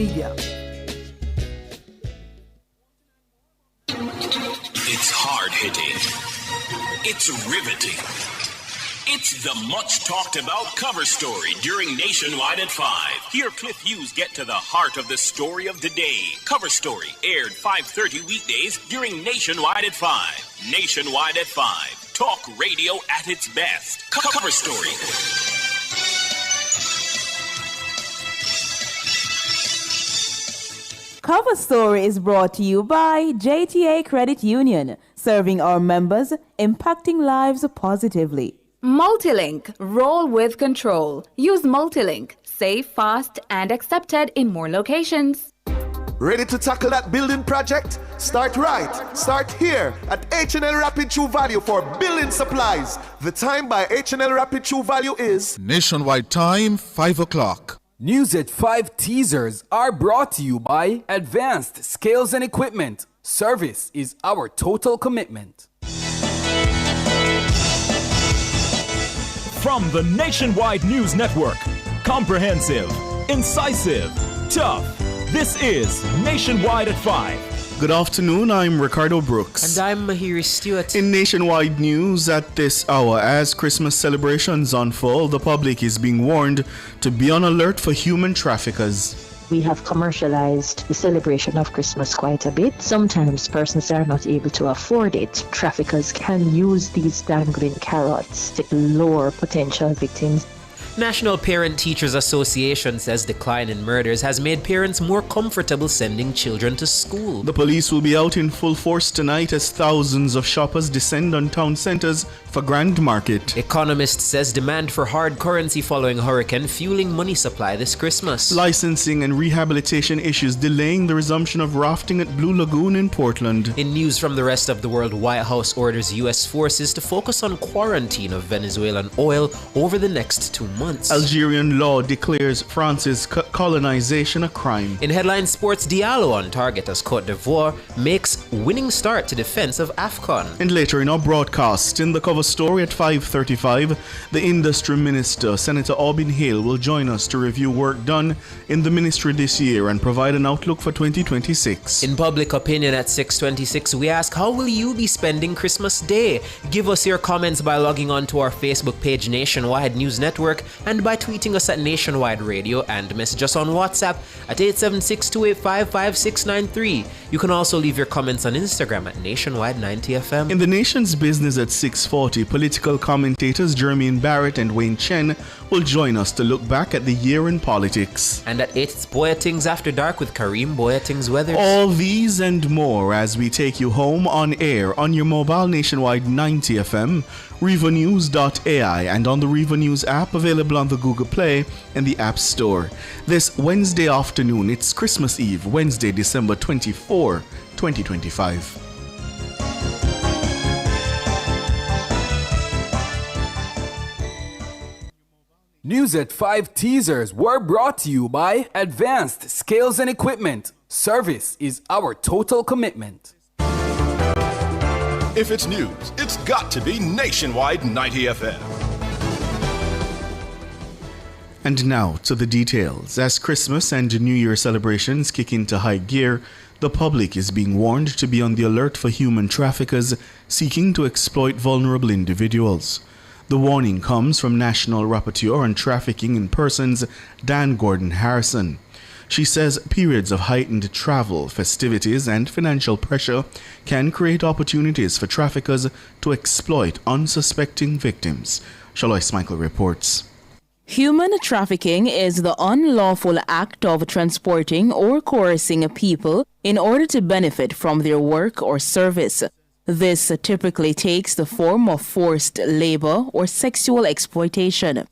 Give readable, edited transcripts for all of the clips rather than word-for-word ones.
Media. It's hard-hitting. It's riveting. It's the much-talked-about cover story during Nationwide at 5. Here Cliff Hughes get to the heart of the story of the day. Cover Story aired 5:30 weekdays during Nationwide at 5. Nationwide at 5. Talk radio at its best. Cover Story. Cover Story is brought to you by JTA Credit Union, serving our members, impacting lives positively. Multilink, roll with control. Use Multilink, safe, fast, and accepted in more locations. Ready to tackle that building project? Start right. Start here at H&L Rapid True Value for building supplies. The time by H&L Rapid True Value is Nationwide time, 5 o'clock. News at 5 teasers are brought to you by Advanced Scales and Equipment. Service is our total commitment. From the Nationwide News Network, comprehensive, incisive, tough. This is Nationwide at 5. Good afternoon, I'm Ricardo Brooks. And I'm Mahiri Stewart. In Nationwide News at this hour, as Christmas celebrations unfold, the public is being warned to be on alert for human traffickers. We have commercialized the celebration of Christmas quite a bit. Sometimes persons are not able to afford it. Traffickers can use these dangling carrots to lure potential victims. National Parent Teachers Association says decline in murders has made parents more comfortable sending children to school. The police will be out in full force tonight as thousands of shoppers descend on town centers for Grand Market. Economist says demand for hard currency following hurricane fueling money supply this Christmas. Licensing and rehabilitation issues delaying the resumption of rafting at Blue Lagoon in Portland. In news from the rest of the world, White House orders U.S. forces to focus on quarantine of Venezuelan oil over the next 2 months. Algerian law declares France's colonization a crime. In headline sports, Diallo on target as Cote d'Ivoire makes winning start to defense of AFCON. And later in our broadcast, in the cover story at 5:35, the Industry Minister, Senator Aubin Hale, will join us to review work done in the ministry this year and provide an outlook for 2026. In public opinion at 6:26, we ask, how will you be spending Christmas Day? Give us your comments by logging on to our Facebook page, Nationwide News Network, and by tweeting us at Nationwide Radio and message us on WhatsApp at 876-285-5693. You can also leave your comments on Instagram at Nationwide90FM. In the nation's business at 6:40, political commentators Jermaine Barrett and Wayne Chen will join us to look back at the year in politics. And at 8, it's Boyatings After Dark with Kareem Boyatings Weathers. All these and more as we take you home on air on your mobile Nationwide 90 FM, RevaNews.ai, and on the Reva News app available on the Google Play and the App Store. This Wednesday afternoon, it's Christmas Eve, Wednesday, December 24, 2025. News at 5 teasers were brought to you by Advanced Scales and Equipment. Service is our total commitment. If it's news, it's got to be Nationwide 90 FM. And now to the details. As Christmas and New Year celebrations kick into high gear, the public is being warned to be on the alert for human traffickers seeking to exploit vulnerable individuals. The warning comes from National Rapporteur on Trafficking in Persons, Dan Gordon Harrison. She says periods of heightened travel, festivities, and financial pressure can create opportunities for traffickers to exploit unsuspecting victims. Shalois Michael reports. Human trafficking is the unlawful act of transporting or coercing people in order to benefit from their work or service. This typically takes the form of forced labor or sexual exploitation.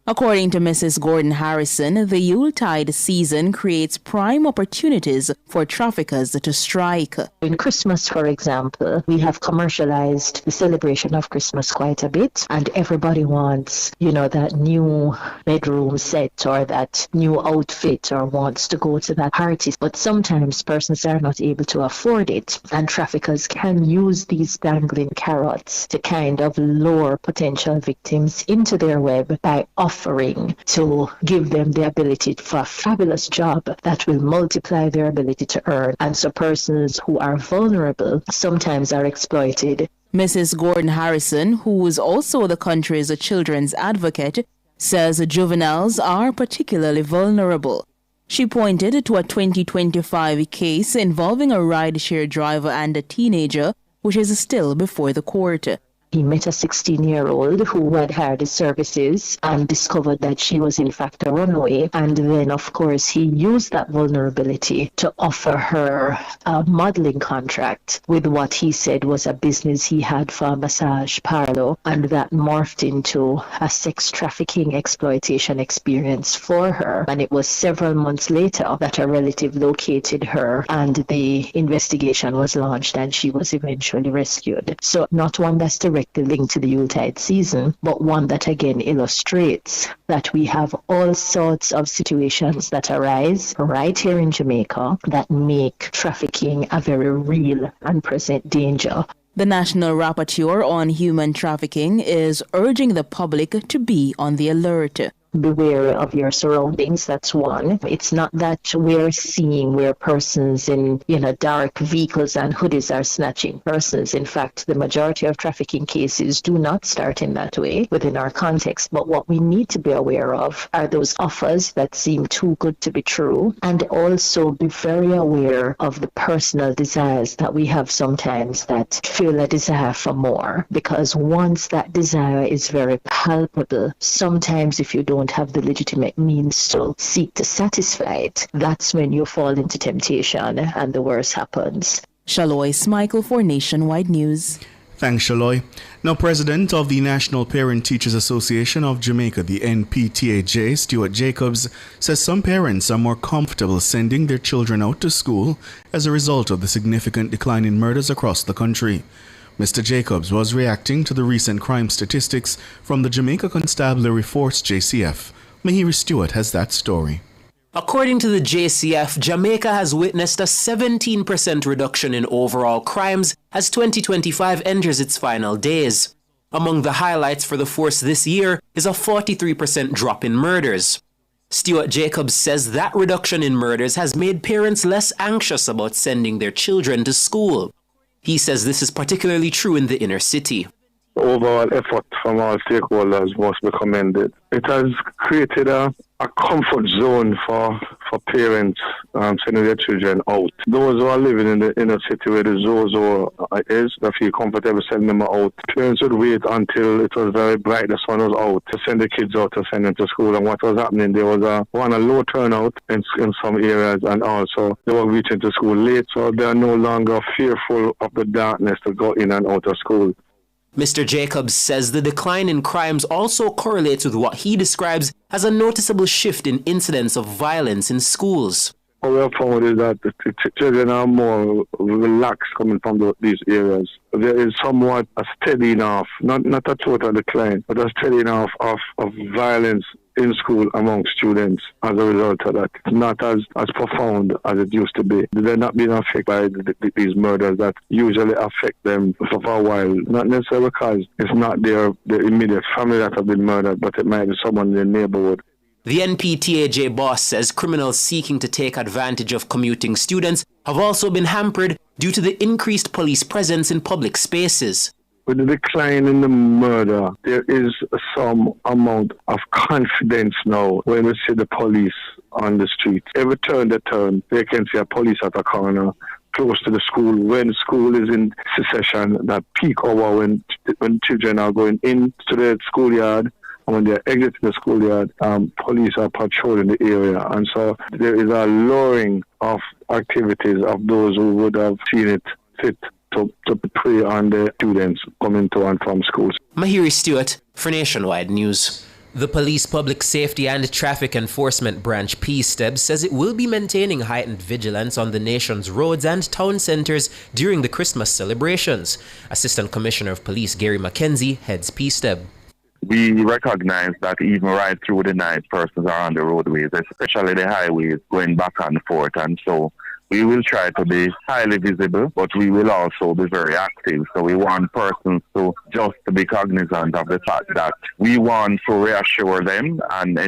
According to Mrs. Gordon Harrison, the Yuletide season creates prime opportunities for traffickers to strike. In Christmas, for example, we have commercialized the celebration of Christmas quite a bit, and everybody wants, that new bedroom set or that new outfit or wants to go to that party. But sometimes persons are not able to afford it, and traffickers can use these dangling carrots to kind of lure potential victims into their web by offering offering to give them the ability for a fabulous job that will multiply their ability to earn. And so persons who are vulnerable sometimes are exploited. Mrs. Gordon Harrison, who is also the country's children's advocate, says juveniles are particularly vulnerable. She pointed to a 2025 case involving a rideshare driver and a teenager, which is still before the court. He met a 16-year-old who had hired his services and discovered that she was in fact a runaway. And then, of course, he used that vulnerability to offer her a modeling contract with what he said was a business he had for a massage parlor. And that morphed into a sex trafficking exploitation experience for her. And it was several months later that a relative located her and the investigation was launched and she was eventually rescued. So not one that's directly linked to the Yuletide season, but one that again illustrates that we have all sorts of situations that arise right here in Jamaica that make trafficking a very real and present danger. The National Rapporteur on Human Trafficking is urging the public to be on the alert. Beware of your surroundings, that's one. It's not that we're seeing where persons in dark vehicles and hoodies are snatching persons. In fact, the majority of trafficking cases do not start in that way within our context. But what we need to be aware of are those offers that seem too good to be true, and also be very aware of the personal desires that we have sometimes that feel a desire for more. Because once that desire is very palpable, sometimes if you don't have the legitimate means to seek to satisfy it, that's when you fall into temptation and the worst happens. Shaloy Smichael for Nationwide News. Thanks, Shaloy. Now, President of the National Parent Teachers Association of Jamaica, the NPTAJ, Stuart Jacobs, says some parents are more comfortable sending their children out to school as a result of the significant decline in murders across the country. Mr. Jacobs was reacting to the recent crime statistics from the Jamaica Constabulary Force, JCF. Mahiri Stewart has that story. According to the JCF, Jamaica has witnessed a 17% reduction in overall crimes as 2025 enters its final days. Among the highlights for the force this year is a 43% drop in murders. Stuart Jacobs says that reduction in murders has made parents less anxious about sending their children to school. He says this is particularly true in the inner city. Overall effort from all stakeholders must be commended. It has created a comfort zone for parents sending their children out. Those who are living in the inner city where the Zozo is, they feel comfortable sending them out. Parents would wait until it was very bright, the sun was out, to send the kids out, to send them to school. And what was happening, there was a low turnout in some areas, and also they were reaching to school late, so they are no longer fearful of the darkness to go in and out of school. Mr. Jacobs says the decline in crimes also correlates with what he describes as a noticeable shift in incidents of violence in schools. What we have found is that the children are more relaxed coming from these areas. There is somewhat a steadying off, not a total decline, but a steadying off of violence in school among students as a result of that. It's not as profound as it used to be. They're not being affected by these murders that usually affect them for a while. Not necessarily because it's not their immediate family that have been murdered, but it might be someone in their neighborhood. The NPTAJ boss says criminals seeking to take advantage of commuting students have also been hampered due to the increased police presence in public spaces. With the decline in the murder, there is some amount of confidence now when we see the police on the street. Every turn they turn, they can see a police at a corner close to the school. When school is in session, that peak hour when children are going into the schoolyard, and when they're exiting the schoolyard, police are patrolling the area. And so there is a lowering of activities of those who would have seen it fit to prey on the students coming to and from schools. Mahiri Stewart for Nationwide News. The Police Public Safety and Traffic Enforcement Branch, PSTEB, says it will be maintaining heightened vigilance on the nation's roads and town centres during the Christmas celebrations. Assistant Commissioner of Police Gary McKenzie heads PSTEB. We recognize that even right through the night, persons are on the roadways, especially the highways, going back and forth. And so we will try to be highly visible, but we will also be very active. So we want persons to just to be cognizant of the fact that we want to reassure them and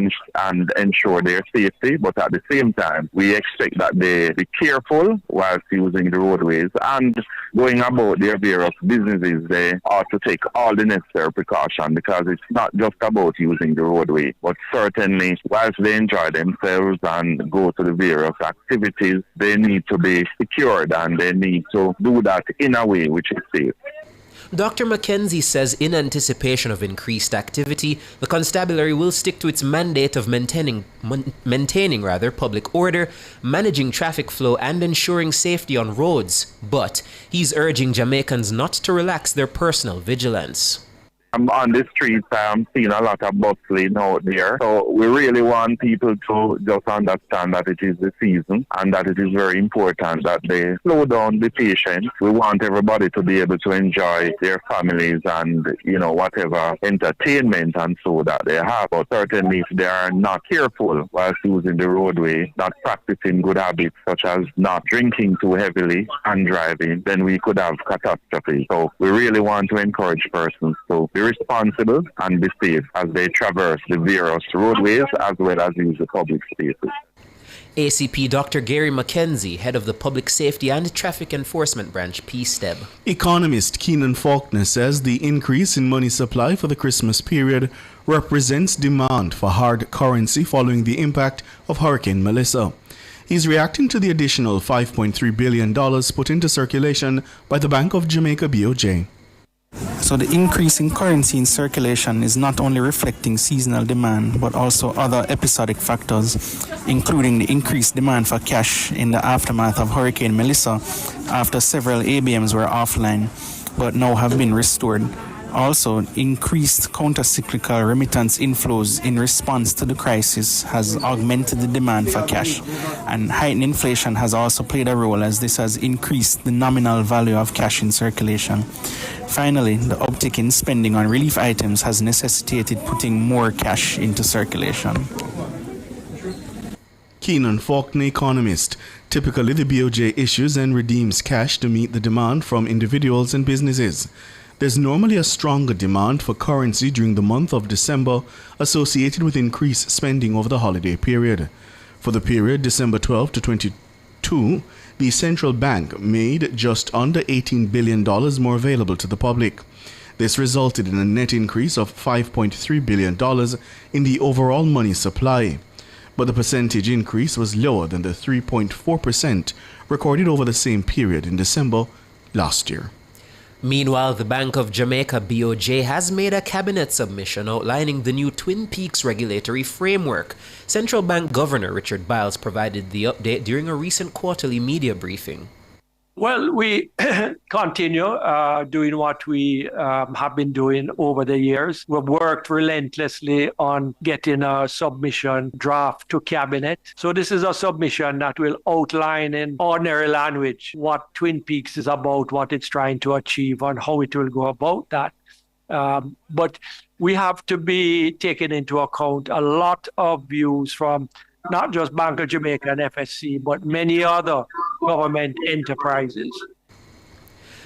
ensure their safety, but at the same time, we expect that they be careful whilst using the roadways and going about their various businesses. They ought to take all the necessary precaution, because it's not just about using the roadway, but certainly whilst they enjoy themselves and go to the various activities, they need to be secured and they need to do that in a way which is safe. Dr. McKenzie says in anticipation of increased activity, the constabulary will stick to its mandate of maintaining public order, managing traffic flow and ensuring safety on roads. But he's urging Jamaicans not to relax their personal vigilance. On the streets, I'm seeing a lot of bustling out there. So we really want people to just understand that it is the season and that it is very important that they slow down, be patient. We want everybody to be able to enjoy their families and, whatever entertainment and so that they have. But certainly if they are not careful whilst using the roadway, not practicing good habits such as not drinking too heavily and driving, then we could have catastrophe. So we really want to encourage persons to be responsible and be safe as they traverse the various roadways as well as use the public spaces. ACP Dr. Gary McKenzie, head of the Public Safety and Traffic Enforcement Branch, PSTEB. Economist Keenan Faulkner says the increase in money supply for the Christmas period represents demand for hard currency following the impact of Hurricane Melissa. He's reacting to the additional $5.3 billion put into circulation by the Bank of Jamaica BOJ. So the increase in currency in circulation is not only reflecting seasonal demand, but also other episodic factors, including the increased demand for cash in the aftermath of Hurricane Melissa, after several ABMs were offline, but now have been restored. Also, increased counter-cyclical remittance inflows in response to the crisis has augmented the demand for cash, and heightened inflation has also played a role, as this has increased the nominal value of cash in circulation. Finally, the uptick in spending on relief items has necessitated putting more cash into circulation. Keenan Faulkner, economist. Typically, the BOJ issues and redeems cash to meet the demand from individuals and businesses. There's normally a stronger demand for currency during the month of December, associated with increased spending over the holiday period. For the period December 12 to 22, the central bank made just under $18 billion more available to the public. This resulted in a net increase of $5.3 billion in the overall money supply. But the percentage increase was lower than the 3.4% recorded over the same period in December last year. Meanwhile, the Bank of Jamaica BOJ has made a cabinet submission outlining the new Twin Peaks regulatory framework. Central Bank Governor Richard Biles provided the update during a recent quarterly media briefing. Well, we continue doing what we have been doing over the years. We've worked relentlessly on getting a submission draft to Cabinet. So this is a submission that will outline in ordinary language what Twin Peaks is about, what it's trying to achieve, and how it will go about that. But we have to be taking into account a lot of views from not just Bank of Jamaica and FSC, but many other government enterprises.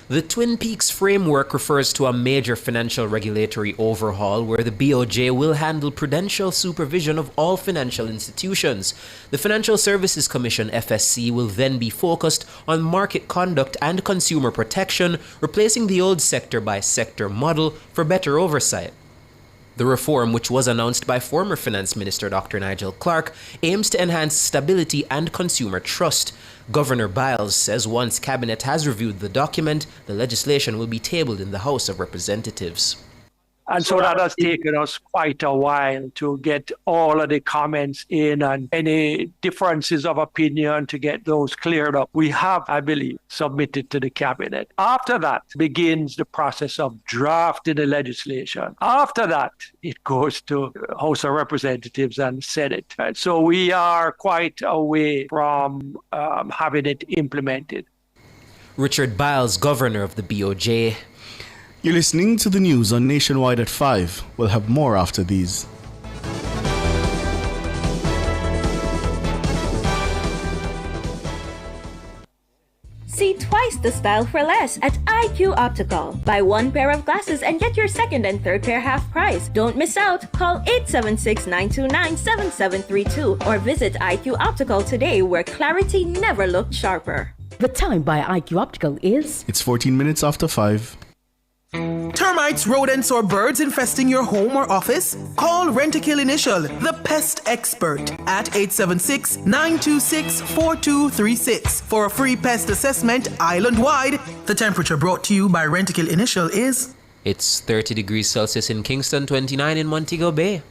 The Twin Peaks framework refers to a major financial regulatory overhaul where the BOJ will handle prudential supervision of all financial institutions. The Financial Services Commission, FSC, will then be focused on market conduct and consumer protection, replacing the old sector-by-sector model for better oversight. The reform, which was announced by former Finance Minister Dr. Nigel Clarke, aims to enhance stability and consumer trust. Governor Biles says once Cabinet has reviewed the document, the legislation will be tabled in the House of Representatives. And so that has taken us quite a while to get all of the comments in and any differences of opinion to get those cleared up. We have, I believe, submitted to the Cabinet. After that begins the process of drafting the legislation. After that, it goes to House of Representatives and Senate. And so we are quite away from having it implemented. Richard Biles, Governor of the BOJ. You're listening to the news on Nationwide at 5. We'll have more after these. See twice the style for less at IQ Optical. Buy one pair of glasses and get your second and third pair half price. Don't miss out. Call 876-929-7732 or visit IQ Optical today, where clarity never looked sharper. The time by IQ Optical is... It's 14 minutes after 5. Termites, rodents, or birds infesting your home or office? Call Rentokil Initial, the pest expert, at 876-926-4236 for a free pest assessment island-wide. The temperature brought to you by Rentokil Initial is... It's 30 degrees Celsius in Kingston, 29 in Montego Bay.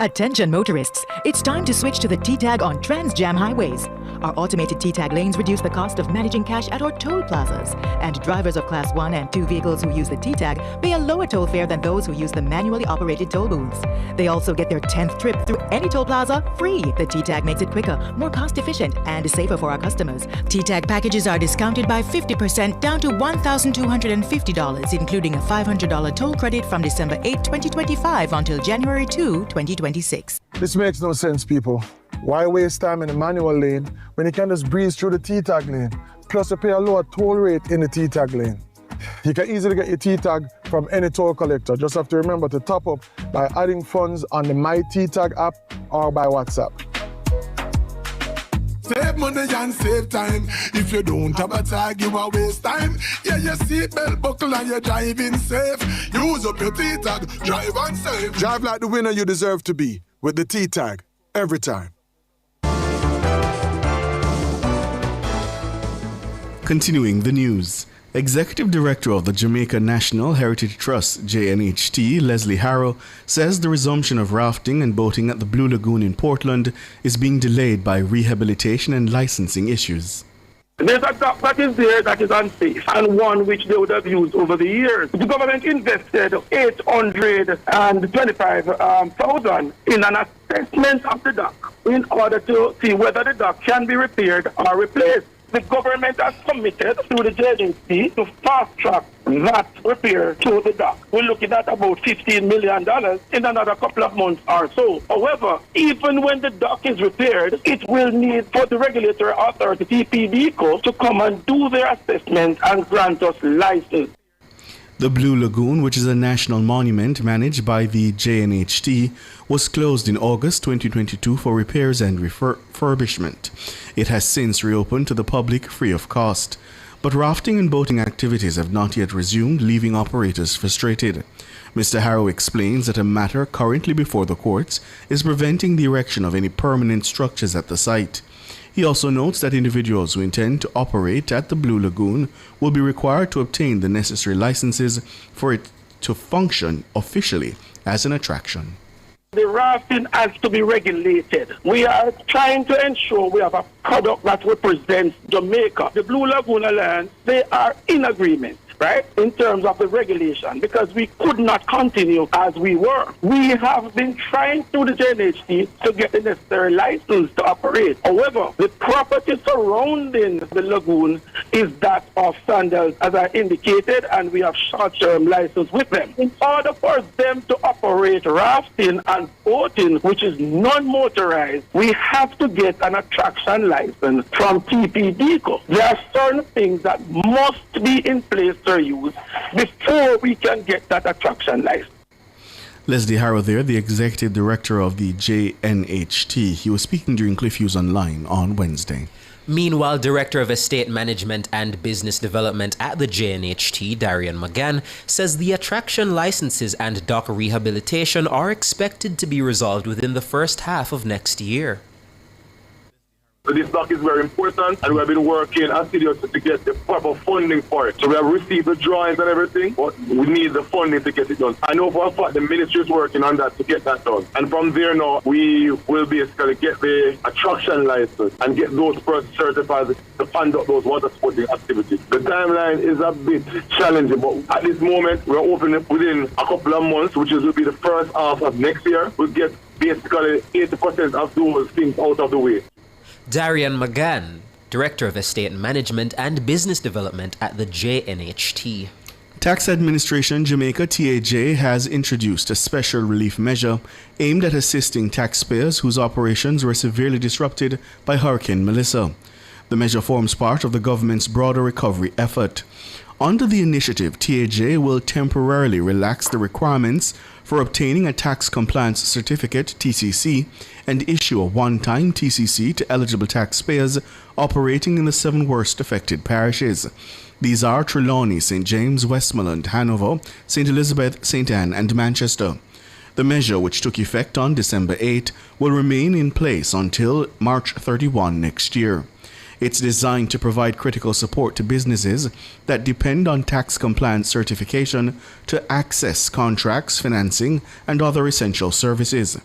Attention motorists, it's time to switch to the T-Tag on Trans-Jam highways. Our automated T-Tag lanes reduce the cost of managing cash at our toll plazas, and drivers of Class 1 and 2 vehicles who use the T-Tag pay a lower toll fare than those who use the manually operated toll booths. They also get their 10th trip through any toll plaza free. The T-Tag makes it quicker, more cost-efficient, and safer for our customers. T-Tag packages are discounted by 50% down to $1,250, including a $500 toll credit from December 8, 2025 until January 2, 2026. This makes no sense, people. Why waste time in the manual lane when you can just breeze through the T-Tag lane? Plus, you pay a lower toll rate in the T-Tag lane. You can easily get your T-Tag from any toll collector. Just have to remember to top up by adding funds on the My T-Tag app or by WhatsApp. Save money and save time. If you don't have a tag, you will waste time. Yeah, your seatbelt buckle and you're driving safe. Use up your T-Tag, drive on safe. Drive like the winner you deserve to be with the T-Tag every time. Continuing the news. Executive Director of the Jamaica National Heritage Trust, JNHT, Leslie Harrow, says the resumption of rafting and boating at the Blue Lagoon in Portland is being delayed by rehabilitation and licensing issues. There's a dock that is there that is unsafe, and one which they would have used over the years. The government invested $825,000 in an assessment of the dock in order to see whether the dock can be repaired or replaced. The government has committed through the JNHT to fast-track that repair to the dock. We're looking at about $15 million in another couple of months or so. However, even when the dock is repaired, it will need for the regulatory authority, TPDCO, to come and do their assessment and grant us license. The Blue Lagoon, which is a national monument managed by the JNHT, was closed in August 2022 for repairs and refurbishment. It has since reopened to the public free of cost. But rafting and boating activities have not yet resumed, leaving operators frustrated. Mr. Harrow explains that a matter currently before the courts is preventing the erection of any permanent structures at the site. He also notes that individuals who intend to operate at the Blue Lagoon will be required to obtain the necessary licenses for it to function officially as an attraction. The rafting has to be regulated. We are trying to ensure we have a product that represents Jamaica. The Blue Lagoon Alliance, they are in agreement, right, in terms of the regulation, because we could not continue as we were. We have been trying through the JNHT to get the necessary license to operate. However, the property surrounding the lagoon is that of Sandals, as I indicated, and we have short-term license with them. In order for them to operate rafting and boating, which is non-motorized, we have to get an attraction license from TPDCO. There are certain things that must be in place to use before we can get that attraction license. Leslie Harrow there, the Executive Director of the JNHT. He was speaking during Cliff Hughes Online on Wednesday. Meanwhile, Director of Estate Management and Business Development at the JNHT, Darian McGann, says the attraction licenses and dock rehabilitation are expected to be resolved within the first half of next year. So this dock is very important, and we have been working assiduously to get the proper funding for it. So we have received the drawings and everything, but we need the funding to get it done. I know for a fact the ministry is working on that to get that done. And from there now, we will basically get the attraction license and get those persons certified to conduct those water sporting activities. The timeline is a bit challenging, but at this moment, we're opening within a couple of months, which will be the first half of next year. We'll get basically 80% of those things out of the way. Darian McGann, Director of Estate Management and Business Development at the JNHT. Tax Administration Jamaica TAJ has introduced a special relief measure aimed at assisting taxpayers whose operations were severely disrupted by Hurricane Melissa. The measure forms part of the government's broader recovery effort. Under the initiative, TAJ will temporarily relax the requirements for obtaining a tax compliance certificate, TCC, and issue a one-time TCC to eligible taxpayers operating in the 7 worst affected parishes. These are Trelawney, St. James, Westmoreland, Hanover, St. Elizabeth, St. Anne, and Manchester. The measure, which took effect on December 8, will remain in place until March 31 next year. It's designed to provide critical support to businesses that depend on tax compliance certification to access contracts, financing, and other essential services.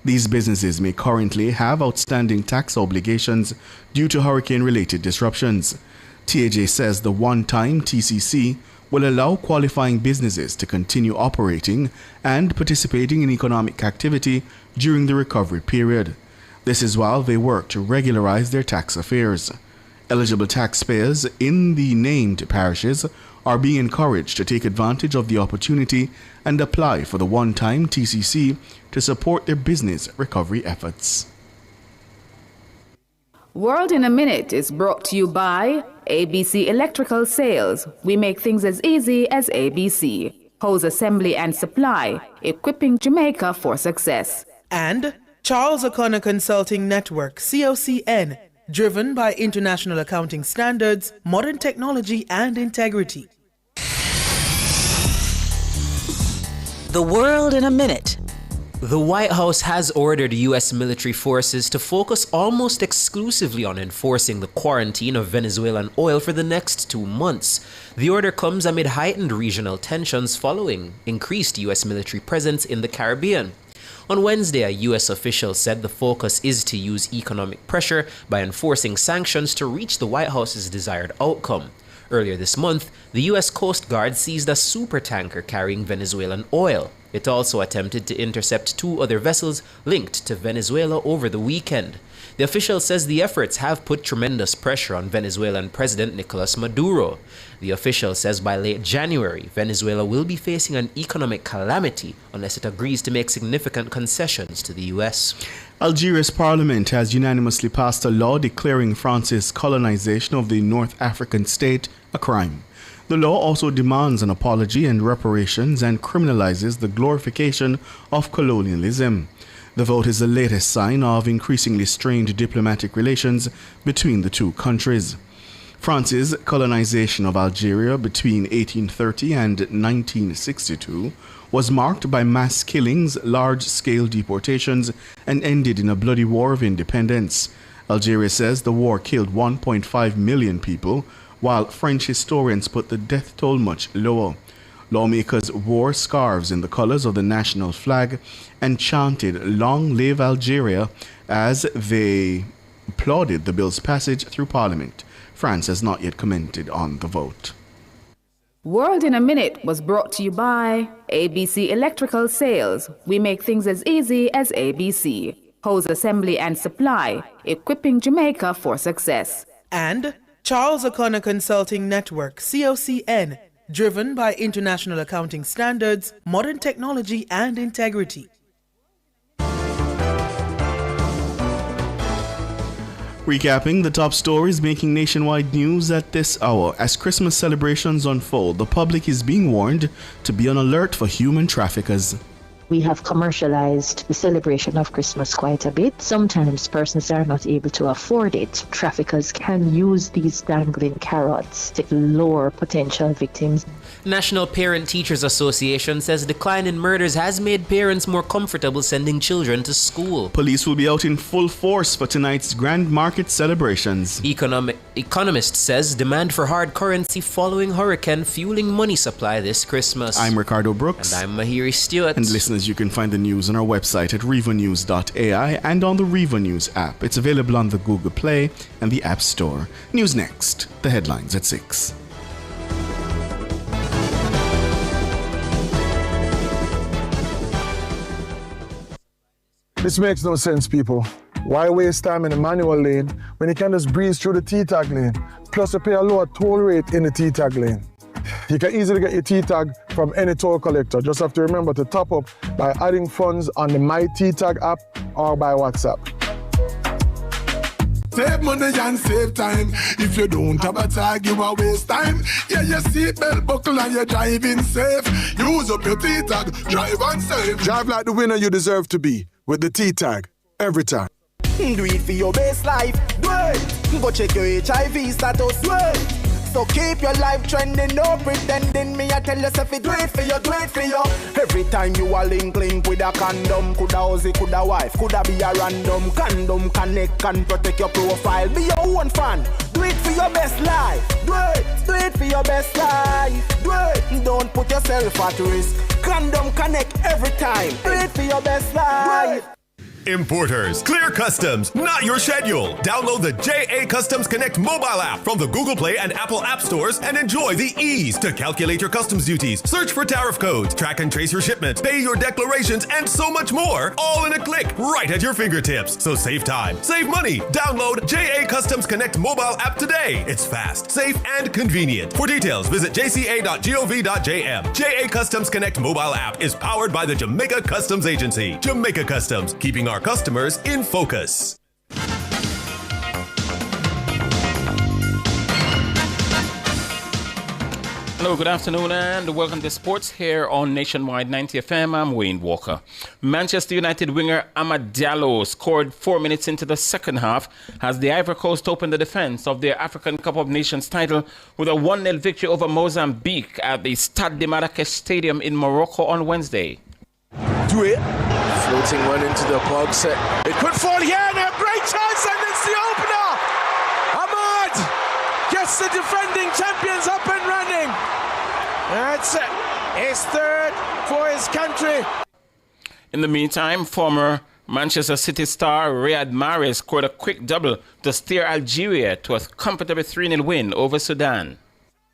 These businesses may currently have outstanding tax obligations due to hurricane-related disruptions. TAJ says the one-time TCC will allow qualifying businesses to continue operating and participating in economic activity during the recovery period. This is while they work to regularize their tax affairs. Eligible taxpayers in the named parishes are being encouraged to take advantage of the opportunity and apply for the one-time TCC to support their business recovery efforts. World in a Minute is brought to you by ABC Electrical Sales. We make things as easy as ABC. Hose assembly and supply, equipping Jamaica for success. And Charles O'Connor Consulting Network, COCN, driven by international accounting standards, modern technology, and integrity. The World in a Minute. The White House has ordered U.S. military forces to focus almost exclusively on enforcing the quarantine of Venezuelan oil for the next 2 months. The order comes amid heightened regional tensions following increased U.S. military presence in the Caribbean. On Wednesday, a U.S. official said the focus is to use economic pressure by enforcing sanctions to reach the White House's desired outcome. Earlier this month, the U.S. Coast Guard seized a supertanker carrying Venezuelan oil. It also attempted to intercept 2 other vessels linked to Venezuela over the weekend. The official says the efforts have put tremendous pressure on Venezuelan President Nicolas Maduro. The official says by late January, Venezuela will be facing an economic calamity unless it agrees to make significant concessions to the U.S. Algeria's parliament has unanimously passed a law declaring France's colonization of the North African state a crime. The law also demands an apology and reparations and criminalizes the glorification of colonialism. The vote is the latest sign of increasingly strained diplomatic relations between the two countries. France's colonization of Algeria between 1830 and 1962 was marked by mass killings, large-scale deportations, and ended in a bloody war of independence. Algeria says the war killed 1.5 million people, while French historians put the death toll much lower. Lawmakers wore scarves in the colors of the national flag and chanted "Long live Algeria" as they applauded the bill's passage through Parliament. France has not yet commented on the vote. World in a Minute was brought to you by ABC Electrical Sales. We make things as easy as ABC. Hose assembly and supply, equipping Jamaica for success. And Charles O'Connor Consulting Network, COCN, driven by international accounting standards, modern technology, and integrity. Recapping the top stories making nationwide news at this hour. As Christmas celebrations unfold, the public is being warned to be on alert for human traffickers. We have commercialized the celebration of Christmas quite a bit. Sometimes persons are not able to afford it. Traffickers can use these dangling carrots to lure potential victims. National Parent Teachers Association says decline in murders has made parents more comfortable sending children to school. Police will be out in full force for tonight's Grand Market celebrations. Economist says demand for hard currency following hurricane fueling money supply this Christmas. I'm Ricardo Brooks. And I'm Mahiri Stewart. And listeners, you can find the news on our website at revanews.ai and on the Reva News app. It's available on the Google Play and the App Store. News next. The headlines at 6. This makes no sense, people. Why waste time in the manual lane when you can just breeze through the T-tag lane? Plus, you pay a lower toll rate in the T-tag lane. You can easily get your T-tag from any toll collector. Just have to remember to top up by adding funds on the My T-tag app or by WhatsApp. Save money and save time. If you don't have a tag, you a waste time. Yeah, your seatbelt buckle and you're driving safe. Use up your T-tag, drive and save. Drive like the winner you deserve to be with the T-tag every time. Do it for your best life, do it. Go check your HIV status, do it. So keep your life trending, no pretending. Me I tell yourself it, do it for you, do it for you. Every time you are link with a condom, coulda husband, coulda wife, coulda be a random. Condom connect and protect your profile. Be your own fan, do it for your best life. Do it for your best life. Do it, don't put yourself at risk. Condom connect every time. Do it for your best life. Importers, clear customs, not your schedule. Download the JA Customs Connect mobile app from the Google Play and Apple App Stores and enjoy the ease to calculate your customs duties, search for tariff codes, track and trace your shipments, pay your declarations, and so much more, all in a click right at your fingertips. So save time, save money. Download JA Customs Connect mobile app today. It's fast, safe, and convenient. For details, visit jca.gov.jm. JA Customs Connect mobile app is powered by the Jamaica Customs Agency. Jamaica Customs, keeping our customers in focus. Hello, good afternoon, and welcome to Sports here on Nationwide 90 FM. I'm Wayne Walker. Manchester United winger Amad Diallo scored 4 minutes into the second half as the Ivory Coast opened the defense of their African Cup of Nations title with a 1-0 victory over Mozambique at the Stade de Marrakech Stadium in Morocco on Wednesday. Do it. Floating one into the box. It could fall here, and a great chance, and it's the opener. Amad gets the defending champions up and running. That's his third for his country. In the meantime, former Manchester City star Riyad Mahrez scored a quick double to steer Algeria to a comfortable 3-0 win over Sudan.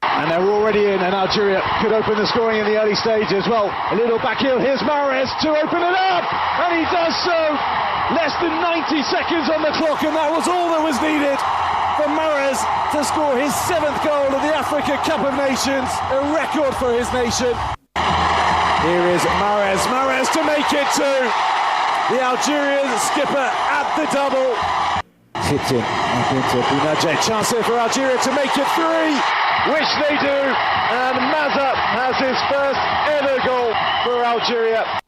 And they're already in, and Algeria could open the scoring in the early stage as well. A little back heel, here's Mahrez to open it up, and he does so. Less than 90 seconds on the clock, and that was all that was needed for Mahrez to score his 7th goal of the Africa Cup of Nations, a record for his nation. Here is Mahrez to make it 2. The Algerian skipper at the double. Tipped in, into Bounedjah. Chance here for Algeria to make it 3. Which they do, and Mazza has his first ever goal for Algeria.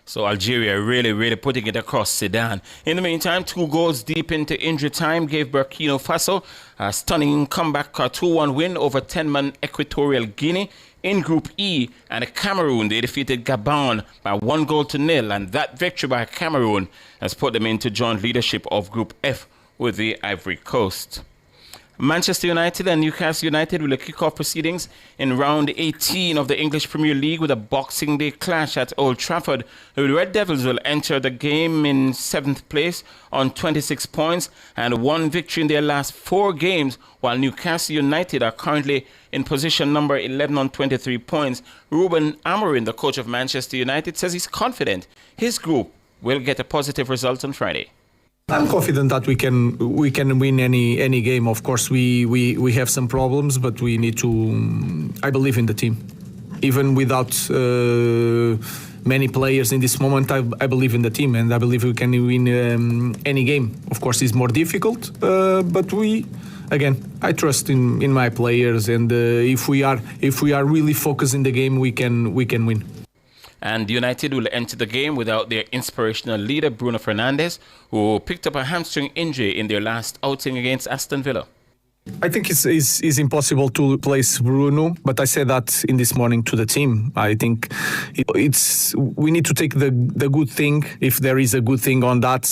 So Algeria really putting it across Sudan. In the meantime, 2 goals deep into injury time gave Burkina Faso a stunning comeback 2-1 win over 10-man Equatorial Guinea. In Group E, and Cameroon, they defeated Gabon by 1-0, and that victory by Cameroon has put them into joint leadership of Group F with the Ivory Coast. Manchester United and Newcastle United will kick off proceedings in round 18 of the English Premier League with a Boxing Day clash at Old Trafford. The Red Devils will enter the game in 7th place on 26 points and 1 victory in their last 4 games, while Newcastle United are currently in position number 11 on 23 points. Ruben Amorim, the coach of Manchester United, says he's confident his group will get a positive result on Friday. I'm confident that we can win any game. Of course, we have some problems, but we need to. I believe in the team, even without many players in this moment. I believe in the team, and I believe we can win any game. Of course, it's more difficult, but I trust in my players, and if we are really focused in the game, we can win. And United will enter the game without their inspirational leader, Bruno Fernandes, who picked up a hamstring injury in their last outing against Aston Villa. I think it's impossible to replace Bruno, but I said that in this morning to the team. I think we need to take the good thing, if there is a good thing on that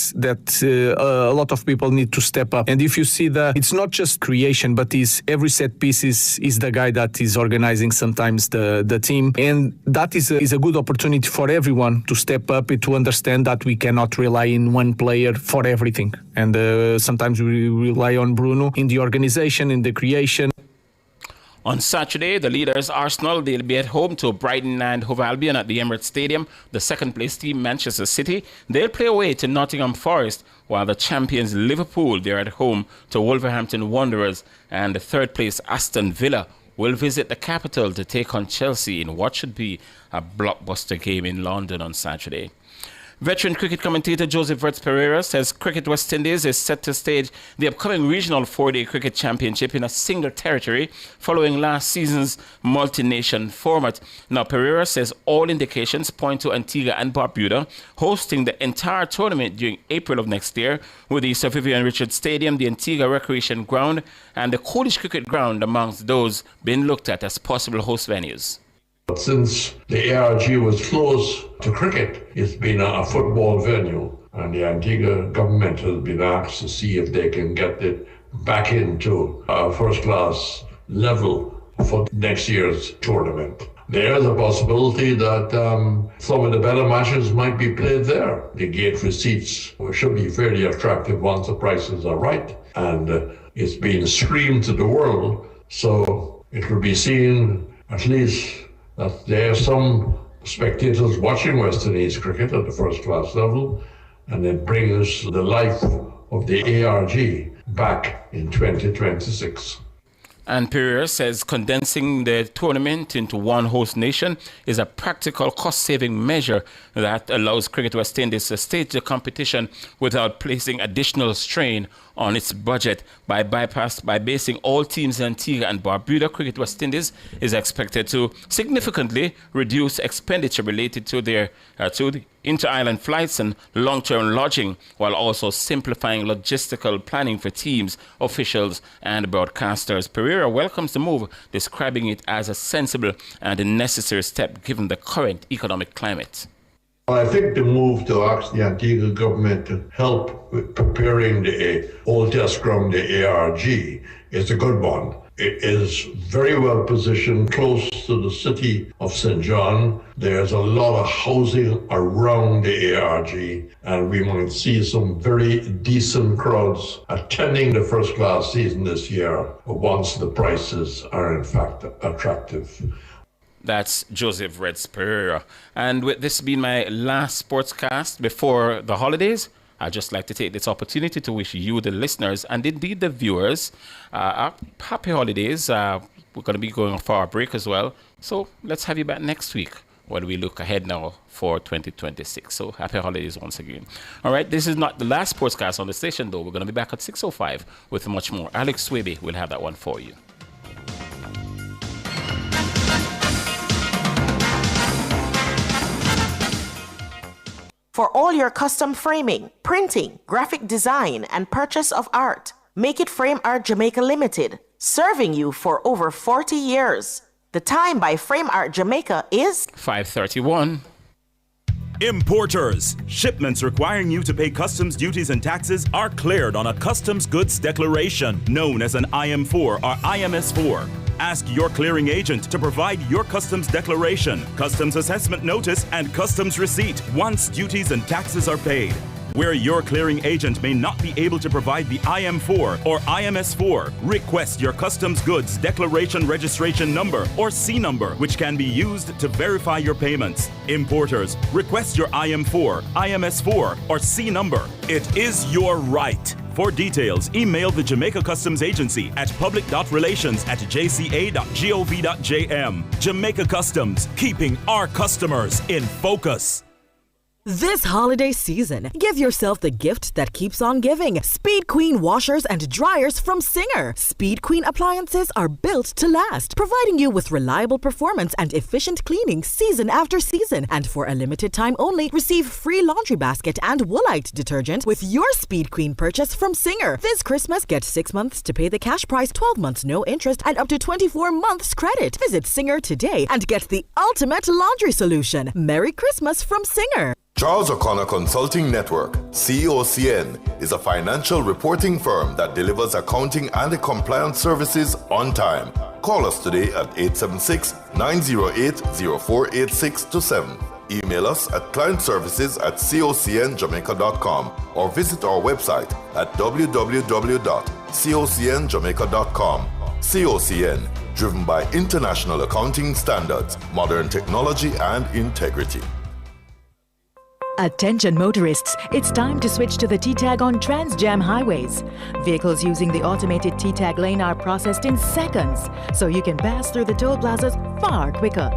a lot of people need to step up. And if you see it's not just creation, but every set piece is the guy that is organizing sometimes the team. And that is a good opportunity for everyone to step up and to understand that we cannot rely on one player for everything. And sometimes we rely on Bruno in the organization, in the creation. On Saturday, the leaders Arsenal, they'll be at home to Brighton and Hove Albion at the Emirates Stadium. The second place team, Manchester City, they'll play away to Nottingham Forest, while the champions Liverpool, they're at home to Wolverhampton Wanderers, and the third place Aston Villa will visit the capital to take on Chelsea in what should be a blockbuster game in London on Saturday. Veteran cricket commentator Joseph Verts Pereira says Cricket West Indies is set to stage the upcoming regional 4-day cricket championship in a single territory following last season's multi-nation format. Now, Pereira says all indications point to Antigua and Barbuda hosting the entire tournament during April of next year, with the Sir Vivian Richards Stadium, the Antigua Recreation Ground, and the Coolidge Cricket Ground amongst those being looked at as possible host venues. Since the ARG was close to cricket, it's been a football venue, and the Antigua government has been asked to see if they can get it back into a first-class level for next year's tournament. There is a possibility that some of the better matches might be played there. The gate receipts should be fairly attractive once the prices are right, and it's being streamed to the world, so it will be seen at least that there are some spectators watching West Indies cricket at the first-class level, and it brings the life of the ARG back in 2026. And Pereira says condensing the tournament into one host nation is a practical cost-saving measure that allows Cricket West Indies to stage the competition without placing additional strain on its budget. By basing all teams in Antigua and Barbuda, Cricket West Indies is expected to significantly reduce expenditure related to their to the inter-island flights and long-term lodging, while also simplifying logistical planning for teams, officials, and broadcasters. Pereira welcomes the move, describing it as a sensible and a necessary step given the current economic climate. I think the move to ask the Antigua government to help with preparing the old test ground, the ARG, is a good one. It is very well positioned close to the city of St. John. There's a lot of housing around the ARG, and we might see some very decent crowds attending the first-class season this year once the prices are in fact attractive. That's Joseph Verts Pereira. And with this being my last sportscast before the holidays, I'd just like to take this opportunity to wish you, the listeners, and indeed the viewers, happy holidays. We're going to be going for our break as well. So let's have you back next week when we look ahead now for 2026. So happy holidays once again. All right, this is not the last sportscast on the station, though. We're going to be back at 6:05 with much more. Alex Swaby will have that one for you. For all your custom framing, printing, graphic design, and purchase of art, Make It Frame Art Jamaica Limited, serving you for over 40 years. The time by Frame Art Jamaica is 5:31. Importers. Shipments requiring you to pay customs duties and taxes are cleared on a customs goods declaration known as an IM4 or IMS4. Ask your clearing agent to provide your customs declaration, customs assessment notice, and customs receipt once duties and taxes are paid. Where your clearing agent may not be able to provide the IM4 or IMS4, request your customs goods declaration registration number or C number, which can be used to verify your payments. Importers, request your IM4, IMS4, or C number. It is your right. For details, email the Jamaica Customs Agency at public.relations@jca.gov.jm. Jamaica Customs, keeping our customers in focus. This holiday season, give yourself the gift that keeps on giving. Speed Queen washers and dryers from Singer. Speed Queen appliances are built to last, providing you with reliable performance and efficient cleaning season after season. And for a limited time only, receive free laundry basket and Woolite detergent with your Speed Queen purchase from Singer. This Christmas, get 6 months to pay the cash price, 12 months no interest, and up to 24 months credit. Visit Singer today and get the ultimate laundry solution. Merry Christmas from Singer. Charles O'Connor Consulting Network, COCN, is a financial reporting firm that delivers accounting and compliance services on time. Call us today at 876-908-0486-7. Email us at clientservices@cocnjamaica.com or visit our website at www.cocnjamaica.com. COCN, driven by international accounting standards, modern technology, and integrity. Attention motorists, it's time to switch to the T-Tag on Trans-Jam highways. Vehicles using the automated T-Tag lane are processed in seconds, so you can pass through the toll plazas far quicker.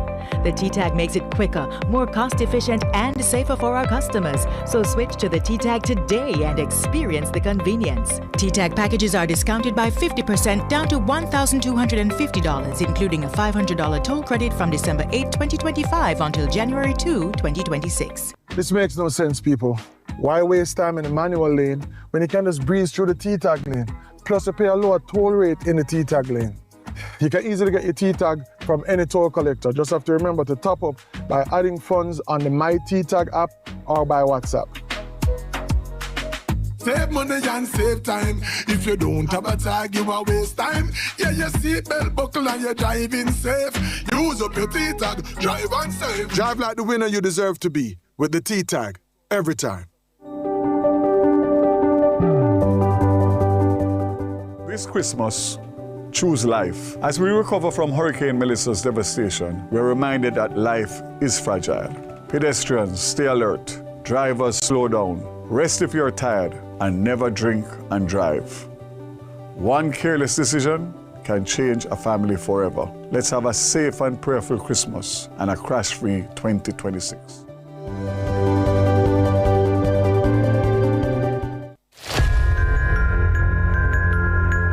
The T-Tag makes it quicker, more cost-efficient, and safer for our customers. So switch to the T-Tag today and experience the convenience. T-Tag packages are discounted by 50% down to $1,250, including a $500 toll credit from December 8, 2025 until January 2, 2026. This makes no sense, people. Why waste time in the manual lane when you can just breeze through the T-Tag lane? Plus, you pay a lower toll rate in the T-Tag lane. You can easily get your T-Tag from any toll collector. Just have to remember to top up by adding funds on the My T-Tag app or by WhatsApp. Save money and save time. If you don't have a tag, you will waste time. Yeah, your seatbelt buckle and you're driving safe. Use up your T-Tag, drive on safe. Drive like the winner you deserve to be with the T-Tag every time. This Christmas, choose life. As we recover from Hurricane Melissa's devastation, we're reminded that life is fragile. Pedestrians, stay alert. Drivers, slow down. Rest if you're tired, and never drink and drive. One careless decision can change a family forever. Let's have a safe and prayerful Christmas and a crash-free 2026.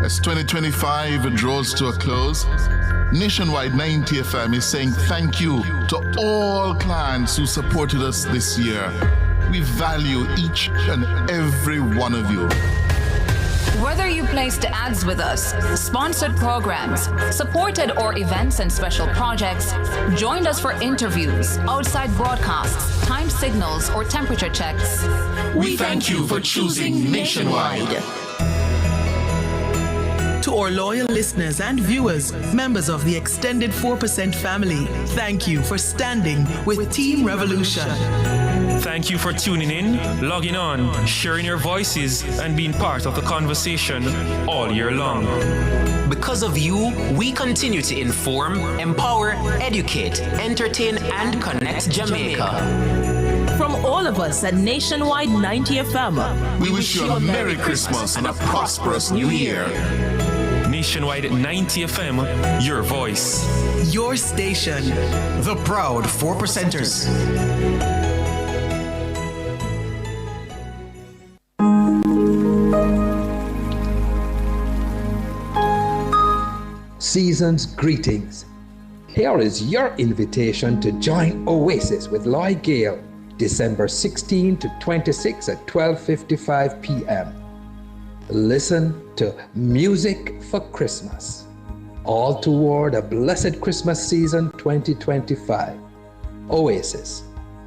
As 2025 draws to a close, Nationwide 90 FM is saying thank you to all clients who supported us this year. We value each and every one of you. Whether you placed ads with us, sponsored programs, supported or events and special projects, joined us for interviews, outside broadcasts, time signals, or temperature checks, we thank you for choosing Nationwide. To our loyal listeners and viewers, members of the extended 4% family, thank you for standing with Team Revolution. Thank you for tuning in, logging on, sharing your voices, and being part of the conversation all year long. Because of you, we continue to inform, empower, educate, entertain, and connect Jamaica. From all of us at Nationwide 90 FM, we wish you a Merry Christmas and a prosperous New Year. Nationwide 90 FM, your voice. Your station. The proud 4%ers. Season's greetings. Here is your invitation to join Oasis with Lloyd Gale, December 16 to 26 at 12:55 p.m. Listen to Music for Christmas, all toward a blessed Christmas season 2025. Oasis,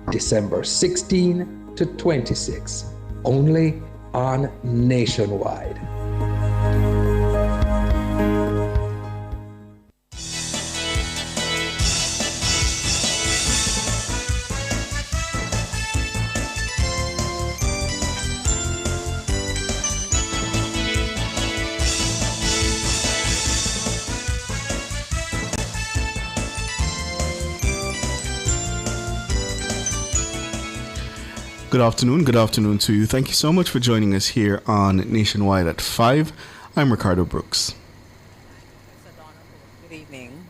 December 16 to 26, only on Nationwide. Good afternoon to you. Thank you so much for joining us here on Nationwide at 5. I'm Ricardo Brooks. Good evening.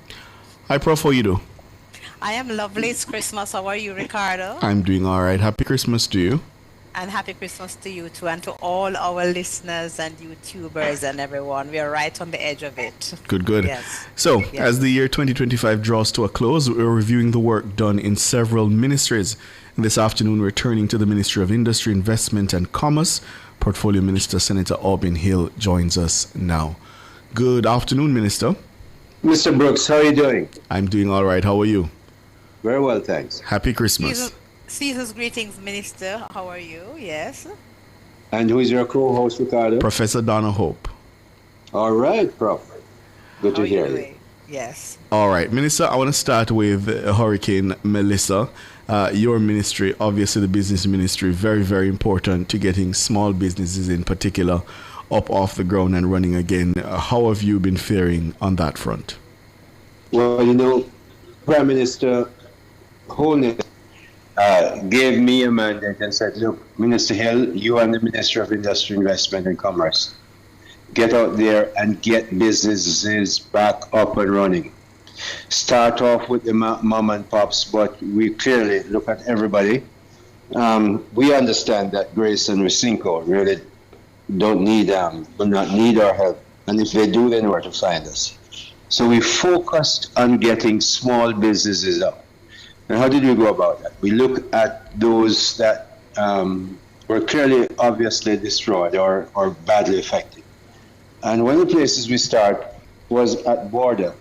Hi, Prof. How you do? I am lovely. It's Christmas. How are you, Ricardo? I'm doing all right. Happy Christmas to you. And happy Christmas to you too, and to all our listeners and YouTubers and everyone. We are right on the edge of it. Good. Yes. So, yes. As the year 2025 draws to a close, we're reviewing the work done in several ministries. This afternoon, we're turning to the Ministry of Industry, Investment and Commerce. Portfolio Minister Senator Aubin Hill joins us now. Good afternoon, Minister. Mr. Brooks, how are you doing? I'm doing all right. How are you? Very well, thanks. Happy Christmas. Season's greetings, Minister. How are you? Yes. And who is your co-host, Ricardo? Professor Donna Hope. All right, Prof. Good to hear you. Yes. All right, Minister, I want to start with Hurricane Melissa. Your ministry, obviously the business ministry, very, very important to getting small businesses in particular up off the ground and running again. How have you been faring on that front? Well, Prime Minister Holness gave me a mandate and said, look, Minister Hill, you and the Minister of Industry, Investment and Commerce, get out there and get businesses back up and running. start off with the mom and pops, but we clearly look at everybody. We understand that Grace and Risinko really do not need our help. And if they do, they know where to find us. So we focused on getting small businesses up. And how did we go about that? We look at those that were clearly, obviously destroyed or badly affected. And one of the places we start was at border,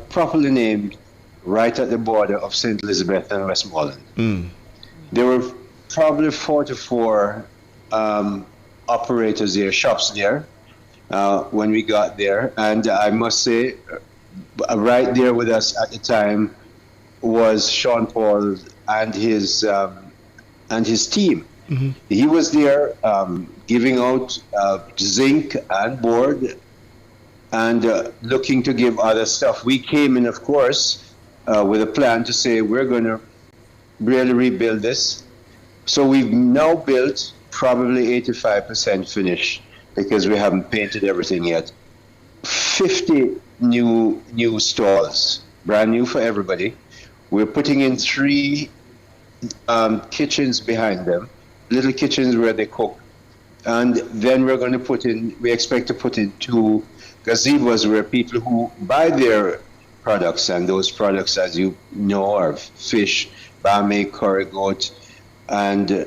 properly named right at the border of St. Elizabeth and Westmoreland. There were probably 44 operators there, shops there, when we got there. And I must say, right there with us at the time was Sean Paul and his team. He was there giving out zinc and board and looking to give other stuff. We came in, of course, with a plan to say we're going to really rebuild this. So we've now built probably 85% finished because we haven't painted everything yet. 50 new stalls, brand new for everybody. We're putting in 3 kitchens behind them, little kitchens where they cook. And then we're going to we expect to put in 2 gazebos where people who buy their products, and those products, as you know, are fish, bame, curry goat, and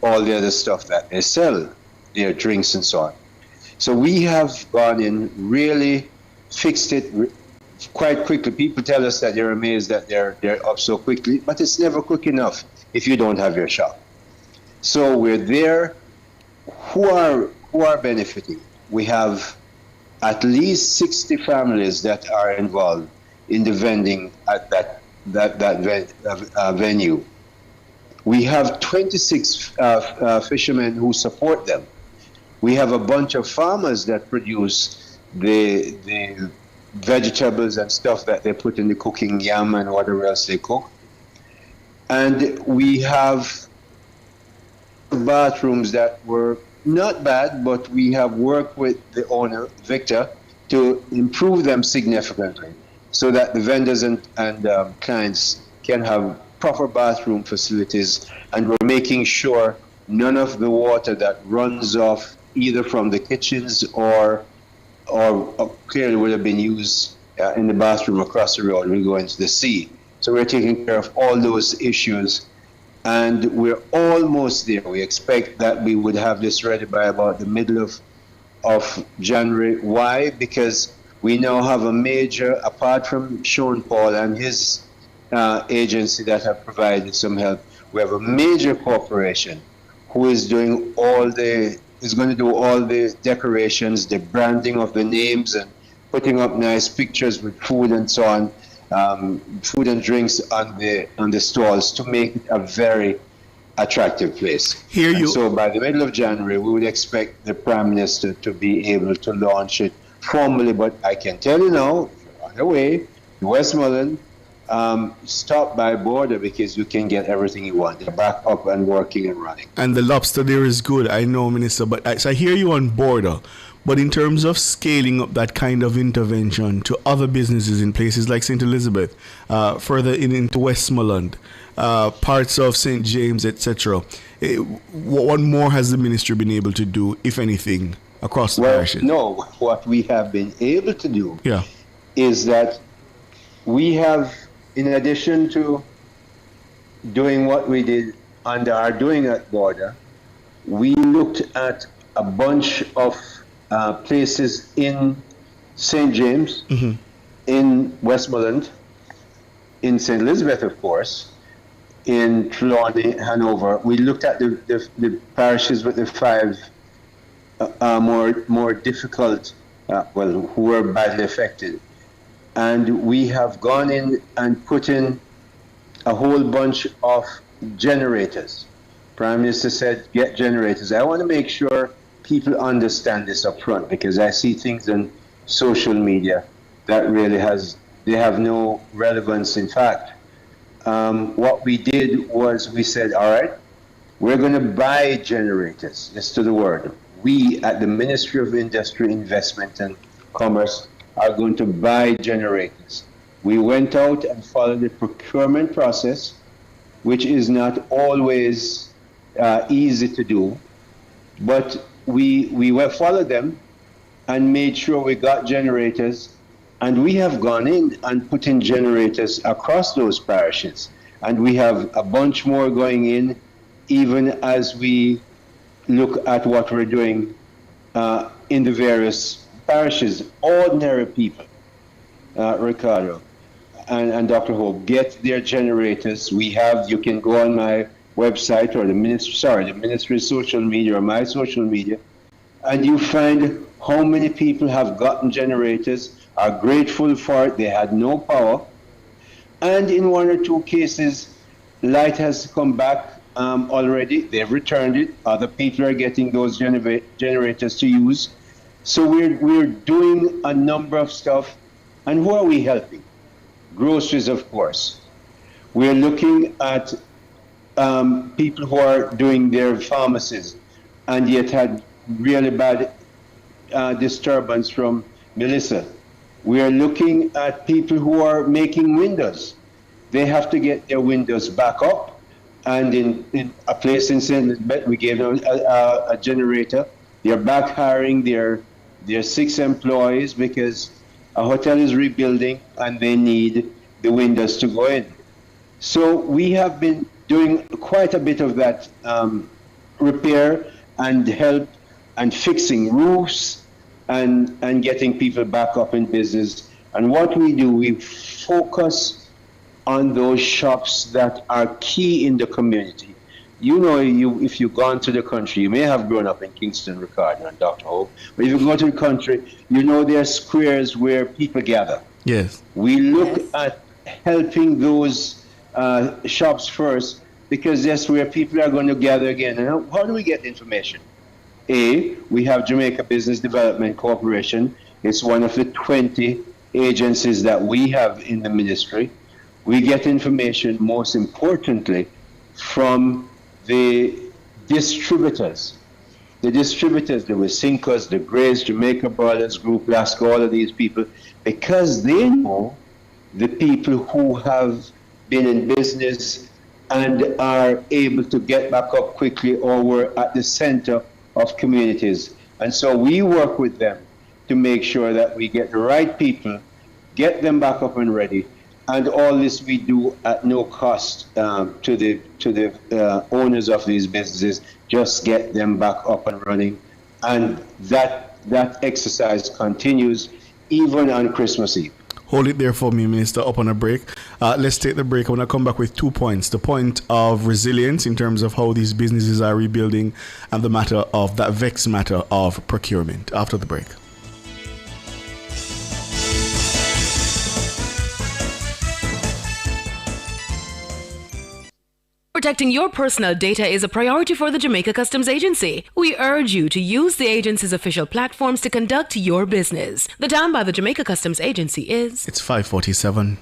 all the other stuff that they sell, their drinks and so on. So we have gone in, really fixed it quite quickly. People tell us that they're amazed that they're up so quickly, but it's never quick enough if you don't have your shop. So we're there. Who are benefiting? We have at least 60 families that are involved in the vending at that venue. We have 26 fishermen who support them. We have a bunch of farmers that produce the vegetables and stuff that they put in the cooking, yam and whatever else they cook. And we have bathrooms that were not bad, but we have worked with the owner, Victor, to improve them significantly so that the vendors and clients can have proper bathroom facilities. And we're making sure none of the water that runs off either from the kitchens or clearly would have been used in the bathroom across the road will go into the sea. So we're taking care of all those issues. And we're almost there. We expect that we would have this ready by about the middle of January. Why? Because we now have a major, apart from Sean Paul and his agency that have provided some help, we have a major corporation who is going to do all the decorations, the branding of the names, and putting up nice pictures with food and so on. Food and drinks on the stalls to make it a very attractive place. So by the middle of January, we would expect the Prime Minister to be able to launch it formally. But I can tell you now, on the way to Westmoreland, stop by border because you can get everything you want. They're back up and working and running. And the lobster there is good, I know, Minister, but I hear you on border. But in terms of scaling up that kind of intervention to other businesses in places like St. Elizabeth, further into Westmoreland, parts of St. James, etc., what more has the ministry been able to do, if anything, across the parishes? No, what we have been able to do is that we have, in addition to doing what we did under our Doing at border, we looked at a bunch of places in St. James, in Westmoreland, in St. Elizabeth, of course, in Trelawney, Hanover. We looked at the parishes with the 5 more difficult, who were badly affected. And we have gone in and put in a whole bunch of generators. Prime Minister said, get generators. I want to make sure people understand this up front, because I see things on social media that really they have no relevance. In fact, what we did was we said, all right, we're going to buy generators. Yes, to the word. We at the Ministry of Industry, Investment and Commerce are going to buy generators. We went out and followed the procurement process, which is not always easy to do, but we followed them and made sure we got generators, and we have gone in and put in generators across those parishes, and we have a bunch more going in even as we look at what we're doing in the various parishes. Ordinary people, Ricardo and Dr. Hope, get their generators. You can go on my website or the ministry's social media or my social media, and you find how many people have gotten generators, are grateful for it. They had no power, and in one or two cases, light has come back already. They've returned it. Other people are getting those generators to use. So we're doing a number of stuff. And who are we helping? Groceries, of course. We're looking at people who are doing their pharmacies and yet had really bad disturbance from Melissa. We are looking at people who are making windows. They have to get their windows back up. And in a place in St. Elizabeth, we gave them a generator. They're back hiring their 6 employees because a hotel is rebuilding and they need the windows to go in. So we have been doing quite a bit of that repair and help and fixing roofs and getting people back up in business. And what we do, we focus on those shops that are key in the community. If you've gone to the country, you may have grown up in Kingston, Ricardo, and Dr. Hope, but if you go to the country, there are squares where people gather. Yes. We look at helping those shops first, because that's where people are going to gather again. And how do we get information? We have Jamaica Business Development Corporation. It's one of the 20 agencies that we have in the ministry. We get information, most importantly, from the distributors. The Wisinkos, the Grace, Jamaica Brothers Group, Lasco, all of these people, because they know the people who have been in business and are able to get back up quickly or were at the center of communities. And so we work with them to make sure that we get the right people, get them back up and ready. And all this we do at no cost to the owners of these businesses. Just get them back up and running, and that exercise continues even on Christmas Eve. Hold it there for me, Minister, up on a break. Let's take the break. I want to come back with 2 points. The point of resilience in terms of how these businesses are rebuilding, and the matter of that vexed matter of procurement after the break. Protecting your personal data is a priority for the Jamaica Customs Agency. We urge you to use the agency's official platforms to conduct your business. The time by the Jamaica Customs Agency is... It's 5:47.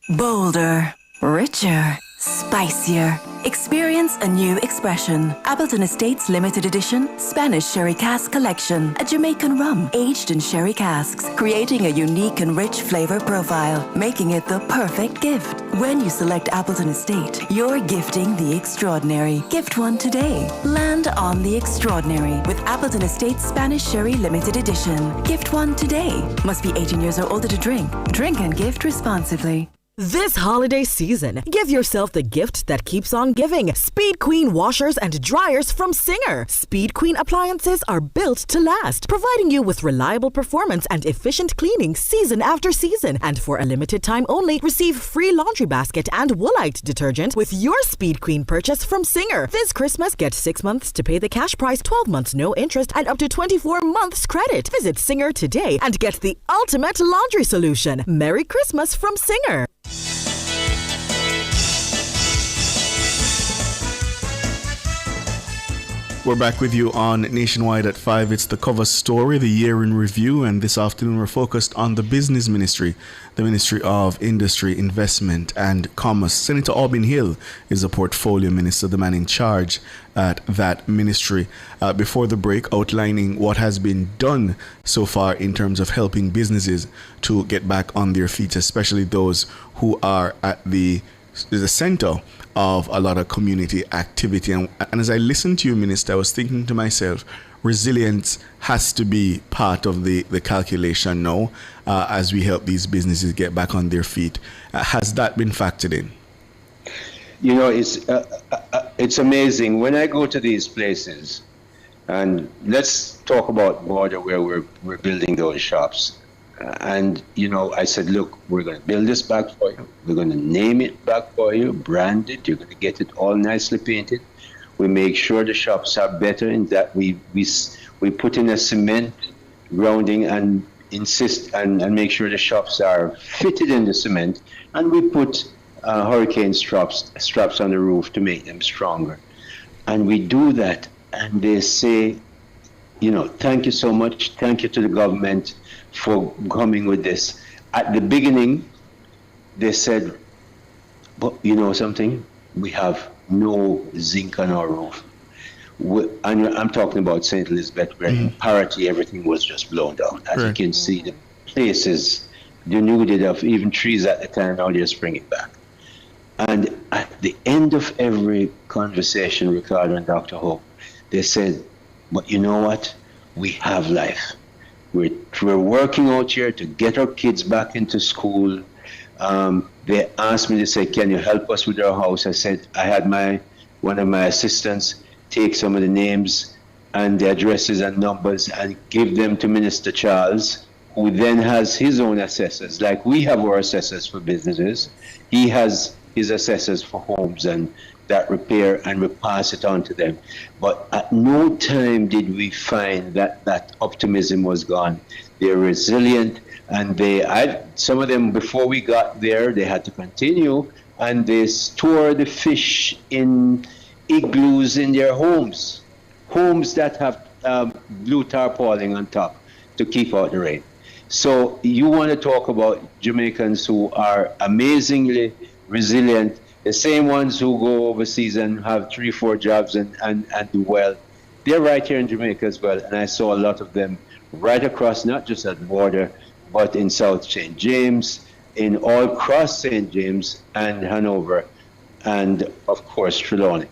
Bolder, richer, spicier. Experience a new expression. Appleton Estates Limited Edition Spanish Sherry Cask Collection. A Jamaican rum aged in sherry casks, creating a unique and rich flavor profile, making it the perfect gift. When you select Appleton Estate, you're gifting the extraordinary. Gift one today. Land on the extraordinary with Appleton Estate Spanish Sherry Limited Edition. Gift one today. Must be 18 years or older to drink. Drink and gift responsibly. This holiday season, give yourself the gift that keeps on giving. Speed Queen washers and dryers from Singer. Speed Queen appliances are built to last, providing you with reliable performance and efficient cleaning season after season. And for a limited time only, receive free laundry basket and Woolite detergent with your Speed Queen purchase from Singer. This Christmas, get 6 months to pay the cash price, 12 months no interest, and up to 24 months credit. Visit Singer today and get the ultimate laundry solution. Merry Christmas from Singer. We're back with you on Nationwide at 5. It's the cover story, the year in review, and this afternoon we're focused on the business ministry, the Ministry of Industry, Investment and Commerce. Senator Aubin Hill is the portfolio minister, the man in charge at that ministry. Before the break, outlining what has been done so far in terms of helping businesses to get back on their feet, especially those who are at the center of a lot of community activity. And as I listened to you, Minister, I was thinking to myself, resilience has to be part of the calculation now as we help these businesses get back on their feet. Has that been factored in? You know, it's amazing. When I go to these places, and let's talk about Border where we're building those shops. And, you know, I said, look, we're going to build this back for you. We're going to name it back for you, brand it. You're going to get it all nicely painted. We make sure the shops are better in that we put in a cement grounding and insist and make sure the shops are fitted in the cement. And we put hurricane straps on the roof to make them stronger. And we do that. And they say, you know, thank you so much. Thank you to the government for coming with this. At the beginning, they said, but you know something? We have no zinc on our roof. And I'm talking about St. Elizabeth, where in Parity, everything was just blown down. As you can see, the places, the nudity of even trees at the time, now they just bring it back. And at the end of every conversation, Ricardo and Dr. Hope, they said, but you know what? We have life. We're working out here to get our kids back into school. They asked me, they said, can you help us with our house? I said, I had one of my assistants take some of the names and the addresses and numbers and give them to Minister Charles, who then has his own assessors. Like we have our assessors for businesses. He has his assessors for homes and that repair, and we pass it on to them. But at no time did we find that optimism was gone. They're resilient, and some of them, before we got there, they had to continue, and they store the fish in igloos in their homes that have blue tarpaulin on top to keep out the rain. So you want to talk about Jamaicans who are amazingly resilient, the same ones who go overseas and have 3-4 jobs and do well. They're right here in Jamaica as well, and I saw a lot of them right across, not just at the border, but in South St. James, in all across St. James and Hanover, and of course Trelawney.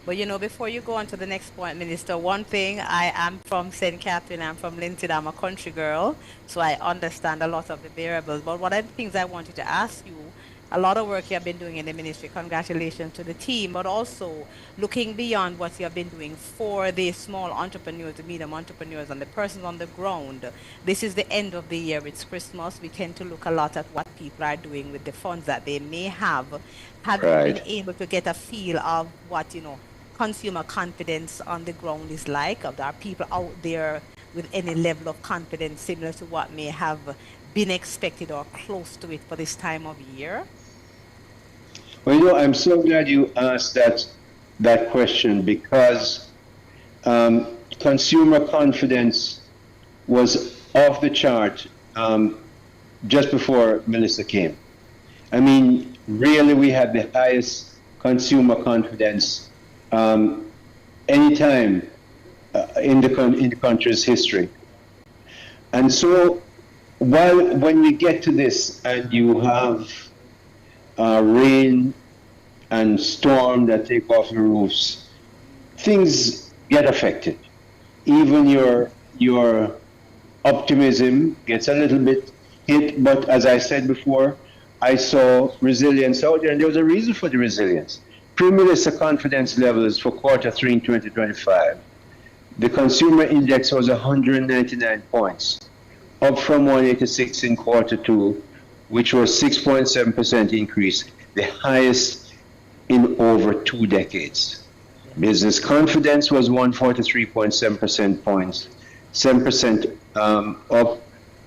But you know, before you go on to the next point, Minister, one thing, I am from St. Catherine, I'm from Linton, I'm a country girl, so I understand a lot of the variables. But one of the things I wanted to ask you, a lot of work you have been doing in the ministry, congratulations to the team, but also looking beyond what you have been doing for the small entrepreneurs, the medium entrepreneurs, and the persons on the ground. This is the end of the year, it's Christmas. We tend to look a lot at what people are doing with the funds that they may have. Have you been able to get a feel of what, you know, consumer confidence on the ground is like? Are there people out there with any level of confidence similar to what may have been expected or close to it for this time of year? Well, you know, I'm so glad you asked that question, because consumer confidence was off the chart just before Minister came. I mean, really, we had the highest consumer confidence anytime in the country's history. And so, when we get to this and you have rain and storm that take off the roofs, things get affected. Even your optimism gets a little bit hit, but as I said before, I saw resilience out there, and there was a reason for the resilience. Pre-Minister confidence levels for Q3 in 2025, the consumer index was 199 points, up from 186 in Q2, which was 6.7% increase, the highest in over 2 decades. Business confidence was 143.7% points, 7% up,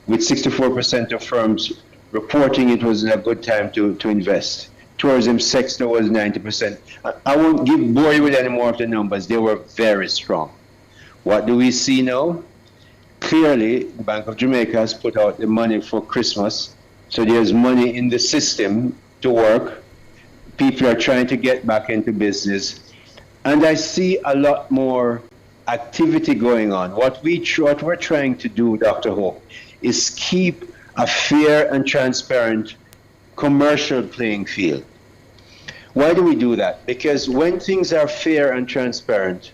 with 64% of firms reporting it was a good time to invest. tourism sector was 90%. I won't bore you with any more of the numbers. They were very strong. What do we see now? Clearly, the Bank of Jamaica has put out the money for Christmas, so there's money in the system to work. People are trying to get back into business, and I see a lot more activity going on. What we're trying to do, Dr. Hope, is keep a fair and transparent commercial playing field. Why do we do that? Because when things are fair and transparent,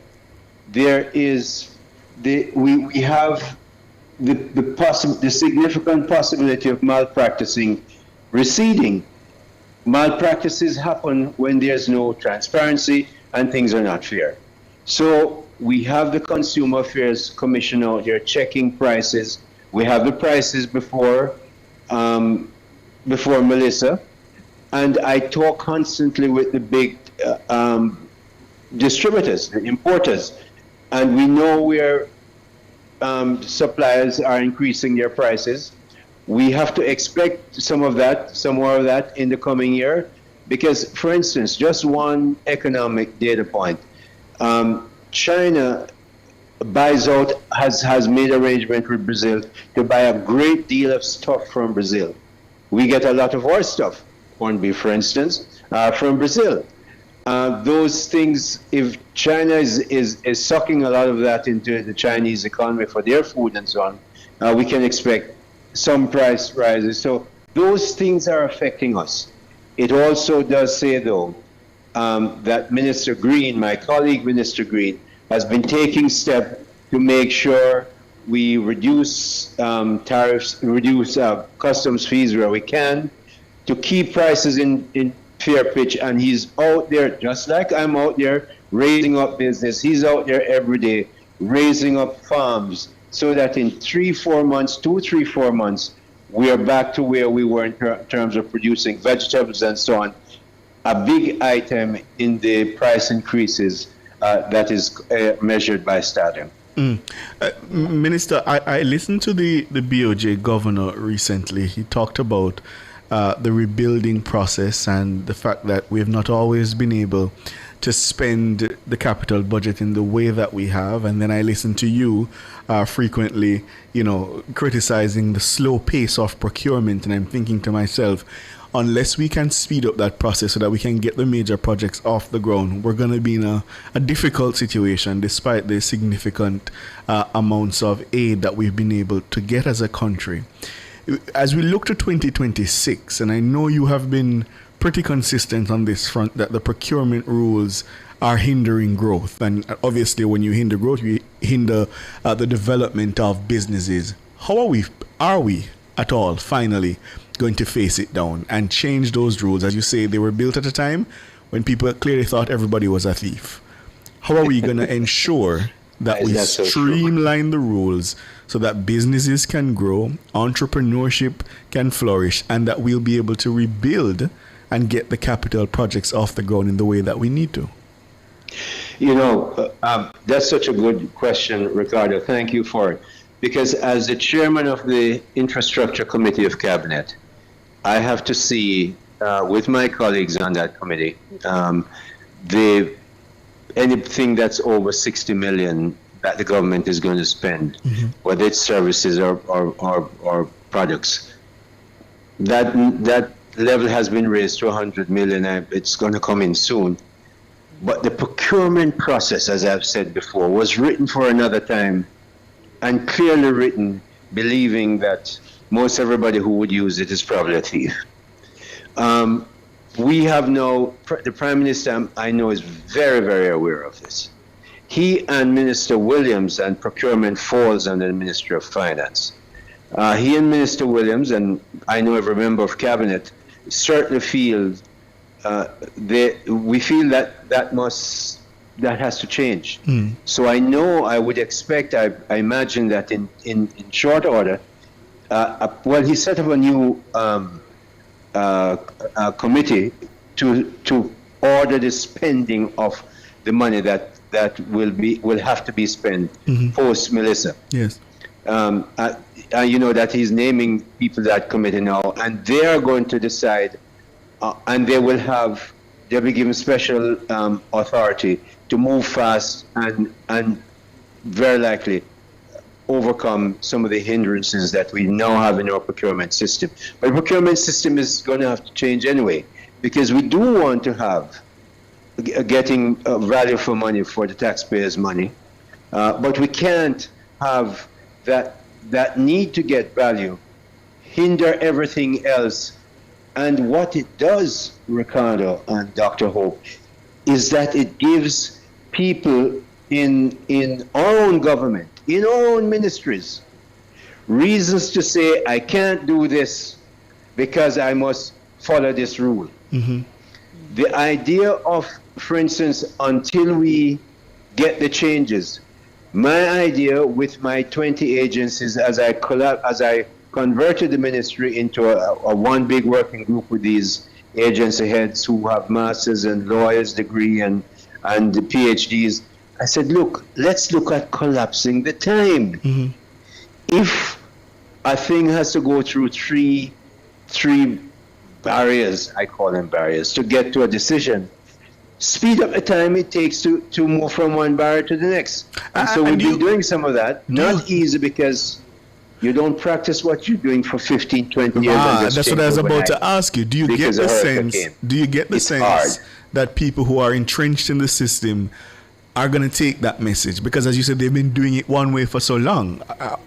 there is we have the significant possibility of malpracticing receding. Malpractices happen when there's no transparency and things are not fair. So we have the Consumer Affairs Commission out here checking prices. We have the prices before Melissa, and I talk constantly with the big distributors, the importers, and we know where suppliers are increasing their prices. We have to expect some more of that in the coming year, because, for instance, just one economic data point, China buys out, has made arrangement with Brazil to buy a great deal of stuff from Brazil. We get a lot of our stuff, corned beef, for instance, from Brazil. Those things, if China is sucking a lot of that into the Chinese economy for their food and so on, we can expect some price rises. So those things are affecting us. It also does say, though, that Minister Green, my colleague Minister Green, has been taking steps to make sure we reduce tariffs, reduce customs fees where we can, to keep prices in fair pitch. And he's out there, just like I'm out there, raising up business. He's out there every day, raising up farms, so that in 3-4 months, we are back to where we were in terms of producing vegetables and so on. A big item in the price increases that is measured by Stadium. Minister, I listened to the BOJ governor recently. He talked about the rebuilding process and the fact that we have not always been able to spend the capital budget in the way that we have. And then I listen to you frequently, criticizing the slow pace of procurement. And I'm thinking to myself, unless we can speed up that process so that we can get the major projects off the ground, we're going to be in a difficult situation despite the significant amounts of aid that we've been able to get as a country. As we look to 2026, and I know you have been pretty consistent on this front, that the procurement rules are hindering growth. And obviously when you hinder growth, you hinder the development of businesses. How are we at all finally going to face it down and change those rules? As you say, they were built at a time when people clearly thought everybody was a thief. How are we going to ensure that we streamline the rules so that businesses can grow, entrepreneurship can flourish, and that we'll be able to rebuild and get the capital projects off the ground in the way that we need to? That's such a good question, Ricardo. Thank you for it. Because as the chairman of the Infrastructure Committee of Cabinet, I have to see, with my colleagues on that committee, anything that's over 60 million that the government is going to spend, whether it's services or products, that level has been raised to 100 million. It's going to come in soon. But the procurement process, as I've said before, was written for another time, and clearly written believing that most everybody who would use it is probably a thief. We have now, the Prime Minister, I know, is very, very aware of this. He and Minister Williams, and procurement falls under the Ministry of Finance. He and Minister Williams, and I know every member of Cabinet, certainly feel, we feel that has to change. So I would expect, I imagine that in short order, he set up a new committee to order the spending of the money that will have to be spent post Melissa. Yes. You know that he's naming people that committee now, and they are going to decide and they'll be given special authority to move fast and very likely overcome some of the hindrances that we now have in our procurement system. But the procurement system is going to have to change anyway, because we do want to have getting value for money for the taxpayers' money, but we can't have that need to get value hinder everything else. And what it does, Ricardo and Dr. Hope, is that it gives people in our own government, in our own ministries, reasons to say, I can't do this because I must follow this rule. Mm-hmm. The idea of, for instance, until we get the changes, my idea with my 20 agencies, as I converted the ministry into a one big working group with these agency heads who have masters and lawyers degree and the PhDs, I said, look, let's look at collapsing the time. Mm-hmm. If a thing has to go through three barriers, I call them barriers, to get to a decision, speed up the time it takes to move from one barrier to the next. And so we've been doing some of that. Not easy, because you don't practice what you're doing for 15, 20 years. That's what I was about to ask you. Do you get the sense that people who are entrenched in the system are going to take that message? Because as you said, they've been doing it one way for so long.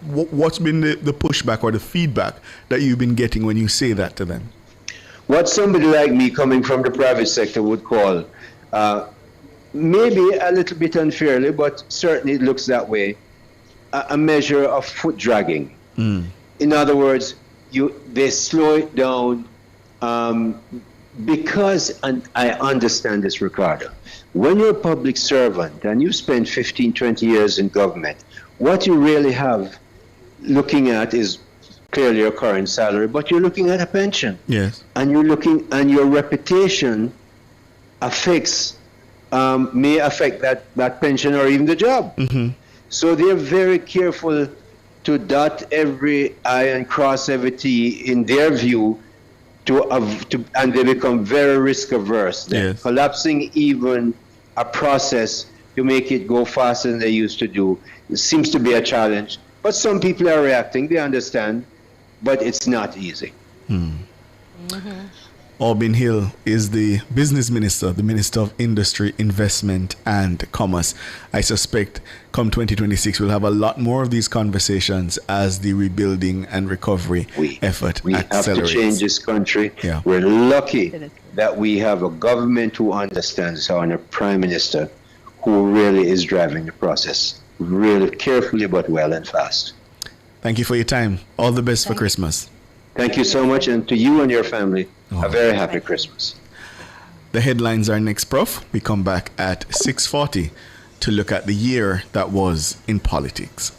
What's been the pushback or the feedback that you've been getting when you say that to them? What somebody like me coming from the private sector would call, maybe a little bit unfairly, but certainly it looks that way, a measure of foot dragging. Mm. In other words, they slow it down because, and I understand this, Ricardo, when you're a public servant and you spend 15, 20 years in government, what you really have looking at is clearly your current salary, but you're looking at a pension. Yes. And and your reputation may affect that pension or even the job. Mm-hmm. So they're very careful to dot every I and cross every T in their view, and they become very risk averse. Yes. Collapsing even a process to make it go faster than they used to do, it seems to be a challenge. But some people are reacting, they understand, but it's not easy. Mm-hmm. Aubin Hill is the business minister, the Minister of Industry, Investment and Commerce. I suspect come 2026 we'll have a lot more of these conversations as the rebuilding and recovery effort accelerates. We have to change this country. Yeah. We're lucky that we have a government who understands how, and a prime minister who really is driving the process, really carefully but well and fast. Thank you for your time. All the best for Christmas. Thank you so much, and to you and your family, a very happy Christmas. The headlines are next, Prof. We come back at 6:40 to look at the year that was in politics.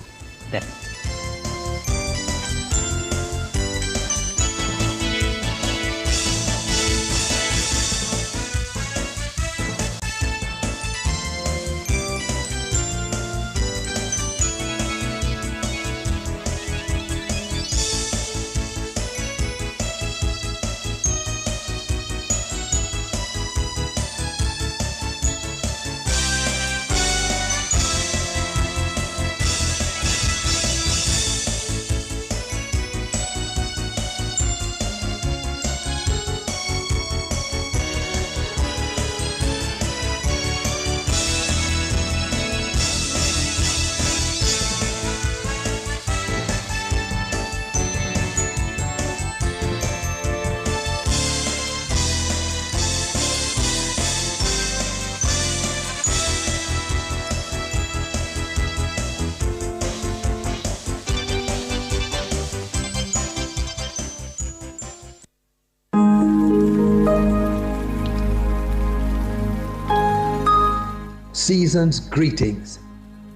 Season's greetings.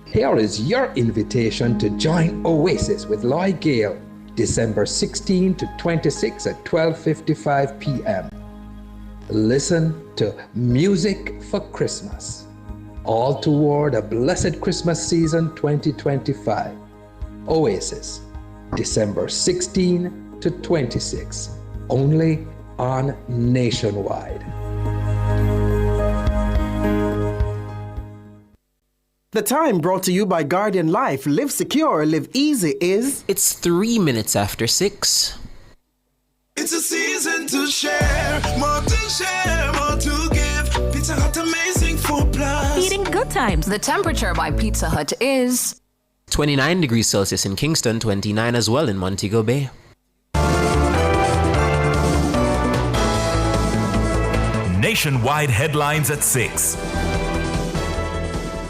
Here is your invitation to join Oasis with Lloyd Gale, December 16 to 26 at 12:55 p.m. Listen to Music for Christmas, all toward a blessed Christmas season 2025. Oasis, December 16 to 26, only on Nationwide. The time brought to you by Guardian Life. Live secure, live easy is... It's 3 minutes after 6. It's a season to share, more to give. Pizza Hut, amazing 4+. Eating good times. The temperature by Pizza Hut is 29 degrees Celsius in Kingston, 29 as well in Montego Bay. Nationwide headlines at 6.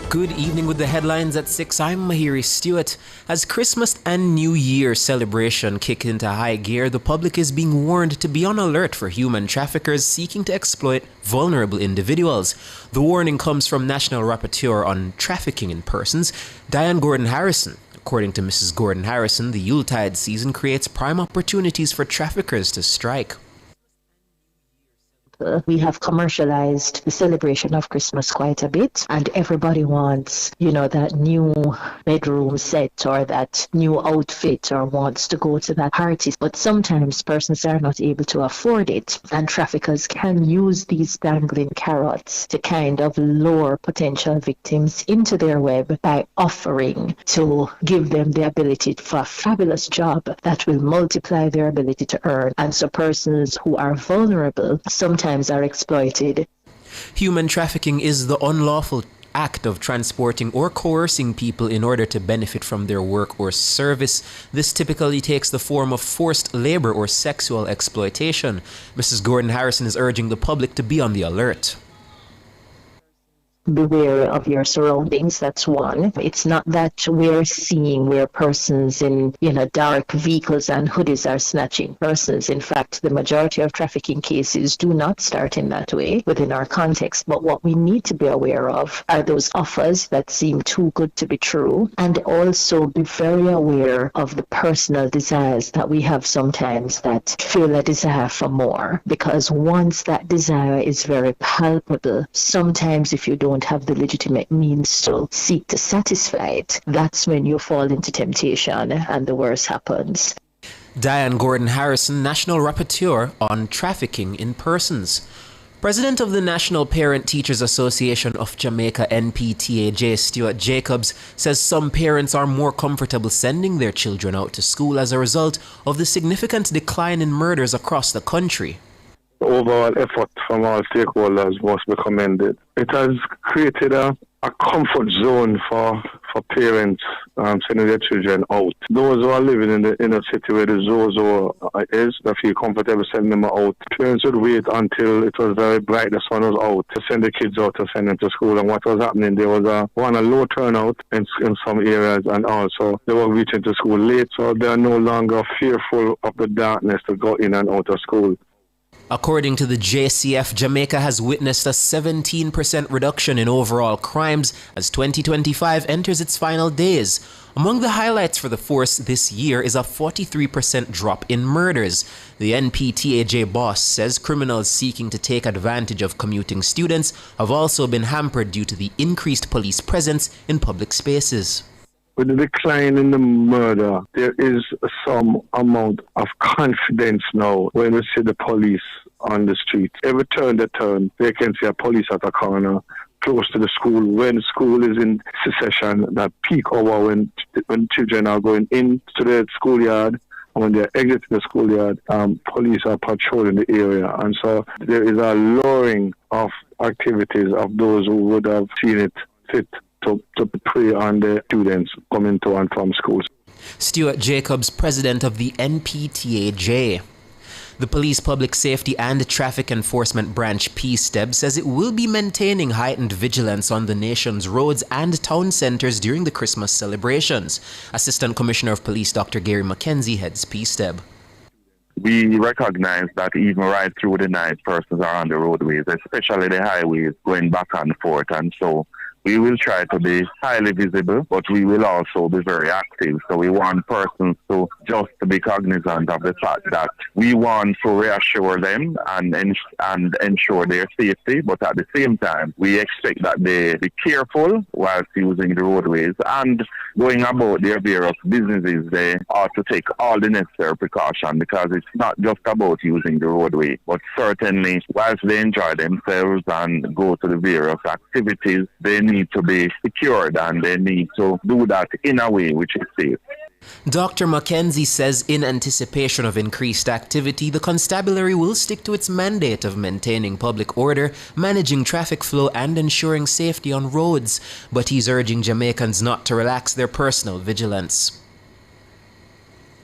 Good evening with the headlines at 6. I'm Mahiri Stewart. As Christmas and New Year celebration kick into high gear, the public is being warned to be on alert for human traffickers seeking to exploit vulnerable individuals. The warning comes from National Rapporteur on Trafficking in Persons, Diane Gordon Harrison. According to Mrs. Gordon Harrison, the Yuletide season creates prime opportunities for traffickers to strike. We have commercialized the celebration of Christmas quite a bit, and everybody wants, that new bedroom set or that new outfit or wants to go to that party. But sometimes persons are not able to afford it, and traffickers can use these dangling carrots to kind of lure potential victims into their web by offering to give them the ability for a fabulous job that will multiply their ability to earn. And so persons who are vulnerable sometimes are exploited. Human trafficking is the unlawful act of transporting or coercing people in order to benefit from their work or service. This typically takes the form of forced labor or sexual exploitation. Mrs. Gordon Harrison is urging the public to be on the alert. Beware of your surroundings, that's one. It's not that we're seeing where persons in dark vehicles and hoodies are snatching persons. In fact, the majority of trafficking cases do not start in that way within our context. But what we need to be aware of are those offers that seem too good to be true, and also be very aware of the personal desires that we have sometimes that feel a desire for more. Because once that desire is very palpable, sometimes if you don't have the legitimate means to seek to satisfy it, that's when you fall into temptation and the worst happens. Diane Gordon Harrison, National Rapporteur on Trafficking in Persons. President of the National Parent Teachers Association of Jamaica, NPTAJ, Stuart Jacobs, says some parents are more comfortable sending their children out to school as a result of the significant decline in murders across the country. The overall effort from all stakeholders must be commended. It has created a comfort zone for parents sending their children out. Those who are living in the inner city where the Zozo is, they feel comfortable sending them out. Parents would wait until it was very bright, the sun was out, to send the kids out, to send them to school. And what was happening, there was a low turnout in some areas, and also they were reaching to school late, so they are no longer fearful of the darkness to go in and out of school. According to the JCF, Jamaica has witnessed a 17% reduction in overall crimes as 2025 enters its final days. Among the highlights for the force this year is a 43% drop in murders. The NPTAJ boss says criminals seeking to take advantage of commuting students have also been hampered due to the increased police presence in public spaces. With the decline in the murder, there is some amount of confidence now when we see the police on the street. Every turn they turn, they can see a police at a corner close to the school. When school is in session, that peak hour when children are going into the schoolyard, and when they're exiting the schoolyard, police are patrolling the area. And so there is a lowering of activities of those who would have seen it fit to prey on the students coming to and from schools. Stuart Jacobs, president of the NPTAJ. The Police Public Safety and Traffic Enforcement Branch, PSTEB, says it will be maintaining heightened vigilance on the nation's roads and town centres during the Christmas celebrations. Assistant Commissioner of Police Dr. Gary McKenzie heads PSTEB. We recognize that even right through the night, persons are on the roadways, especially the highways, going back and forth. And so we will try to be highly visible, but we will also be very active. So we want persons to just to be cognizant of the fact that we want to reassure them and ensure their safety, but at the same time, we expect that they be careful whilst using the roadways and going about their various businesses. They ought to take all the necessary precaution, because it's not just about using the roadway, but certainly whilst they enjoy themselves and go to the various activities, they need to be secured and they need to do that in a way which is safe. Dr. Mackenzie says in anticipation of increased activity, the constabulary will stick to its mandate of maintaining public order, managing traffic flow, and ensuring safety on roads. But he's urging Jamaicans not to relax their personal vigilance.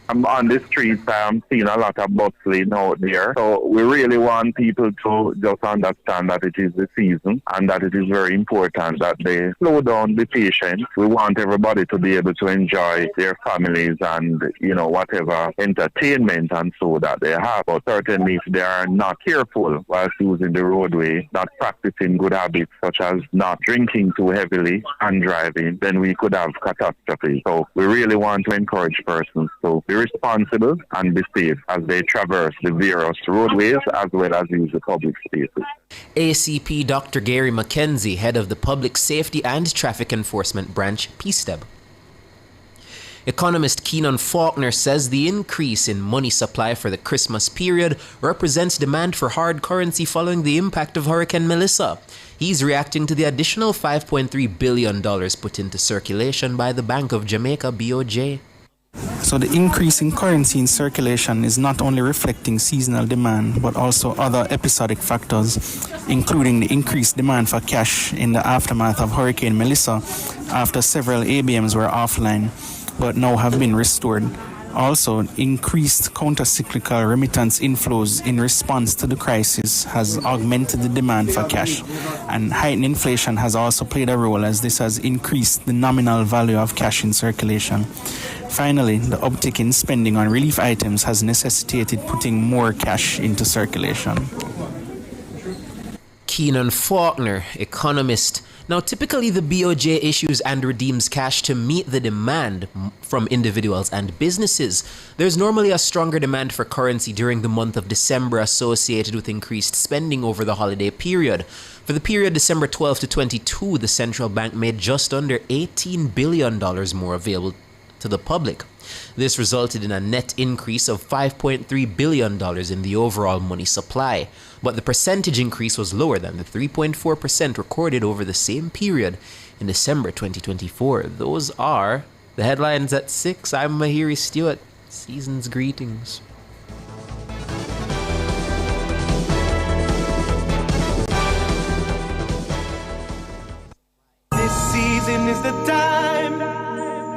On the streets, I'm seeing a lot of bustling out there. So we really want people to just understand that it is the season and that it is very important that they slow down, be patient. We want everybody to be able to enjoy their families and, whatever entertainment and so that they have. But certainly if they are not careful whilst using the roadway, not practicing good habits such as not drinking too heavily and driving, then we could have catastrophe. So we really want to encourage persons to be responsible and be safe as they traverse the various roadways as well as use the public spaces. ACP Dr. Gary Mackenzie, head of the Public Safety and Traffic Enforcement Branch, PSTEB. Economist Keenan Faulkner says the increase in money supply for the Christmas period represents demand for hard currency following the impact of Hurricane Melissa. He's reacting to the additional $5.3 billion put into circulation by the Bank of Jamaica, BOJ. So the increase in currency in circulation is not only reflecting seasonal demand, but also other episodic factors, including the increased demand for cash in the aftermath of Hurricane Melissa, after several ABMs were offline, but now have been restored. Also, increased counter-cyclical remittance inflows in response to the crisis has augmented the demand for cash, and heightened inflation has also played a role, as this has increased the nominal value of cash in circulation. Finally, the uptick in spending on relief items has necessitated putting more cash into circulation. Keenan Faulkner, economist. Now, typically the BOJ issues and redeems cash to meet the demand from individuals and businesses. There's normally a stronger demand for currency during the month of December associated with increased spending over the holiday period. For the period December 12 to 22, the central bank made just under $18 billion more available to the public. This resulted in a net increase of $5.3 billion in the overall money supply, but the percentage increase was lower than the 3.4% recorded over the same period in December 2024. Those are the headlines at 6. I'm Mahiri Stewart. Season's greetings. This season is the time.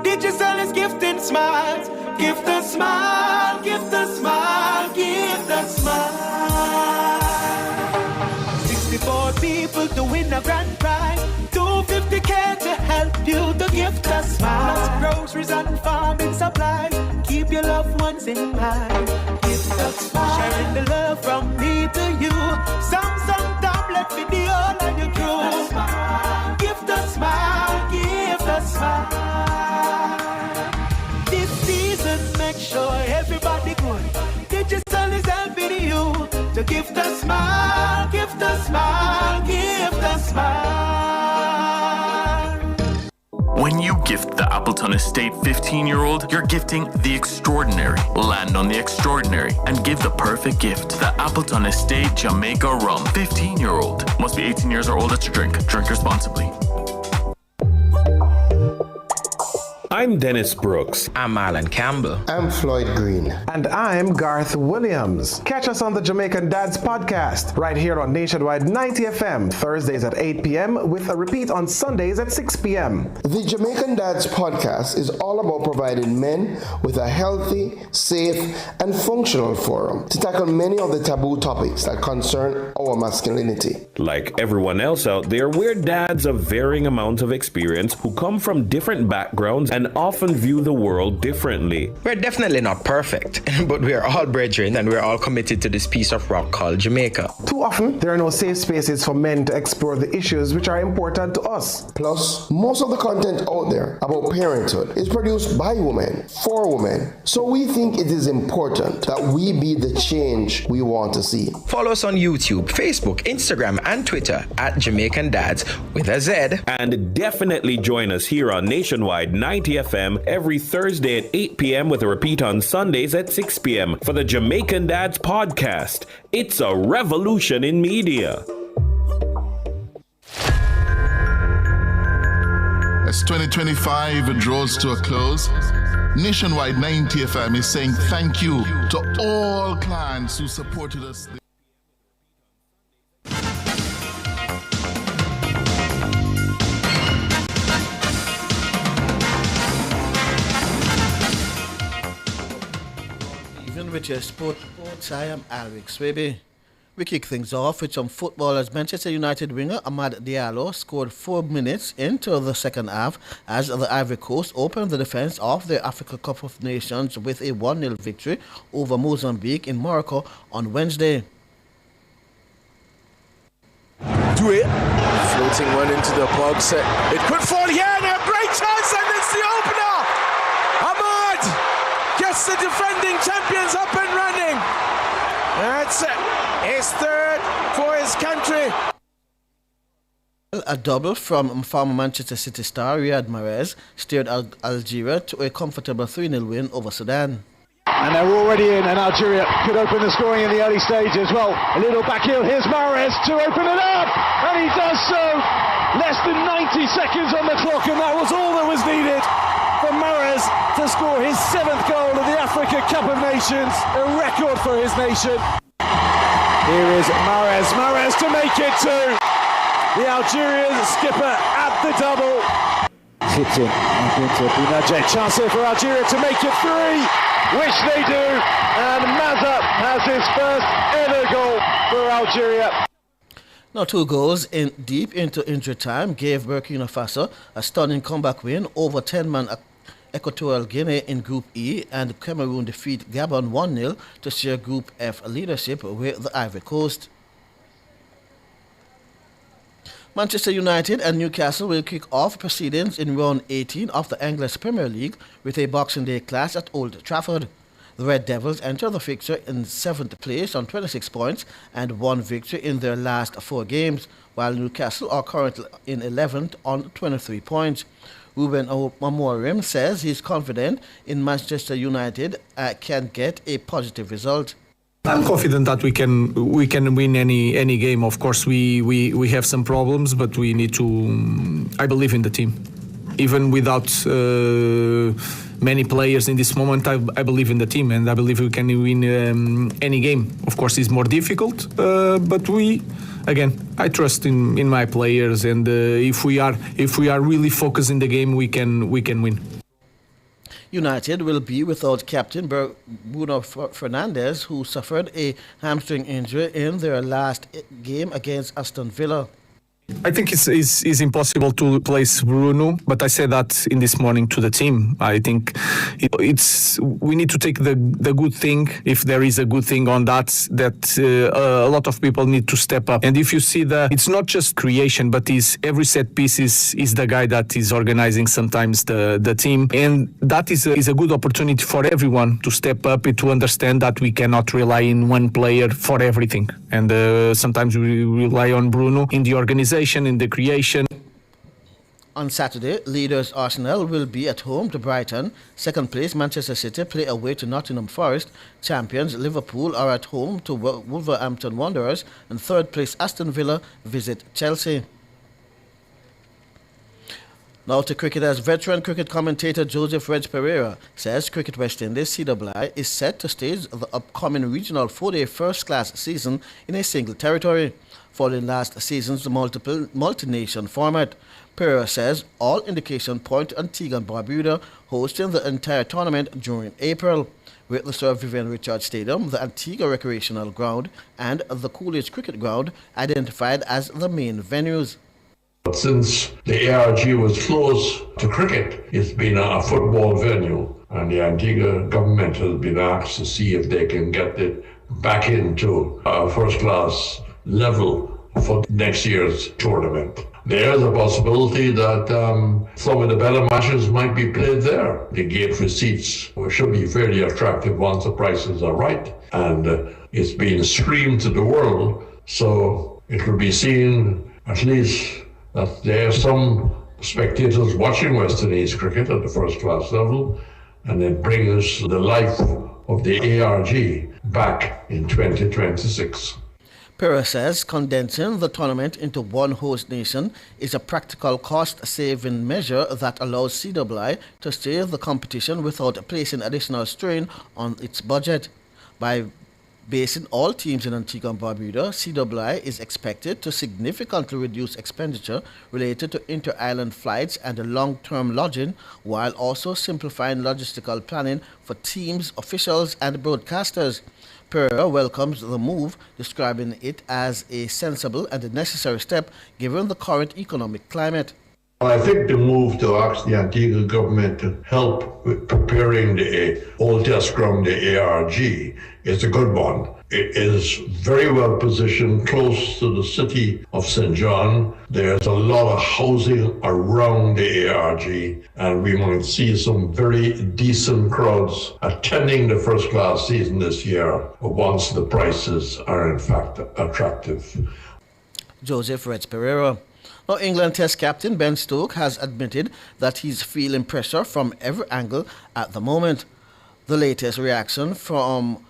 Digital is gifting smiles. Gift a smile, gift a smile, gift a smile. 64 people to win a grand prize. 250K to help you to gift a smile. Plus groceries and farming supplies. Keep your loved ones in mind. Gift a smile. Sharing the love from me to you. Samsung tablet video and your crew. Gift a smile, gift a smile. Make sure everybody good. Digital is helping you to give the smile, give the smile, give the smile. When you gift the Appleton Estate 15-year-old, you're gifting the extraordinary. Land on the extraordinary and give the perfect gift. The Appleton Estate Jamaica Rum 15-year-old. Must be 18 years or older to drink. Drink responsibly. I'm Dennis Brooks. I'm Alan Campbell. I'm Floyd Green. And I'm Garth Williams. Catch us on the Jamaican Dads podcast right here on Nationwide 90 FM, Thursdays at 8 p.m. with a repeat on Sundays at 6 p.m. The Jamaican Dads podcast is all about providing men with a healthy, safe, and functional forum to tackle many of the taboo topics that concern our masculinity. Like everyone else out there, we're dads of varying amounts of experience who come from different backgrounds and often view the world differently. We're definitely not perfect, but we are all brethren and we're all committed to this piece of rock called Jamaica. Too often, there are no safe spaces for men to explore the issues which are important to us. Plus, most of the content out there about parenthood is produced by women, for women. So we think it is important that we be the change we want to see. Follow us on YouTube, Facebook, Instagram, and Twitter at Jamaican Dads with a Z. And definitely join us here on Nationwide 90 FM every Thursday at 8 p.m. with a repeat on Sundays at 6 p.m. for the Jamaican Dads Podcast. It's a revolution in media. As 2025 draws to a close, Nationwide 90 FM is saying thank you to all clients who supported us. Even with your sports, I am Alex, baby. We kick things off with some football as Manchester United winger Amad Diallo scored 4 minutes into the second half as the Ivory Coast opened the defence of the Africa Cup of Nations with a 1-0 victory over Mozambique in Morocco on Wednesday. Due floating one into the box. It could fall here and a great chance, and it's the opener. Amad gets the defending champions up and running. That's his third for his country. A double from former Manchester City star Riyad Mahrez steered Algeria to a comfortable 3-0 win over Sudan. And they're already in, and Algeria could open the scoring in the early stage as well. A little back heel, here's Mahrez to open it up, and he does so. Less than 90 seconds on the clock, and that was all that was needed for Mahrez to score his 7th goal of the Africa Cup of Nations, a record for his nation. Here is Mahrez to make it 2. The Algerian skipper at the double. Hits in, chance here for Algeria to make it 3, which they do, and Maza has his first ever goal for Algeria. Now 2 goals deep into injury time gave Burkina Faso a stunning comeback win over 10-man Equatorial Guinea in Group E, and Cameroon defeat Gabon 1-0 to share Group F leadership with the Ivory Coast. Manchester United and Newcastle will kick off proceedings in round 18 of the English Premier League with a Boxing Day clash at Old Trafford. The Red Devils enter the fixture in 7th place on 26 points and 1 victory in their last 4 games, while Newcastle are currently in 11th on 23 points. Ruben Amorim says he's confident in Manchester United can get a positive result. I'm confident that we can win any game. Of course, we have some problems, but we need to. I believe in the team, even without many players in this moment. I believe in the team, and I believe we can win any game. Of course, it's more difficult, but I trust in my players, and if we are really focused in the game, we can win. United will be without captain Bruno Fernandes, who suffered a hamstring injury in their last game against Aston Villa. I think it's impossible to replace Bruno, but I said that in this morning to the team. I think we need to take the good thing, if there is a good thing on that a lot of people need to step up. And if you see it's not just creation, but every set piece is the guy that is organizing sometimes the team, and that is a good opportunity for everyone to step up and to understand that we cannot rely on one player for everything. And sometimes we rely on Bruno in the organization, in the creation. On Saturday, leaders Arsenal will be at home to Brighton. Second place Manchester City play away to Nottingham Forest. Champions Liverpool are at home to Wolverhampton Wanderers, and third place Aston Villa visit Chelsea. Now to cricket, as veteran cricket commentator Joseph Reg Pereira says Cricket West Indies CWI is set to stage the upcoming regional 4-day first-class season in a single territory, following last season's multi-nation format. Pereira says all indication point to Antigua and Barbuda hosting the entire tournament during April, with the Sir Vivian Richards Stadium, the Antigua Recreational Ground, and the Coolidge Cricket Ground identified as the main venues. But since the ARG was close to cricket, it's been a football venue, and the Antigua government has been asked to see if they can get it back into a first-class level for next year's tournament. There is a possibility that some of the better matches might be played there. The gate receipts should be fairly attractive once the prices are right, and it's being streamed to the world, so it will be seen at least that there are some spectators watching West Indies cricket at the first-class level, and it brings the life of the ARG back in 2026. Perez says condensing the tournament into one host nation is a practical cost-saving measure that allows CWI to save the competition without placing additional strain on its budget. By basing all teams in Antigua and Barbuda, CWI is expected to significantly reduce expenditure related to inter-island flights and long-term lodging, while also simplifying logistical planning for teams, officials, and broadcasters. Pereira welcomes the move, describing it as a sensible and a necessary step given the current economic climate. I think the move to ask the Antigua government to help with preparing the old test ground, the ARG, is a good one. It is very well positioned close to the city of St. John. There's a lot of housing around the ARG, and we might see some very decent crowds attending the first class season this year once the prices are in fact attractive. Joseph Reds Pereira. Now, England Test captain Ben Stokes has admitted that he's feeling pressure from every angle at the moment. The latest reaction from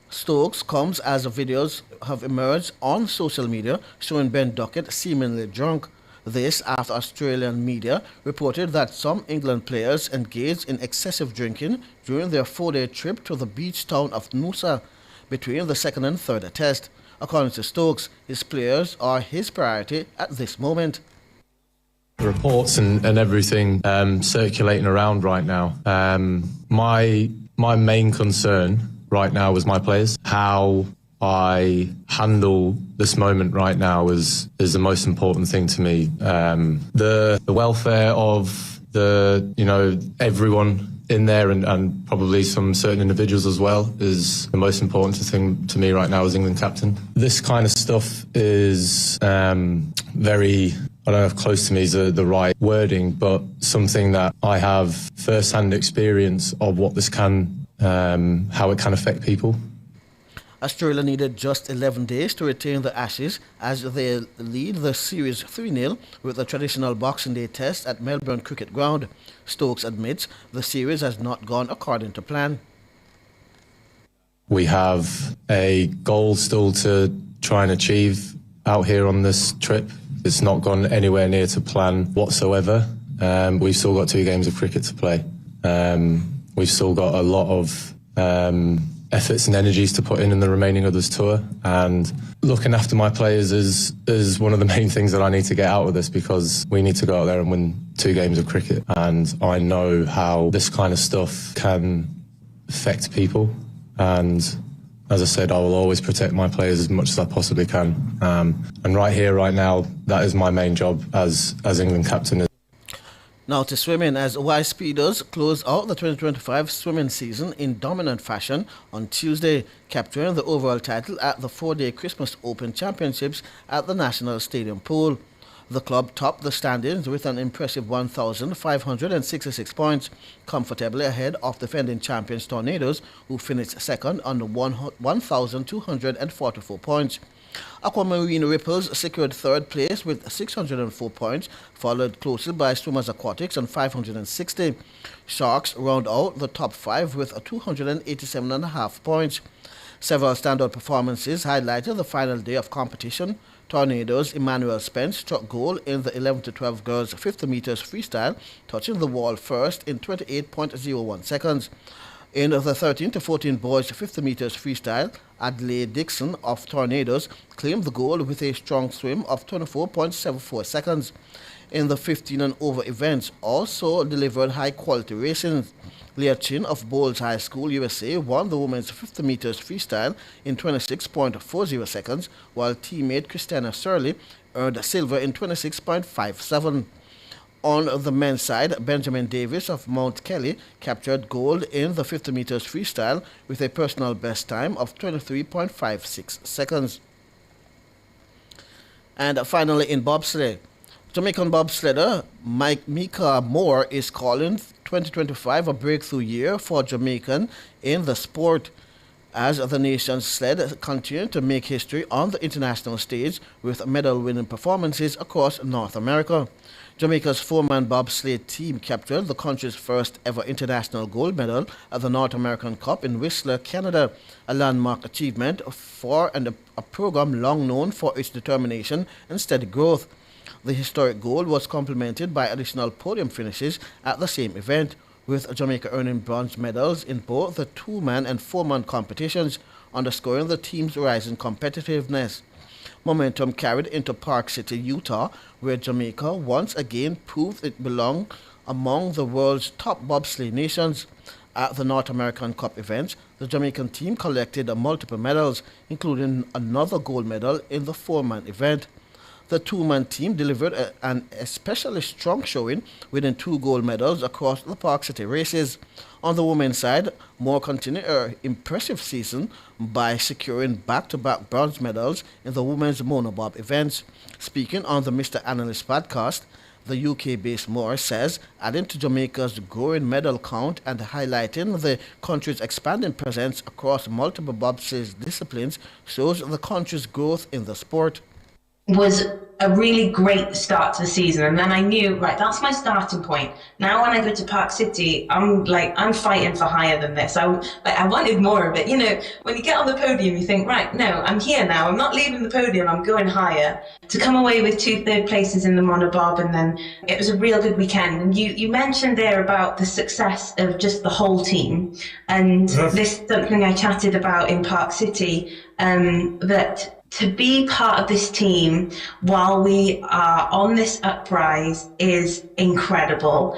Stokes comes as videos have emerged on social media showing Ben Duckett seemingly drunk. This after Australian media reported that some England players engaged in excessive drinking during their 4-day trip to the beach town of Noosa between the second and third test. According to Stokes, his players are his priority at this moment. Reports and everything circulating around right now. My main concern right now was my players. How I handle this moment right now is the most important thing to me. The welfare of everyone in there and probably some certain individuals as well is the most important thing to me right now as England captain. This kind of stuff is very, I don't know if close to me is the right wording, but something that I have first-hand experience of what this can, how it can affect people. Australia needed just 11 days to retain the Ashes as they lead the series 3-0 with the traditional Boxing Day test at Melbourne Cricket Ground. Stokes admits the series has not gone according to plan. We have a goal still to try and achieve out here on this trip. It's not gone anywhere near to plan whatsoever. We've still got 2 games of cricket to play. We've still got a lot of efforts and energies to put in the remaining of this tour, and looking after my players is one of the main things that I need to get out of this, because we need to go out there and win 2 games of cricket, and I know how this kind of stuff can affect people, and as I said, I will always protect my players as much as I possibly can, and right here, right now, that is my main job as England captain. Now to swimming, as Y Speeders close out the 2025 swimming season in dominant fashion on Tuesday, capturing the overall title at the 4-day Christmas Open Championships at the National Stadium Pool. The club topped the standings with an impressive 1,566 points, comfortably ahead of defending champions Tornadoes, who finished second on 1,244 points. Aquamarine Ripples secured third place with 604 points, followed closely by Swimmers Aquatics on 560. Sharks round out the top 5 with 287.5 points. Several standout performances highlighted the final day of competition. Tornadoes' Emmanuel Spence struck gold in the 11-12 girls 50 meters freestyle, touching the wall first in 28.01 seconds. In the 13-14 boys 50 meters freestyle, Adelaide Dixon of Tornadoes claimed the gold with a strong swim of 24.74 seconds. In the 15 and over events, also delivered high quality racing. Leah Chin of Bowles High School, USA, won the women's 50 meters freestyle in 26.40 seconds, while teammate Christina Surley earned silver in 26.57. On the men's side, Benjamin Davis of Mount Kelly captured gold in the 50 meters freestyle with a personal best time of 23.56 seconds. And finally, in bobsleigh, Jamaican bobsledder Micah Moore is calling 2025 a breakthrough year for Jamaican in the sport, as the nation's sled continued to make history on the international stage with medal-winning performances across North America. Jamaica's four-man bobsleigh team captured the country's first ever international gold medal at the North American Cup in Whistler, Canada, a landmark achievement for a program long known for its determination and steady growth. The historic gold was complemented by additional podium finishes at the same event, with Jamaica earning bronze medals in both the two-man and four-man competitions, underscoring the team's rising competitiveness. Momentum carried into Park City, Utah, where Jamaica once again proved it belonged among the world's top bobsleigh nations. At the North American Cup events, the Jamaican team collected multiple medals, including another gold medal in the four-man event. The two-man team delivered an especially strong showing, winning 2 gold medals across the Park City races. On the women's side, Moore continued her impressive season by securing back-to-back bronze medals in the women's monobob events. Speaking on the Mr. Analyst podcast, the UK-based Moore says, adding to Jamaica's growing medal count and highlighting the country's expanding presence across multiple bobsleigh disciplines shows the country's growth in the sport. Was a really great start to the season, and then I knew, right, that's my starting point. Now when I go to Park City, I'm fighting for higher than this. I wanted more of it. You know, when you get on the podium, you think, right, no, I'm here now. I'm not leaving the podium. I'm going higher. To come away with 2 third places in the monobob, and then it was a real good weekend. And you mentioned there about the success of just the whole team, and this is something I chatted about in Park City, that to be part of this team while we are on this uprise is incredible.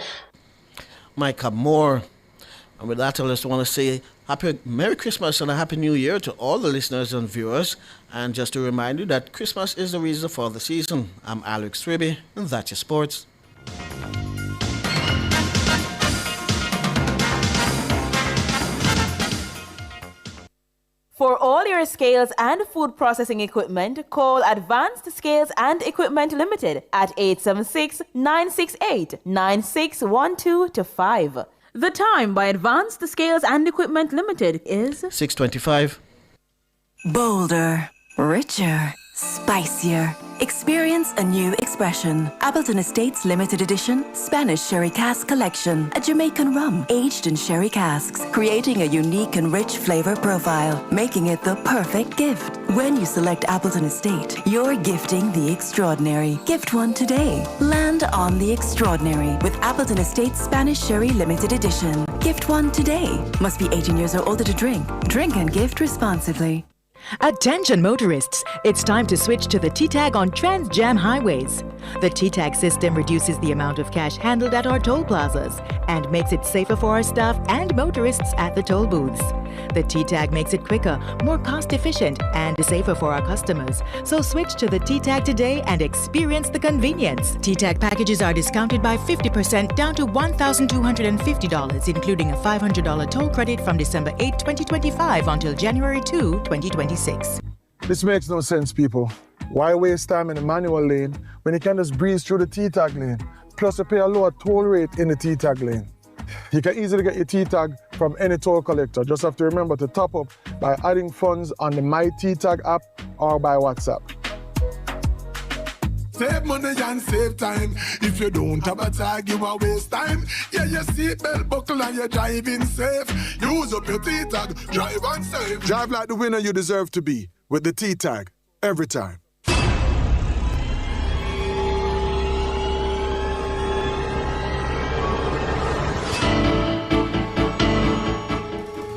Micah Moore. And with that, I just want to say Merry Christmas and a Happy New Year to all the listeners and viewers. And just to remind you that Christmas is the reason for the season. I'm Alex Swiby, and that's your sports. For all your scales and food processing equipment, call Advanced Scales and Equipment Limited at 876-968-9612-5. The time by Advanced Scales and Equipment Limited is 6:25. Bolder, richer, spicier. Experience a new expression. Appleton Estates Limited Edition Spanish Sherry Cask Collection. A Jamaican rum aged in sherry casks, creating a unique and rich flavor profile, making it the perfect gift. When you select Appleton Estate, you're gifting the extraordinary. Gift one today. Land on the extraordinary with Appleton Estate Spanish Sherry Limited Edition. Gift one today. Must be 18 years or older to drink. Drink and gift responsibly. Attention motorists, it's time to switch to the T-Tag on Trans-Jam highways. The T-Tag system reduces the amount of cash handled at our toll plazas and makes it safer for our staff and motorists at the toll booths. The T-Tag makes it quicker, more cost-efficient, and safer for our customers. So switch to the T-Tag today and experience the convenience. T-Tag packages are discounted by 50% down to $1,250, including a $500 toll credit from December 8, 2025 until January 2, 2026. This makes no sense, people. Why waste time in the manual lane when you can just breeze through the T-Tag lane? Plus, you pay a lower toll rate in the T-Tag lane. You can easily get your T-Tag from any toll collector. Just have to remember to top up by adding funds on the My T-Tag app or by WhatsApp. Save money and save time. If you don't have a tag, you will waste time. Yeah, your seatbelt buckle and you're driving safe. Use up your T-Tag, drive on safe. Drive like the winner you deserve to be with the T-Tag every time.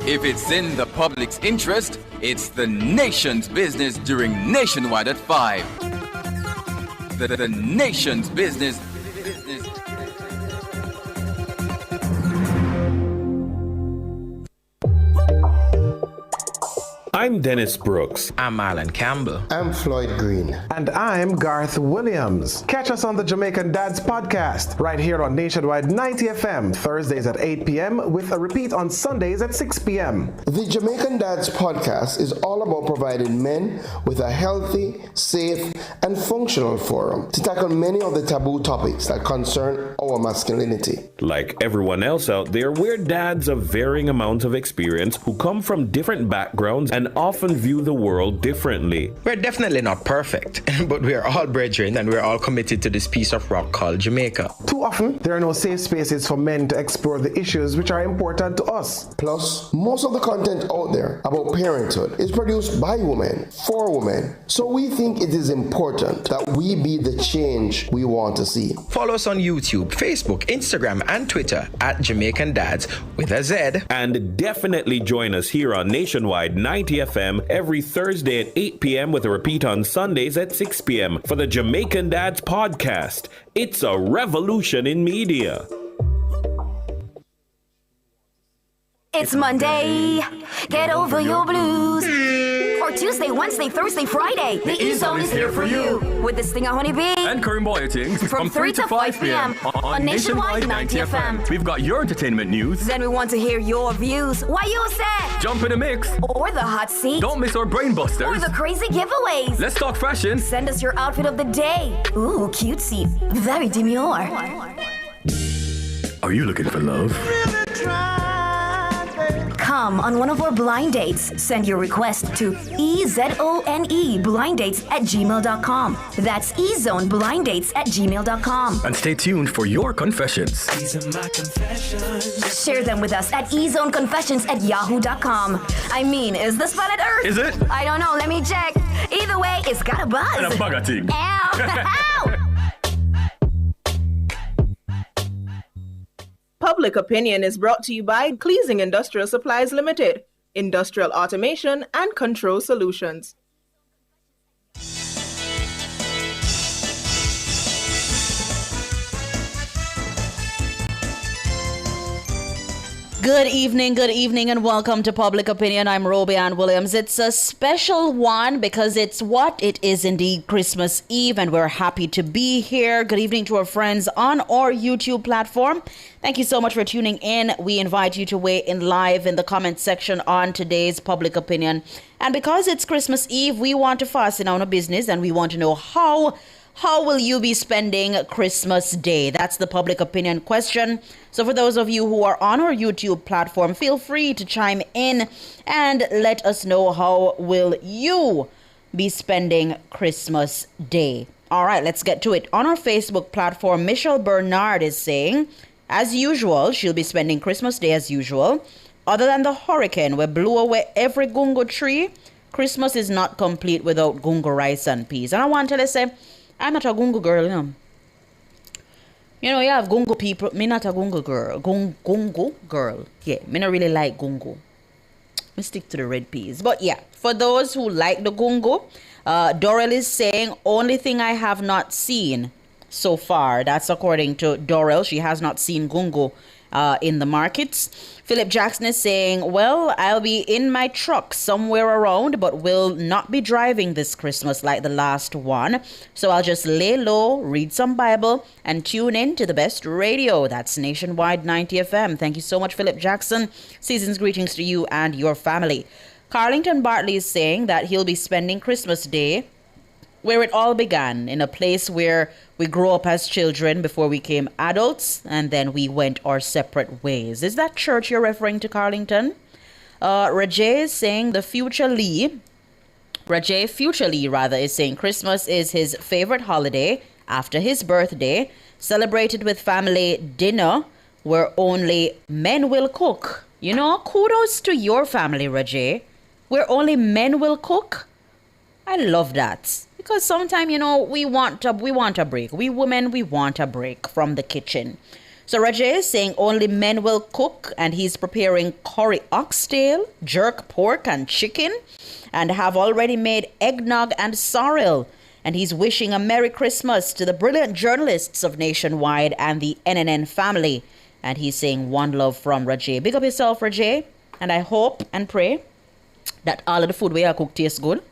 If it's in the public's interest, it's the nation's business during Nationwide at 5. The nation's business. I'm Dennis Brooks. I'm Alan Campbell. I'm Floyd Green. And I'm Garth Williams. Catch us on the Jamaican Dads podcast right here on Nationwide 90 FM, Thursdays at 8 p.m. with a repeat on Sundays at 6 p.m. The Jamaican Dads podcast is all about providing men with a healthy, safe, and functional forum to tackle many of the taboo topics that concern our masculinity. Like everyone else out there, we're dads of varying amounts of experience who come from different backgrounds and often view the world differently. We're definitely not perfect, but we are all brethren and we're all committed to this piece of rock called Jamaica. Too often, there are no safe spaces for men to explore the issues which are important to us. Plus, most of the content out there about parenthood is produced by women, for women. So we think it is important that we be the change we want to see. Follow us on YouTube, Facebook, Instagram, and Twitter at Jamaican Dads with a Z. And definitely join us here on Nationwide 90 FM every Thursday at 8 p.m. with a repeat on Sundays at 6 p.m. for the Jamaican Dads podcast. It's a revolution in media. It's Monday, get over your blues. Or Tuesday, Wednesday, Thursday, Friday, the E-Zone is here for you. With this thing of Honey Bee and Curry Boyatings from 3 to 5 p.m. on Nationwide 90 FM. We've got your entertainment news. Then we want to hear your views. Why you said? Jump in the mix. Or the hot seat. Don't miss our brain busters. Or the crazy giveaways. Let's talk fashion. Send us your outfit of the day. Ooh, cutesy. Very demure. Are you looking for love? Come on one of our blind dates. Send your request to ezoneblindates@gmail.com. That's ezoneblindates@gmail.com. And stay tuned for your confessions. These are my confessions. Share them with us at ezoneconfessions@yahoo.com. I mean, is this planet Earth? Is it? I don't know. Let me check. Either way, it's got a buzz. And a bugger thing. Ow! Ow! Public Opinion is brought to you by Cleasing Industrial Supplies Limited, Industrial Automation and Control Solutions. Good evening, and welcome to Public Opinion. I'm Roby Ann Williams. It's a special one because it is indeed Christmas Eve, and we're happy to be here. Good evening to our friends on our YouTube platform. Thank you so much for tuning in. We invite you to weigh in live in the comment section on today's Public Opinion. And because it's Christmas Eve, we want to fasten on a business, and we want to know how will you be spending Christmas Day? That's the Public Opinion question. So for those of you who are on our YouTube platform, feel free to chime in and let us know how will you be spending Christmas Day. All right, let's get to it. On our Facebook platform, Michelle Bernard is saying, as usual, she'll be spending Christmas Day as usual. Other than the hurricane where blew away every gungo tree, Christmas is not complete without gungo rice and peas. And I want to say, I'm not a gungo girl, you know. You know, you have gungo people. Me not a gungo girl. Gungo girl. Yeah, me not really like gungo. Me stick to the red peas. But yeah, for those who like the gungo, Dorel is saying, only thing I have not seen so far. That's according to Dorel. She has not seen gungo in the markets. Philip Jackson is saying, well, I'll be in my truck somewhere around, but will not be driving this Christmas like the last one. So I'll just lay low, read some Bible, and tune in to the best radio. That's Nationwide 90 FM. Thank you so much, Philip Jackson. Season's greetings to you and your family. Carlington Bartley is saying that he'll be spending Christmas Day where it all began, in a place where we grew up as children before we became adults, and then we went our separate ways. Is that church you're referring to, Carlington? Rajay is saying Future Lee is saying Christmas is his favorite holiday after his birthday, celebrated with family dinner where only men will cook. You know, kudos to your family, Rajay, where only men will cook. I love that. Because sometimes, you know, we want a break. We women, we want a break from the kitchen. So Rajay is saying only men will cook, and he's preparing curry oxtail, jerk pork and chicken, and have already made eggnog and sorrel. And he's wishing a Merry Christmas to the brilliant journalists of Nationwide and the NNN family. And he's saying one love from Rajay. Big up yourself, Rajay. And I hope and pray that all of the food we are cook tastes good.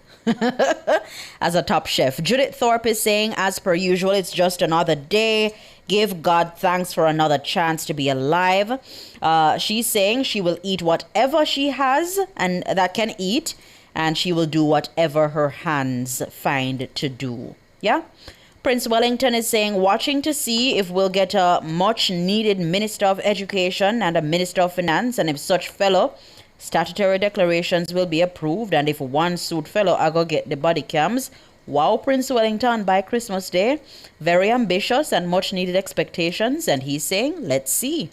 As a top chef. Judith Thorpe is saying, as per usual, it's just another day. Give God thanks for another chance to be alive. She's saying she will eat whatever she has and that can eat, and she will do whatever her hands find to do. Yeah? Prince Wellington is saying, watching to see if we'll get a much needed Minister of Education and a Minister of Finance, and if such fellow statutory declarations will be approved, and if one suit fellow I go get the body cams. Wow, Prince Wellington, by Christmas Day. Very ambitious and much needed expectations, and he's saying, let's see.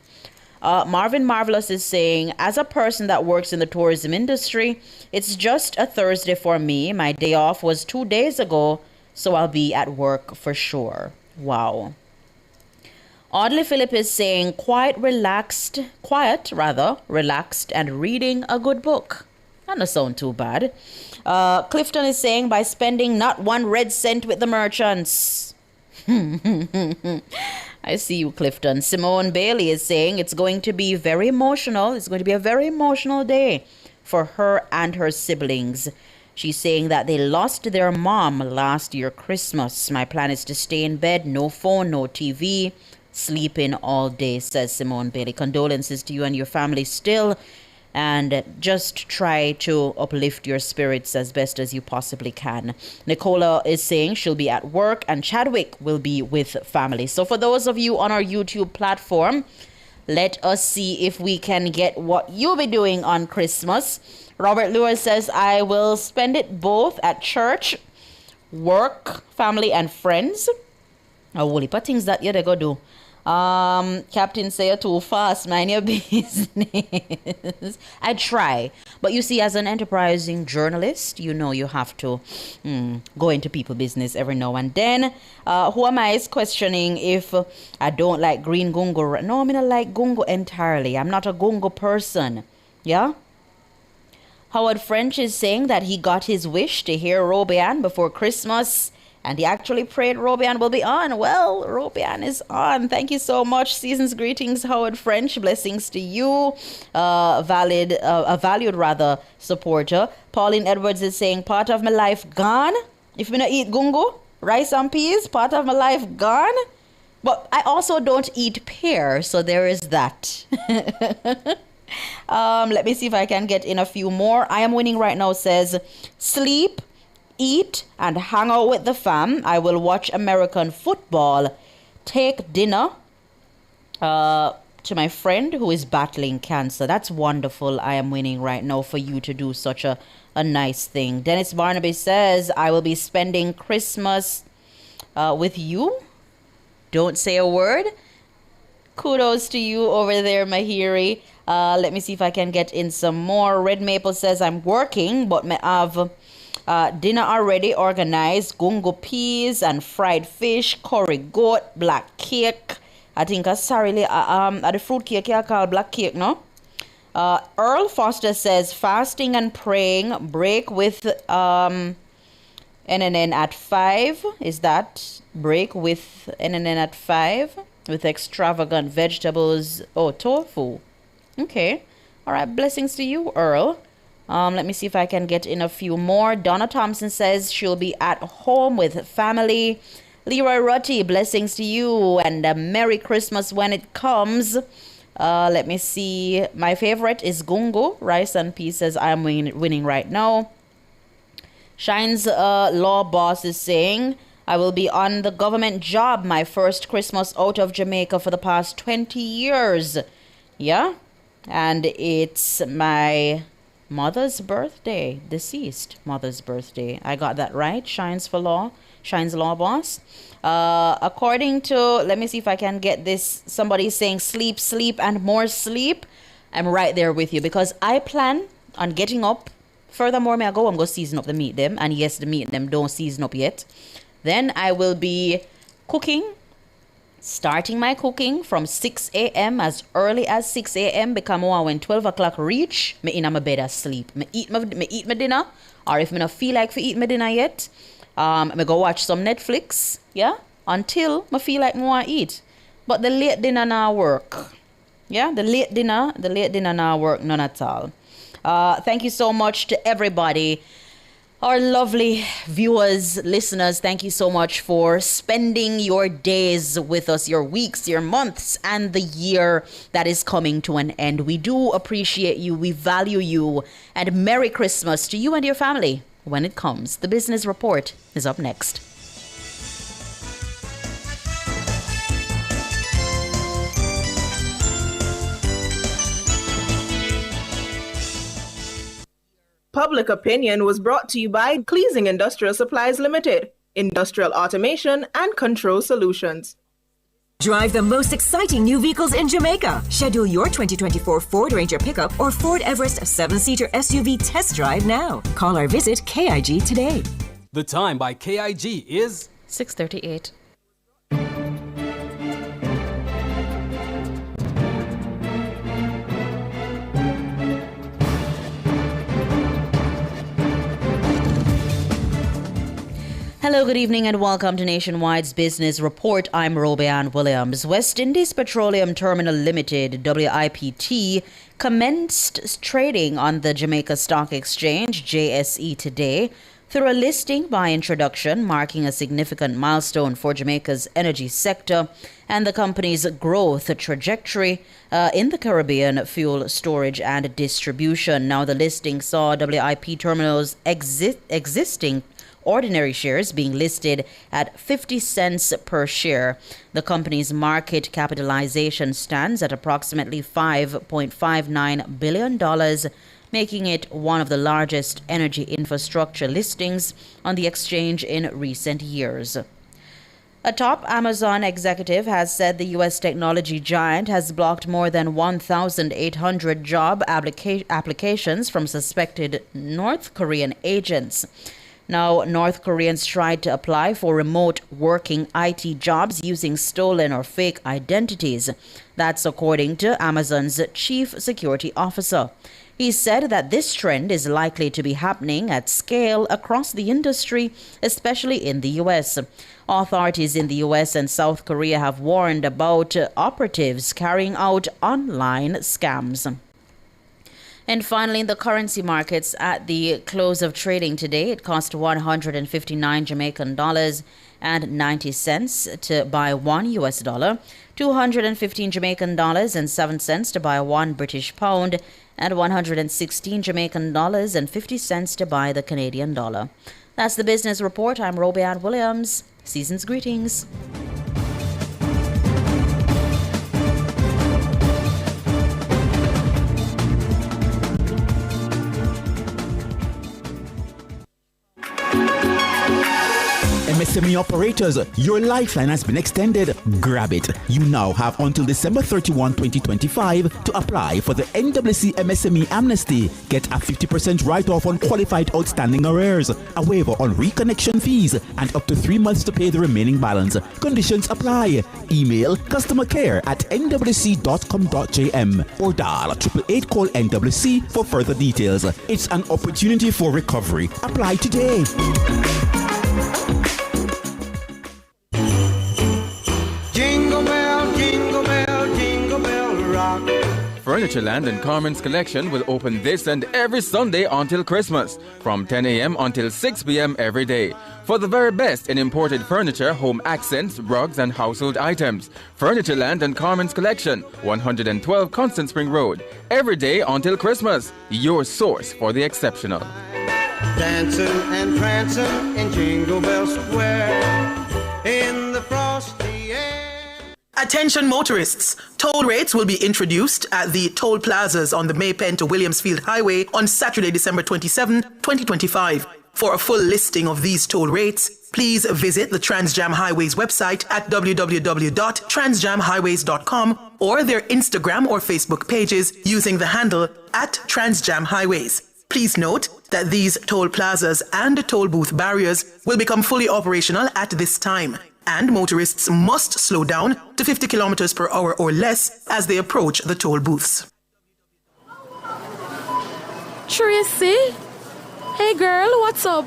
Marvin Marvelous is saying, as a person that works in the tourism industry, it's just a Thursday for me. My day off was 2 days ago, so I'll be at work for sure. Wow. Audley Phillip is saying, quiet, relaxed, and reading a good book. That doesn't sound too bad. Clifton is saying, by spending not 1 red cent with the merchants. I see you, Clifton. Simone Bailey is saying, it's going to be very emotional. It's going to be a very emotional day for her and her siblings. She's saying that they lost their mom last year, Christmas. My plan is to stay in bed, no phone, no TV, sleeping all day, says Simone Bailey. Condolences to you and your family still, and just try to uplift your spirits as best as you possibly can. Nicola is saying she'll be at work, and Chadwick will be with family. So for those of you on our YouTube platform, let us see if we can get what you'll be doing on Christmas. Robert Lewis says, I will spend it both at church, work, family, and friends. A whole heap of things that you go do. Captain say you're too fast, mind your business. I try, but you see, as an enterprising journalist, you know you have to go into people business every now and then. Who am I is questioning if I don't like green gungo. No, I mean I like gungo entirely. I'm not a gungo person. Yeah. Howard French is saying that he got his wish to hear Robian before Christmas, and he actually prayed Robian will be on. Well, Robian is on. Thank you so much. Season's greetings, Howard French. Blessings to you. A valued supporter. Pauline Edwards is saying, part of my life gone. If me not eat gungo, rice and peas, part of my life gone. But I also don't eat pear, so there is that. Let me see if I can get in a few more. I am winning right now says, sleep, eat, and hang out with the fam. I will watch American football. Take dinner to my friend who is battling cancer. That's wonderful. I am winning right now for you to do such a nice thing. Dennis Barnaby says, I will be spending Christmas with you. Don't say a word. Kudos to you over there, Mahiri. Let me see if I can get in some more. Red Maple says, I'm working, but me have dinner already organized. Gungo peas and fried fish, curry goat, black cake. I think the fruit cake I call black cake, no? Earl Foster says, fasting and praying, break with NNN at 5. Is that break with NNN at 5? With extravagant vegetables. Oh, tofu. Okay. All right. Blessings to you, Earl. Let me see if I can get in a few more. Donna Thompson says she'll be at home with family. Leroy Rutty, blessings to you and a Merry Christmas when it comes. Let me see. My favorite is gungo. Rice and peas says I'm winning right now. Shine's law boss is saying, I will be on the government job, my first Christmas out of Jamaica for the past 20 years. Yeah? And it's my mother's birthday, deceased mother's birthday. I got that right. Shine's law boss. According to, let me see if I can get this. Somebody's saying sleep, sleep, and more sleep. I'm right there with you because I plan on getting up. Furthermore, I'm going to season up the meat them. And yes, the meat them don't season up yet. Then I will be cooking, starting my cooking from 6 a.m. as early as 6 a.m. Because when 12 o'clock reach, me in my bed asleep. Me eat my dinner, or if me not feel like to eat my dinner yet, me go watch some Netflix, yeah, until me feel like me want to eat. But the late dinner now work, yeah, the late dinner now work none at all. Thank you so much to everybody. Our lovely viewers, listeners, thank you so much for spending your days with us, your weeks, your months, and the year that is coming to an end. We do appreciate you. We value you. And Merry Christmas to you and your family when it comes. The Business Report is up next. Public Opinion was brought to you by Cleasing Industrial Supplies Limited, Industrial Automation and Control Solutions. Drive the most exciting new vehicles in Jamaica. Schedule your 2024 Ford Ranger pickup or Ford Everest 7-seater SUV test drive now. Call or visit KIG today. The time by KIG is 6:38. Hello, good evening, and welcome to Nationwide's Business Report. I'm Robianne Williams. West Indies Petroleum Terminal Limited, WIPT, commenced trading on the Jamaica Stock Exchange, JSE, today through a listing by introduction, marking a significant milestone for Jamaica's energy sector and the company's growth trajectory in the Caribbean fuel storage and distribution. Now, the listing saw WIP Terminal's existing ordinary shares being listed at 50 cents per share. The company's market capitalization stands at approximately $5.59 billion, making it one of the largest energy infrastructure listings on the exchange in recent years. A top Amazon executive has said the U.S. technology giant has blocked more than 1,800 job applications from suspected North Korean agents. Now, North Koreans tried to apply for remote working IT jobs using stolen or fake identities. That's according to Amazon's chief security officer. He said that this trend is likely to be happening at scale across the industry, especially in the U.S. Authorities in the U.S. and South Korea have warned about operatives carrying out online scams. And finally, the currency markets at the close of trading today, it cost 159 Jamaican dollars and 90 cents to buy $1 US, 215 Jamaican dollars and 7 cents to buy $1 British pound, and 116 Jamaican dollars and 50 cents to buy the Canadian dollar. That's the Business Report. I'm Robianne Williams. Season's greetings. MSME operators, your lifeline has been extended. Grab it. You now have until December 31, 2025 to apply for the NWC MSME Amnesty. Get a 50% write-off on qualified outstanding arrears, a waiver on reconnection fees, and up to 3 months to pay the remaining balance. Conditions apply. Email customercare@nwc.com.jm or dial 888-CALL-NWC for further details. It's an opportunity for recovery. Apply today. Furnitureland and Carmen's Collection will open this and every Sunday until Christmas, from 10 a.m. until 6 p.m. every day. For the very best in imported furniture, home accents, rugs, and household items. Furnitureland and Carmen's Collection, 112 Constant Spring Road. Every day until Christmas, your source for the exceptional. Dancing and prancing in Jingle Bell Square, in the frosty air. Attention motorists, toll rates will be introduced at the toll plazas on the Maypen to Williamsfield Highway on Saturday, December 27, 2025. For a full listing of these toll rates, please visit the Transjam Highways website at www.transjamhighways.com or their Instagram or Facebook pages using the handle @TransjamHighways. Please note that these toll plazas and toll booth barriers will become fully operational at this time, and motorists must slow down to 50 kilometers per hour or less as they approach the toll booths. Tracy? Hey girl, what's up?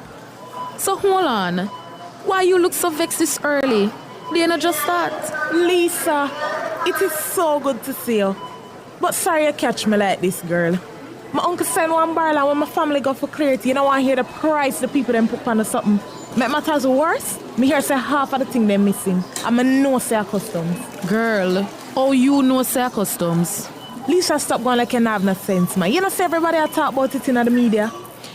So hold on. Why you look so vexed this early? Did you just start? Lisa, it is so good to see you. But sorry you catch me like this, girl. My uncle sent one barrel when my family go for clarity. You know, I hear the price the people them put on the something. Make matters worse, me hear say half of the thing they missing. I'm a no say customs. Girl, oh you know say customs. Lisa, stop going like you don't have no sense, man. You know say everybody I talk about it in the media.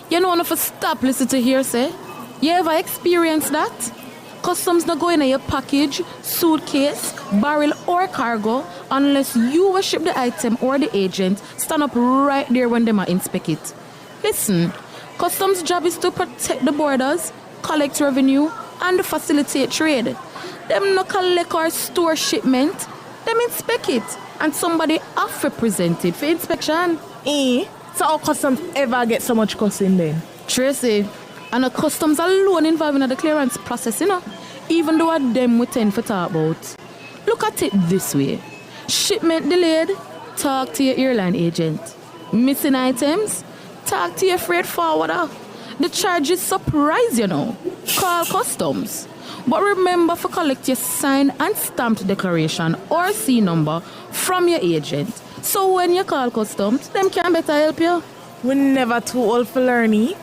You know if you stop listening to hearsay. You ever experienced that? Customs not go in your package, suitcase, barrel or cargo unless you will ship the item or the agent stand up right there when they might inspect it. Listen, customs' job is to protect the borders, collect revenue and facilitate trade. Them no collect or store shipment, them inspect it and somebody have to present it for inspection. So how customs ever get so much costing then? Tracy, and the customs alone involved in the clearance process, you know, even though them we tend to talk about. Look at it this way. Shipment delayed, talk to your airline agent. Missing items, talk to your freight forwarder. The charges surprise, you know. Call customs. But remember to collect your signed and stamped declaration or C number from your agent. So when you call customs, them can better help you. We're never too old for learning.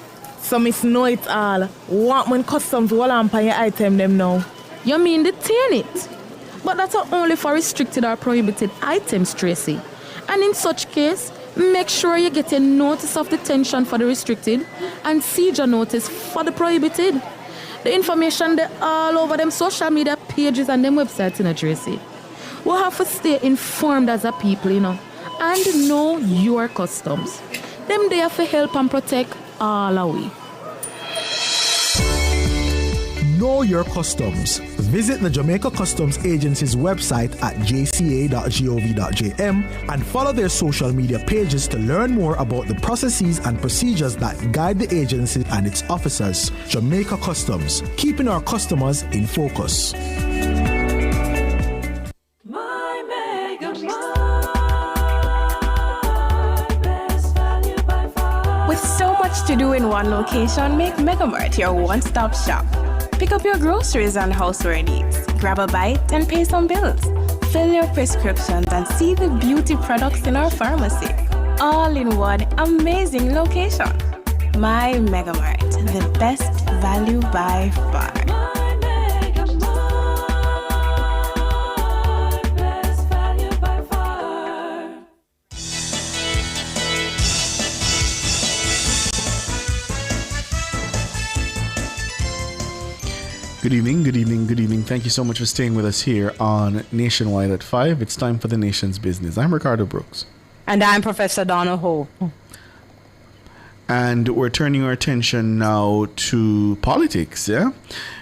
So miss know it all. What when customs will on your item them now? You mean detain it? But that's only for restricted or prohibited items, Tracy. And in such case, make sure you get a notice of detention for the restricted and seizure notice for the prohibited. The information they all over them social media pages and them websites, you know, Tracy. We have to stay informed as a people, you know, and know your customs. Them there for help and protect all our way. Know your customs. Visit the Jamaica Customs Agency's website at jca.gov.jm and follow their social media pages to learn more about the processes and procedures that guide the agency and its officers. Jamaica Customs, keeping our customers in focus. With so much to do in one location, make Megamart your one-stop shop. Pick up your groceries and houseware needs, grab a bite and pay some bills, fill your prescriptions and see the beauty products in our pharmacy. All in one amazing location. My Megamart, the best value by far. Good evening, good evening, good evening. Thank you so much for staying with us here on Nationwide at 5. It's time for the nation's business. I'm Ricardo Brooks. And I'm Professor Donna Hope. And we're turning our attention now to politics, yeah?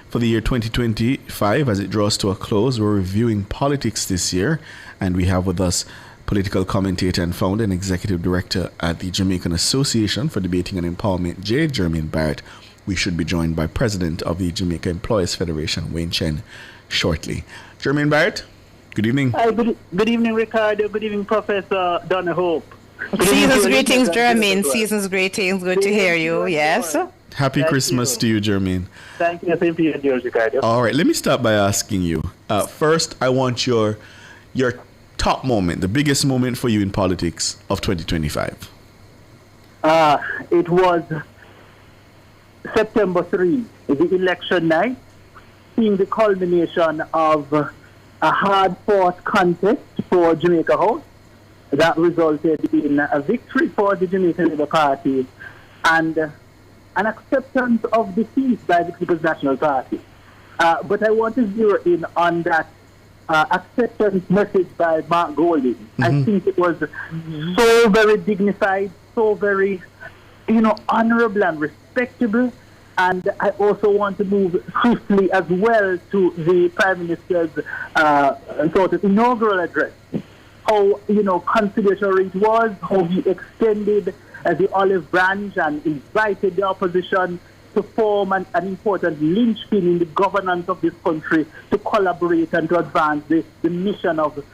For the year 2025, as it draws to a close, we're reviewing politics this year. And we have with us political commentator and founder and executive director at the Jamaican Association for Debating and Empowerment, J. Jermaine Barrett. We should be joined by President of the Jamaica Employers Federation, Wayne Chen, shortly. Jermaine Barrett, good evening. Hi, good evening, Ricardo. Good evening, Professor Donna Hope. Season's greetings, Jermaine. Season's greetings. Good to hear you. Yes. Happy Christmas to you, Jermaine. Thank you. Same to you, Ricardo. All right, let me start by asking you. First, I want your top moment, the biggest moment for you in politics of 2025. It was September 3, the election night, seeing the culmination of a hard-fought contest for Jamaica House that resulted in a victory for the Jamaican Labour Party and an acceptance of defeat by the People's National Party. But I want to zero in on that acceptance message by Mark Golding. I think it was so very dignified, so very, honorable and respectable. And I also want to move swiftly as well to the Prime Minister's sort of inaugural address. How, conciliatory it was, how he extended the olive branch and invited the opposition to form an important linchpin in the governance of this country to collaborate and to advance the mission of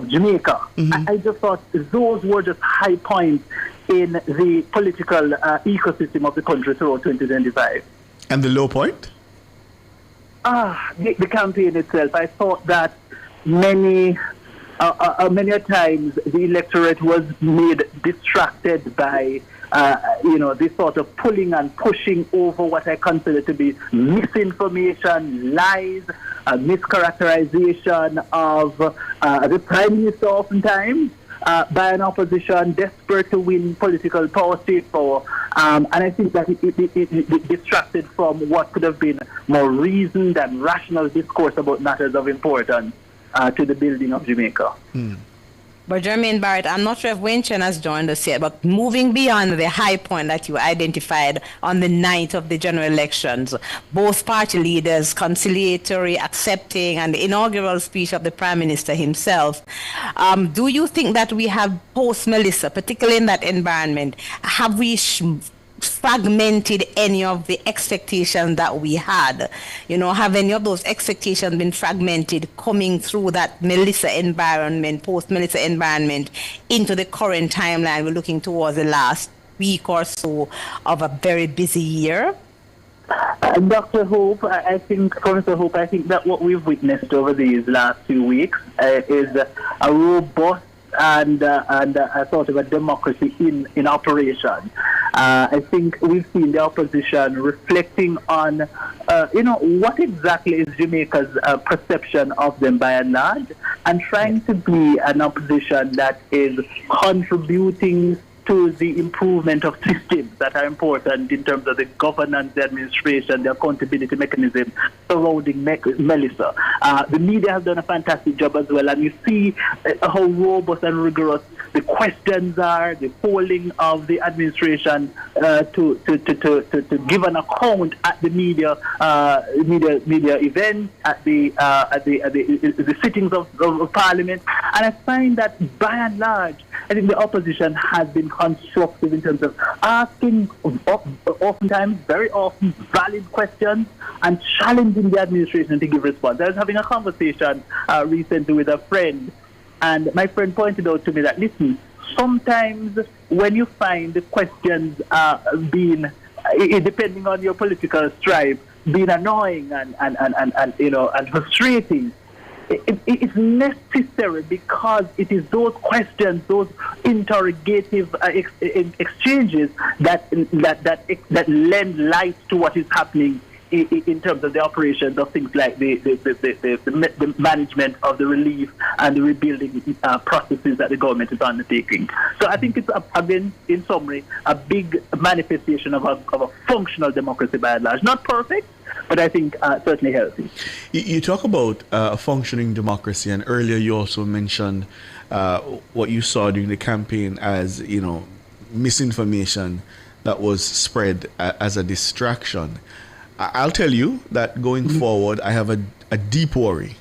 Jamaica. I just thought those were just high points in the political ecosystem of the country throughout 2025. And the low point? The campaign itself. I thought that many many a times the electorate was made distracted by this sort of pulling and pushing over what I consider to be misinformation, lies, mischaracterization of the Prime Minister oftentimes by an opposition desperate to win political power, state power. And I think that it distracted from what could have been more reasoned and rational discourse about matters of importance to the building of Jamaica. But Jermaine Barrett, I'm not sure if Wayne Chen has joined us yet, but moving beyond the high point that you identified on the night of the general elections, both party leaders conciliatory, accepting, and the inaugural speech of the Prime Minister himself, do you think that we have post-Melissa, particularly in that environment, have we fragmented any of the expectations that we had? Have any of those expectations been fragmented coming through that Melissa environment, post-Melissa environment, into the current timeline? We're looking towards the last week or so of a very busy year. Dr. Hope, Professor Hope, I think that what we've witnessed over these last 2 weeks is a robust and a sort of a democracy in operation. I think we've seen the opposition reflecting on, what exactly is Jamaica's perception of them by and large, and trying to be an opposition that is contributing to the improvement of systems that are important in terms of the governance, the administration, the accountability mechanism surrounding Melissa. The media have done a fantastic job as well, and you see how robust and rigorous the questions are, the polling of the administration to give an account at the media events, at the sittings of Parliament. And I find that by and large, I think the opposition has been constructive in terms of asking oftentimes, very often, valid questions and challenging the administration to give response. I was having a conversation recently with a friend, and my friend pointed out to me that, listen, sometimes when you find the questions being, depending on your political stripe, being annoying and frustrating, it's necessary because it is those questions, those interrogative exchanges that lend light to what is happening in terms of the operations of things like the management of the relief and the rebuilding processes that the government is undertaking. So I think it's, again, in summary, a big manifestation of a functional democracy by and large. Not perfect, but I think certainly healthy. You talk about a functioning democracy, and earlier you also mentioned what you saw during the campaign as, misinformation that was spread as a distraction. I'll tell you that going forward, I have a deep worry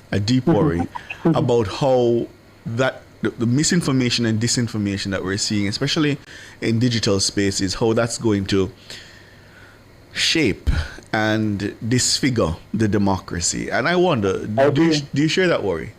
about how that the misinformation and disinformation that we're seeing, especially in digital spaces, how that's going to shape and disfigure the democracy. And I wonder, do you share that worry?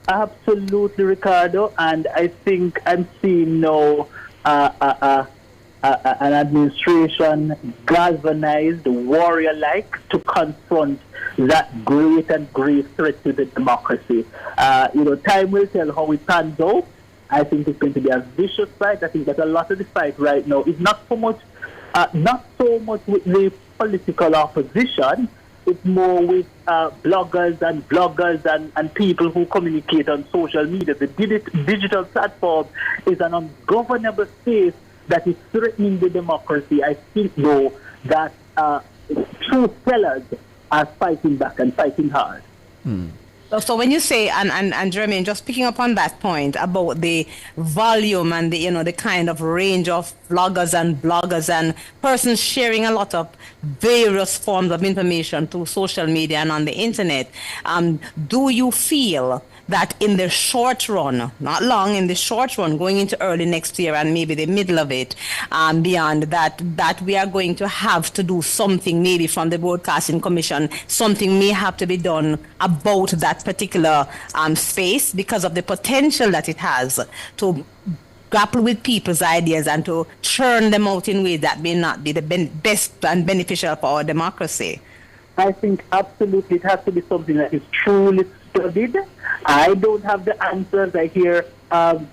Absolutely, Ricardo. And I think I'm seeing now an administration galvanized, warrior-like, to confront that great and grave threat to the democracy. Time will tell how it pans out. I think it's going to be a vicious fight. I think that a lot of the fight right now is not so much with the political opposition. It's more with bloggers and people who communicate on social media. The digital platform is an ungovernable space that is threatening the democracy. I think, though, that true sellers are fighting back and fighting hard. So when you say, and Jermaine, just picking up on that point about the volume and the kind of range of vloggers and bloggers and persons sharing a lot of various forms of information through social media and on the internet, do you feel that in the short run, not long, in the short run, going into early next year and maybe the middle of it, beyond that we are going to have to do something maybe from the Broadcasting Commission, something may have to be done about that particular space because of the potential that it has to grapple with people's ideas and to churn them out in ways that may not be the best and beneficial for our democracy? I think absolutely it has to be something that is truly studied. I don't have the answers. I hear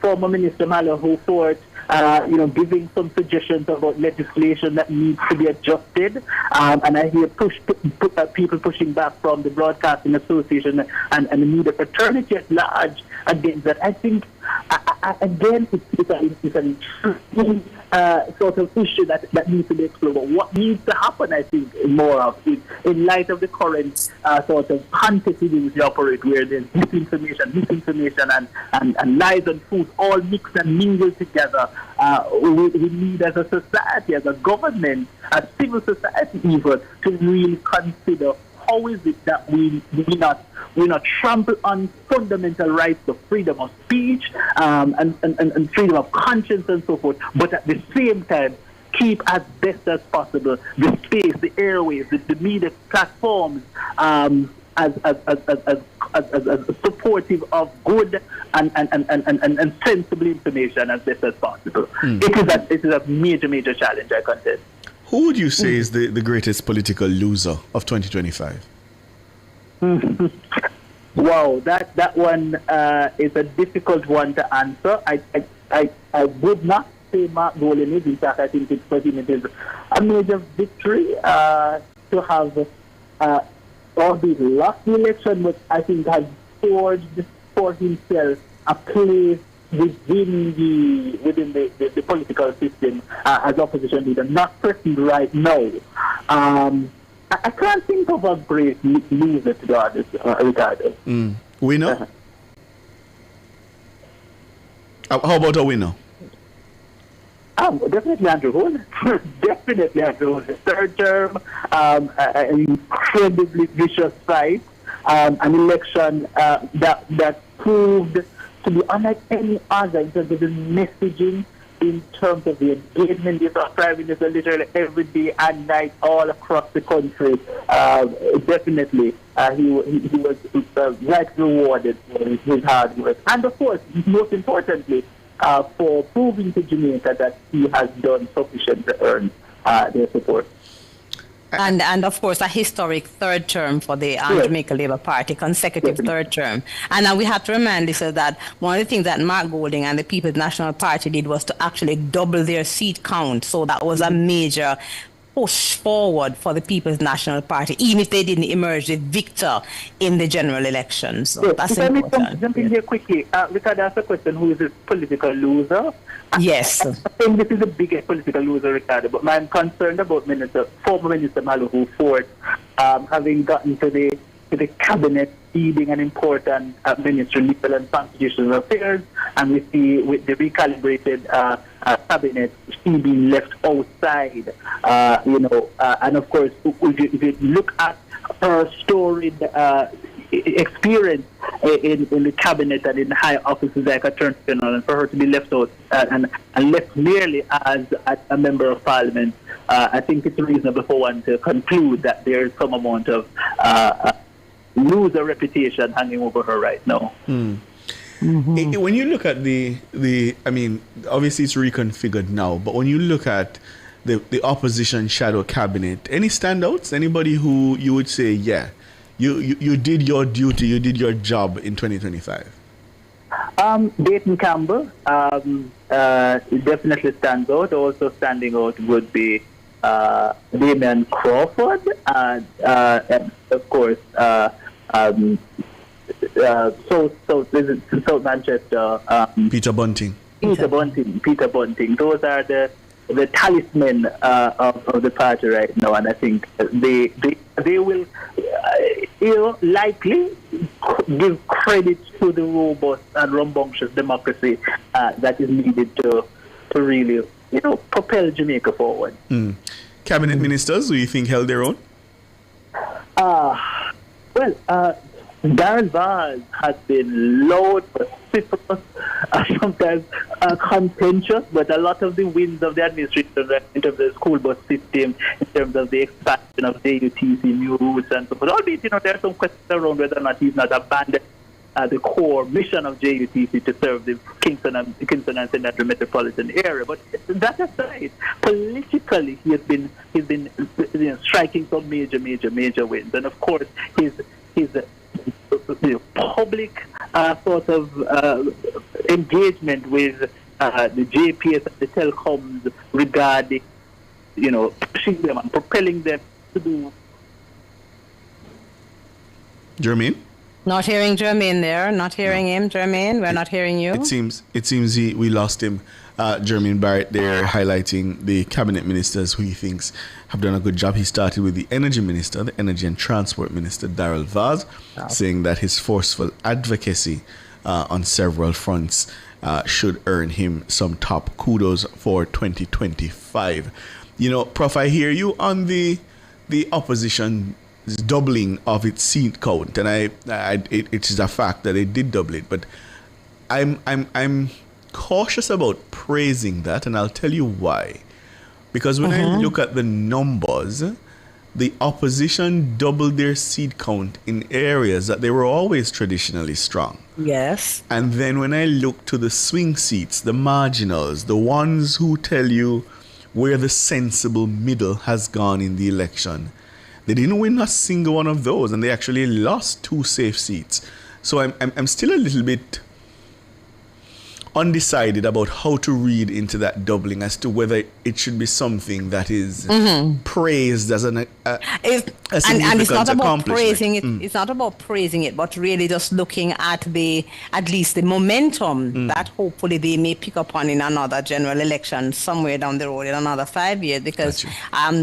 former Minister Mallow Fort, giving some suggestions about legislation that needs to be adjusted. And I hear people pushing back from the Broadcasting Association and the media fraternity at large against that. I think, again, it's an interesting sort of issue that needs to be explored. But what needs to happen, I think, more of is, in light of the current sort of context in which we operate, where there's misinformation and lies and truth all mixed and mingled together, we need as a society, as a government, as civil society even, to really consider how is it that we not trample on fundamental rights of freedom of speech and freedom of conscience and so forth, but at the same time keep as best as possible the space, the airwaves, the media platforms as supportive of good and sensible information as best as possible. It is a major challenge, I contend. Who would you say is the greatest political loser of 2025? Wow, that one is a difficult one to answer. I would not say Mark Golding is. In fact, I think for him it is a major victory to have albeit lost the election, but I think has forged for himself a place within the political system as opposition leader, not present right now. I can't think of a great loser, to be honest, Ricardo. Winner? How about a winner? Definitely Andrew Holness. Definitely Andrew Holness. Third term, an incredibly vicious fight, an election that proved to be unlike any other in terms of the messaging, in terms of the engagement. These are Prime Minister literally every day and night all across the country. Definitely, he was right rewarded for his hard work. And of course, most importantly, for proving to Jamaica that he has done sufficient to earn their support. And of course, a historic third term for the Jamaica Labour Party, consecutive third term. And we have to remind listeners that one of the things that Mark Golding and the People's National Party did was to actually double their seat count. So that was a major push forward for the People's National Party, even if they didn't emerge the victor in the general elections. So that's important. Let me jump in here quickly. Ricardo asked a question, who is this political loser? Yes. I think this is the biggest political loser, Ricardo, but I'm concerned about former Minister Mallow Fort having gotten to the cabinet, leading an important ministry, legal and constitutional affairs, and we see with the recalibrated cabinet, she being left outside, and of course, if you look at her storied experience in the cabinet and in high offices like Attorney General, and for her to be left out and left merely as a member of Parliament, I think it's reasonable for one to conclude that there is some amount of loser reputation hanging over her right now. When you look at the I mean, obviously it's reconfigured now, but when you look at the opposition shadow cabinet, any standouts? Anybody who you would say, yeah, you did your duty, you did your job in 2025? Dayton Campbell definitely stands out. Also standing out would be Damian Crawford, and of course South Manchester. Peter Bunting. Peter Bunting. Those are the talisman of the party right now, and I think they will likely give credit to the robust and rambunctious democracy that is needed to really propel Jamaica forward. Cabinet ministers, who you think held their own? Darren Vaz has been loud, vociferous, sometimes contentious, but a lot of the wins of the administration in terms of the school bus system, in terms of the expansion of JUTC, new routes, and so forth. Albeit, there are some questions around whether or not he's not abandoned the core mission of JUTC to serve the Kingston and St. Andrew metropolitan area. But that aside, politically, he's been striking some major wins, and of course his public sort of engagement with the JPS and the telecoms regarding, pushing them and propelling them to do. Jermaine? Not hearing Jermaine there. Not hearing him, Jermaine. We're not hearing you. It seems we lost him. Jermaine Barrett there highlighting the cabinet ministers who he thinks have done a good job. He started with the energy minister, the energy and transport minister, Daryl Vaz, saying that his forceful advocacy on several fronts should earn him some top kudos for 2025. Prof, I hear you on the opposition doubling of its seat count, and it is a fact that they did double it, but I'm cautious about praising that, and I'll tell you why. Because when I look at the numbers, the opposition doubled their seat count in areas that they were always traditionally strong. Yes. And then when I look to the swing seats, the marginals, the ones who tell you where the sensible middle has gone in the election, they didn't win a single one of those, and they actually lost 2 safe seats. So I'm still a little bit undecided about how to read into that doubling as to whether it should be something that is praised as a and it's not about praising it. It's not about praising it, but really just looking at at least the momentum that hopefully they may pick up on in another general election somewhere down the road in another 5 years. Because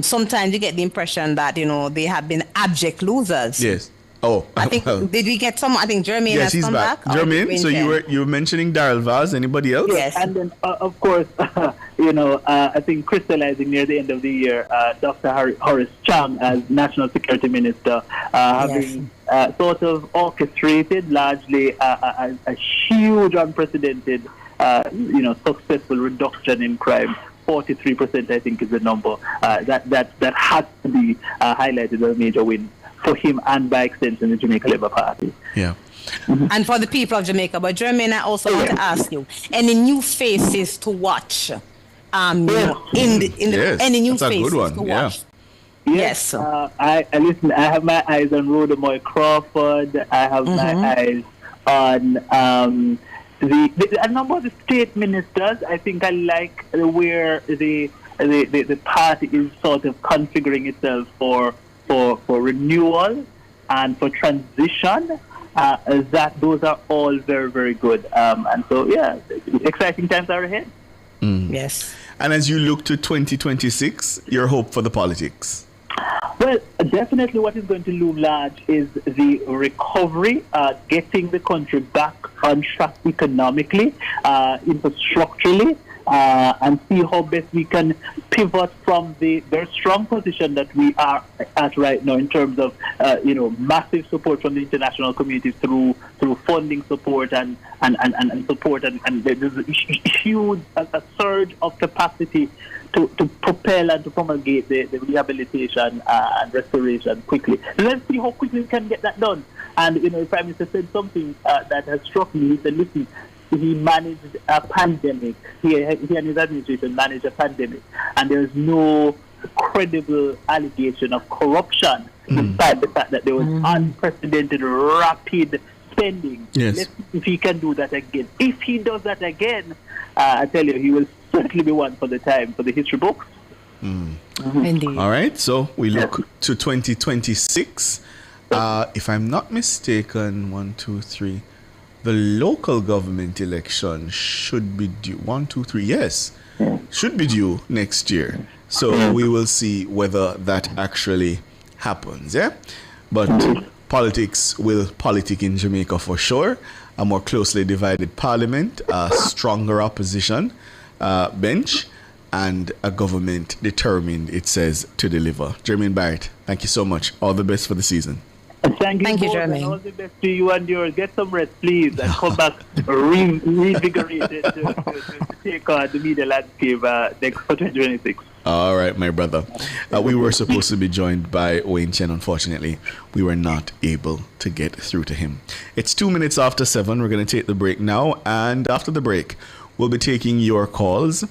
sometimes you get the impression that they have been abject losers. Yes. Oh, I think did we get some? I think Jermaine has come back. Jermaine, so you were mentioning Daryl Vaz. Anybody else? Yes, and then of course, I think crystallizing near the end of the year, Dr. Horace Chang as National Security Minister, having sort of orchestrated largely a huge, unprecedented, successful reduction in crime. 43%, I think, is the number that has to be highlighted as a major win for him and by extension the Jamaica Labour Party. Yeah. And for the people of Jamaica. But Jermaine, I also want to ask you, any new faces to watch? Any new faces to watch? Yes. I listen. I have my eyes on Rhoda Moy Crawford. I have my eyes on a number of the state ministers. I think I like where the party is sort of configuring itself for renewal and for transition. Those are all very, very good. And so, exciting times are ahead. Yes. And as you look to 2026, your hope for the politics? Well, definitely what is going to loom large is the recovery, getting the country back on track economically, infrastructurally, and see how best we can pivot from the very strong position that we are at right now in terms of, massive support from the international community through funding support and support, and there's a huge a surge of capacity to propel and to promulgate the rehabilitation and restoration quickly. Let's see how quickly we can get that done. And, the Prime Minister said something that has struck me. He said, listen, he managed a pandemic. He and his administration managed a pandemic. And there's no credible allegation of corruption, despite the fact that there was unprecedented, rapid spending. Yes. Let's see if he can do that again. If he does that again, I tell you, he will certainly be one for the history books. Indeed. All right, so we look to 2026. If I'm not mistaken, 1, 2, 3, the local government election should be due. 1, 2, 3, yes, should be due next year. So we will see whether that actually happens. Yeah, but politics will politic in Jamaica for sure. A more closely divided parliament, a stronger opposition bench, and a government determined, it says, to deliver. Jermaine Barrett, thank you so much. All the best for the season. Thank you, Jermaine. All the best to you and yours. Get some rest, please, and come back reinvigorated to take on the media landscape next for 2026. All right, my brother. We were supposed to be joined by Wayne Chen. Unfortunately, we were not able to get through to him. It's 2 minutes after 7. We're going to take the break now. And after the break, we'll be taking your calls.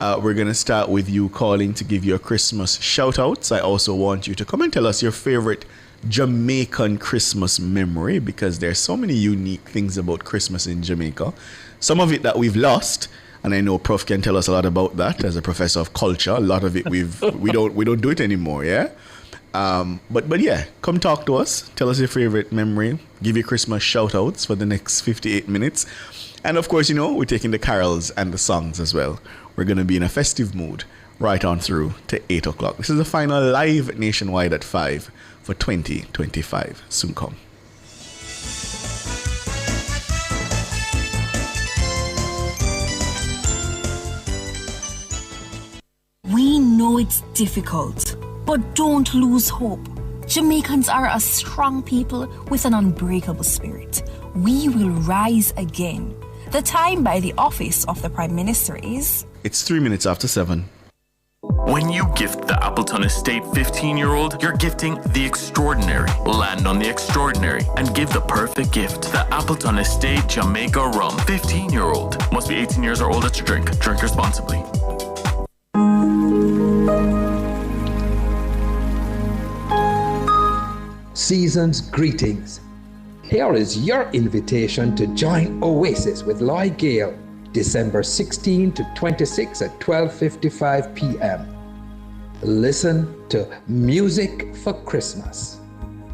We're going to start with you calling to give your Christmas shout-outs. I also want you to come and tell us your favorite Jamaican Christmas memory, because there's so many unique things about Christmas in Jamaica. Some of it that we've lost, and I know Prof can tell us a lot about that as a professor of culture. A lot of it we don't do it anymore, yeah? But yeah, come talk to us. Tell us your favorite memory. Give your Christmas shout-outs for the next 58 minutes. And of course, we're taking the carols and the songs as well. We're going to be in a festive mood right on through to 8 o'clock. This is the final live nationwide at 5 for 2025. Soon come. We know it's difficult, but don't lose hope. Jamaicans are a strong people with an unbreakable spirit. We will rise again. The time by the office of the Prime Minister is... It's 3 minutes after 7. When you gift the Appleton Estate 15-year-old, you're gifting the extraordinary. Land on the extraordinary and give the perfect gift. The Appleton Estate Jamaica Rum 15-year-old. Must be 18 years or older to drink. Drink responsibly. Season's greetings. Here is your invitation to join Oasis with Lloyd Gale, December 16 to 26 at 12:55 p.m. Listen to Music for Christmas,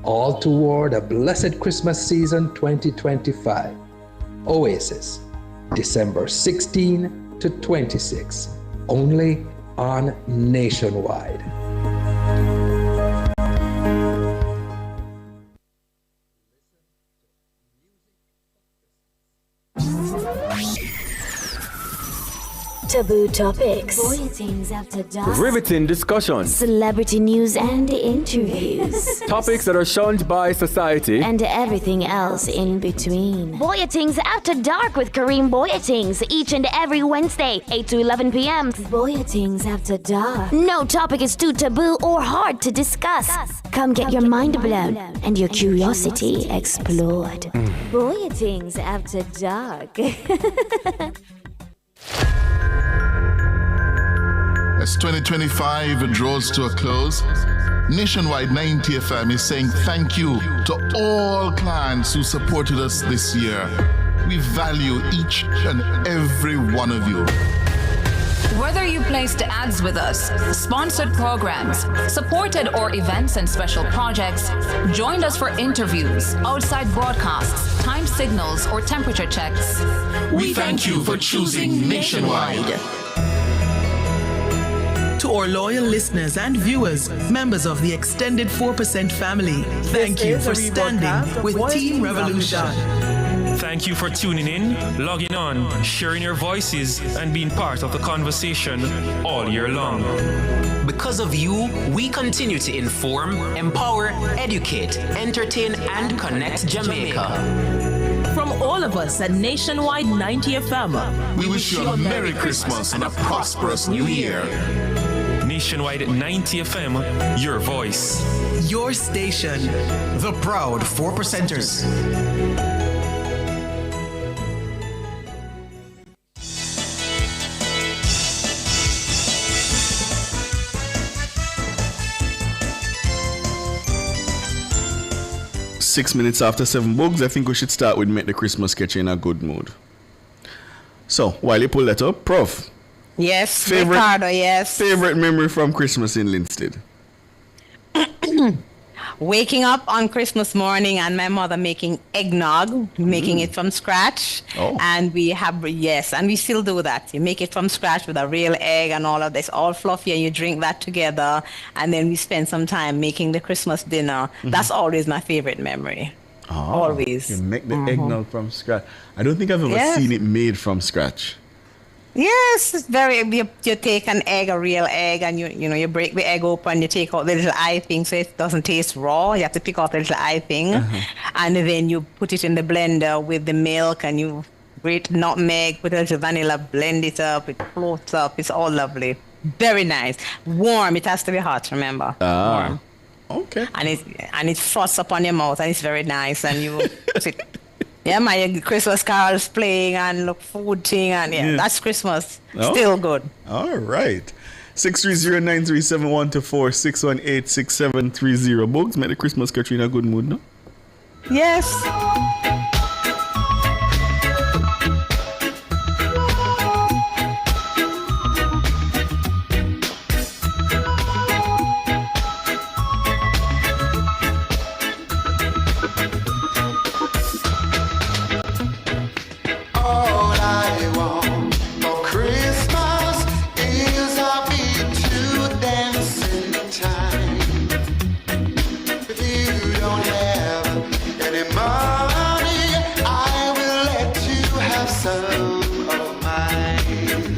all toward a blessed Christmas season 2025. Oasis, December 16 to 26, only on Nationwide. Taboo topics. Boy things after dark. Riveting discussions. Celebrity news and interviews. Topics that are shunned by society. And everything else in between. Boyatings After Dark with Kareem Boyatings each and every Wednesday, 8 to 11 p.m. Boyatings After Dark. No topic is too taboo or hard to discuss. Come get your mind blown and your curiosity explored. Boyatings After Dark. As 2025 draws to a close, Nationwide 90 FM is saying thank you to all clients who supported us this year. We value each and every one of you. Whether you placed ads with us, sponsored programs, supported or events and special projects, joined us for interviews, outside broadcasts, time signals, or temperature checks, we thank you for choosing Nationwide. To our loyal listeners and viewers, members of the extended 4% family, thank you for standing with Team Revolution. Thank you for tuning in, logging on, sharing your voices, and being part of the conversation all year long. Because of you, we continue to inform, empower, educate, entertain, and connect Jamaica. From all of us at Nationwide 90 FM, we wish you a Merry Christmas and a prosperous New Year. Nationwide 90 FM, your voice. Your station. The proud 4%ers. Six minutes after 7 bugs, I think we should start with Make the Christmas Sketch in a good mood. So, while you pull that up, Prof. Yes, Ricardo, yes. Favorite memory from Christmas in Linstead? Waking up on Christmas morning and my mother making eggnog, making it from scratch. Oh. And we have, yes, and we still do that. You make it from scratch with a real egg and all of this, all fluffy, and you drink that together. And then we spend some time making the Christmas dinner. That's always my favorite memory. Oh, always. You make the eggnog from scratch. I don't think I've ever seen it made from scratch. Yes, it's very. You take an egg, a real egg, and you break the egg open. You take out the little eye thing so it doesn't taste raw. You have to pick out the little eye thing, and then you put it in the blender with the milk, and you grate nutmeg, put a little vanilla, blend it up. It floats up. It's all lovely, very nice, warm. It has to be hot. Remember, warm. Okay. And it frosts up on your mouth, and it's very nice. And you sit. Yeah, man, your Christmas carols playing and look food thing and that's Christmas. Oh. Still good. All right. 630-937-124 618-6730. Bugs, make the Christmas country in a good mood, no? Yes. All I want for Christmas is a beat to dancing time. If you don't have any money, I will let you have some of mine.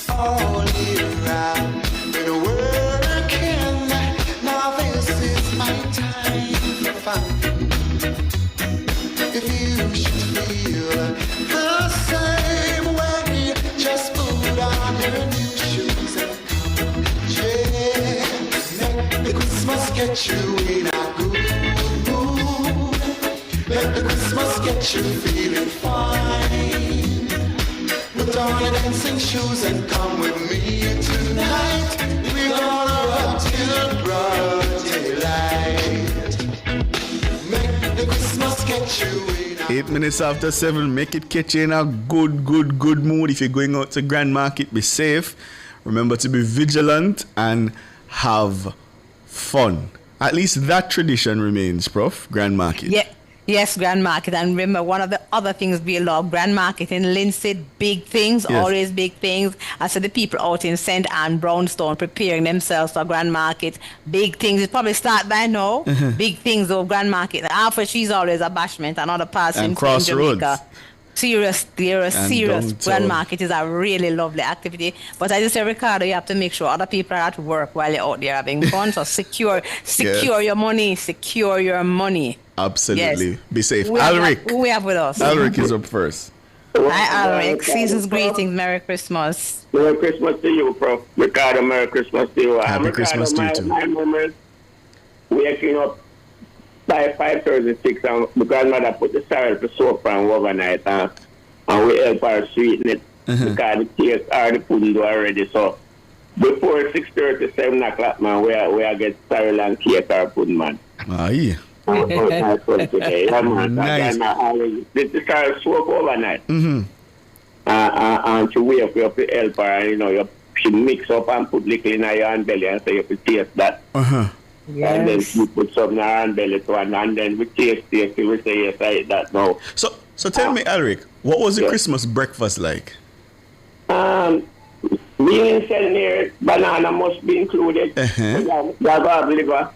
All year round, been working. Now this is my time for fun. If you should feel the same way, just put on your new shoes and come. Yeah, make the Christmas get you in a good mood. Let the Christmas get you feeling fine. Put on your dancing shoes and come with me tonight. We're gonna rock till broad daylight. Make the Christmas get you in. 8 minutes after 7, make it catch you in a good mood. If you're going out to Grand Market, be safe. Remember to be vigilant and have fun. At least that tradition remains, Prof. Grand Market. Yeah. Yes, Grand Market. And remember, one of the other things we love, Grand Market in Linstead, big things, Yes. always big things. I said the people out in St. Anne, Brownstone, preparing themselves for Grand Market. Big things. It probably start by now. Big things of Grand Market. After she's always a bashment and other parts And in Crossroads. Jamaica. Serious And Grand downtown. Market is a really lovely activity. But as you say, Ricardo, you have to make sure other people are at work while you're out there having fun. So secure your money, secure your money. Absolutely. Yes. Be safe. Who Alric. we have with us? Alric is up first. Hi, Alric. Season's greetings. Merry Christmas. Merry Christmas to you, Prof. Ricardo, Merry Christmas to you. Happy Christmas to you too. My memories, waking up by 5:36 and my grandmother put the sorrel for soap and overnight and we help her sweeten it because the cake or the pudding do already. So before 6:30, 7 o'clock, man, we are get sorrel and cake or pudding, man. Ah, yeah. Nice. Nice. The sorrel soak overnight. Mm-hmm. And to wake up to help her, and, you know, she mix up and put little in her hand belly and say you have to taste that. Uh-huh. And then she put some in her hand belly to her, and then we taste, we say, yes, I eat that now. So tell me, Alric, what was the Christmas breakfast like? Being sent here, banana must be included. You have liver.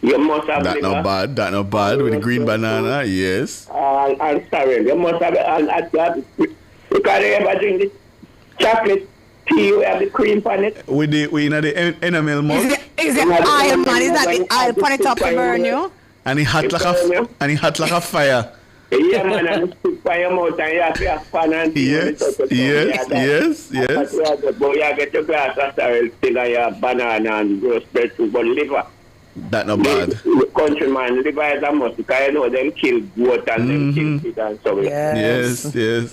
You must have liver. That not bad. With the green banana, yes. And sorry, you must have because you ever drink the chocolate tea, you have the cream on it. With the enamel mug. Is it oil, man? Is that the oil? Put it up to burn you? And it hot like a fire. Yeah, man, and stick by your mouth and you have to have fun and Yes. But you get your glass of sorrel, still on your banana and roast bread too, but liver. That not bad. Countryman, liver is a must because you know them kill goat and them kill pig and so. Yes.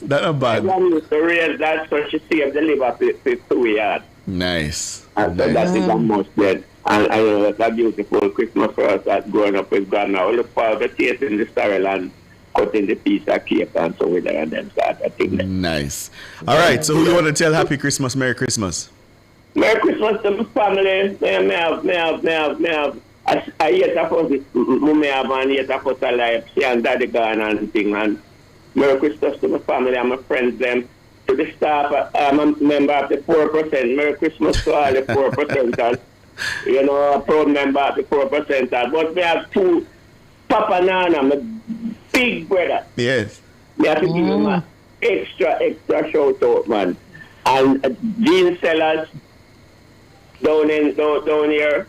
That not bad. I used to raise that so she saved the liver for 2 years. Nice. And so that is a must then. And I know that's a beautiful Christmas for us that growing up with grandma. We look forward to tasting the sorrel and cutting the piece of cake and so with and then start a thing. Nice. All right, so who you want to tell Happy Christmas, Merry Christmas? Merry Christmas to my family. May have. I yet a first, may have and yet a first alive. She and daddy gone and thing. And Merry Christmas to my family and my friends them. To the staff, I'm a member of the 4%. Merry Christmas to all the 4%. You know, a proud member of the 4%. But we have two, Papa Nana, my big brother. Yes. We have to give him an extra shout out, man. And Gene Sellers down here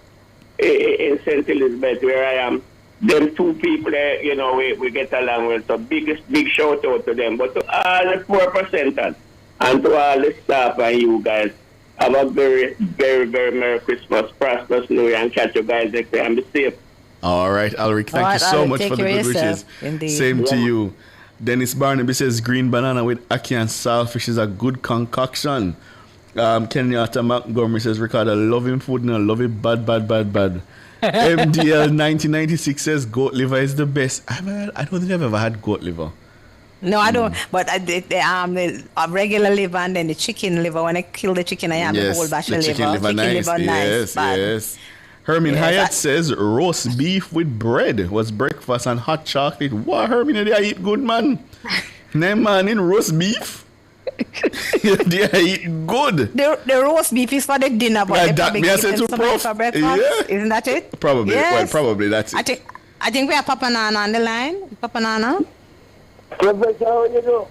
in St. Elizabeth, where I am. Them two people there, you know, we get along with. So big shout out to them. But to all the 4%ers and to all the staff and you guys, have a very, very, very Merry Christmas, prosperous New Year, and catch you guys next time and be safe. All right, Alric, thank All you right, so Alric, much take for the care good of yourself. wishes. Indeed. Same to Yeah. you. Dennis Barnaby says green banana with ackee and saltfish is a good concoction. Kenyatta Montgomery says Ricardo, love him food and I love it bad. MDL 1996 says goat liver is the best. I don't think I've ever had goat liver. No, I don't. But the regular liver and then the chicken liver. When I kill the chicken, I have the whole batch the of chicken liver nice. Yes, bad. yes. Hermin Yes, Hyatt I- says roast beef with bread was breakfast and hot chocolate. What, Hermin, they eat good, man. Nah, man, in roast beef. They eat good. The roast beef is for the dinner, but Yeah, they that probably me I give say them to some Prof. for breakfast. Yeah. Isn't that it? Probably. Yes. Well, probably that's it. I think we have Papa Nana on the line. Papa Nana. Professor, how you do?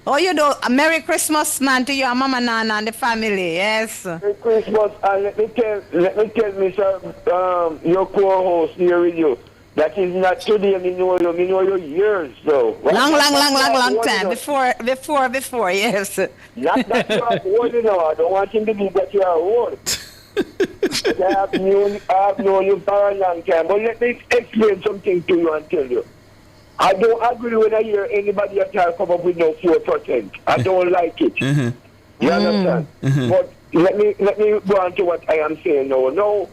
Oh, you do. A Merry Christmas, man, to your Mama Nana and the family. Yes. Merry Christmas, and let me tell Mr. Your co-host here with you. That is not today, me know you years, though. Long time. Before, yes. Not that you are old, you know. I don't want him to be that you are old. I have known you for a long time. But let me explain something to you and tell you. I don't agree when I hear anybody at all come up with no 4%. I don't like it. You understand? But let me go on to what I am saying now. Now,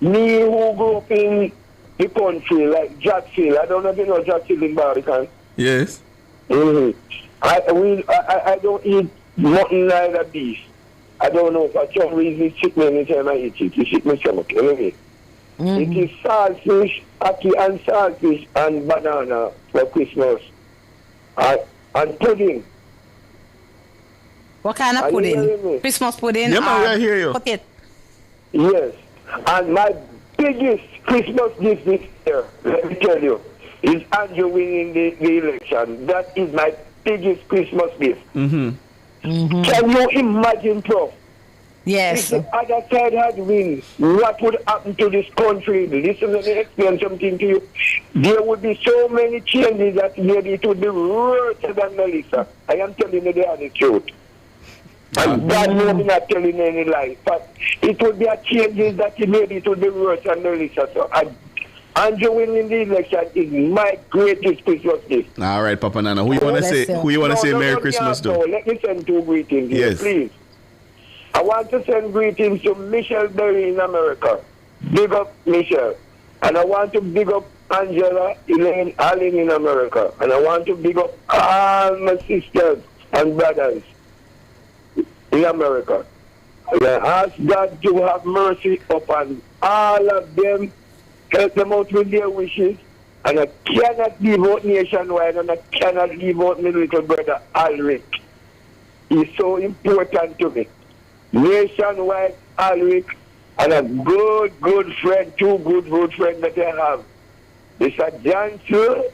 me who grew up in the country, like Jacksonville, I don't know if you know Jacksonville in Barbican. Yes. I don't eat mutton neither beef. I don't know, for some reason it shit me anytime I eat it. It shit me stomach, anyway. It is saltfish, ackee and saltfish and banana for Christmas. And pudding. What kind of Are you hearing pudding? me? Christmas pudding? Yeah, man, or I hear you. Pocket? Yes. And my biggest Christmas gift this year, let me tell you, is Andrew winning the election. That is my biggest Christmas gift. Can you imagine, Prof? Yes. If the other side had win, what would happen to this country? Listen, let me explain something to you. There would be so many changes that maybe it would be worse than Melissa. I am telling you the honest truth. And God knows I'm not telling any lies. But it would be a changes that maybe it would be worse than Melissa. So Andrew winning the election is my greatest Christmas gift. All right, Papa Nana. Who you want to say Merry Christmas to? Let me send two greetings here, Yes. please. I want to send greetings to Michelle Berry in America. Big up Michelle. And I want to big up Angela, Elaine, Allen in America. And I want to big up all my sisters and brothers in America. And I ask God to have mercy upon all of them, help them out with their wishes. And I cannot leave out nationwide, and I cannot leave out my little brother Alric. He's so important to me. Nationwide, Alric, and a good friend, two good friends that I have. Mr. Johnson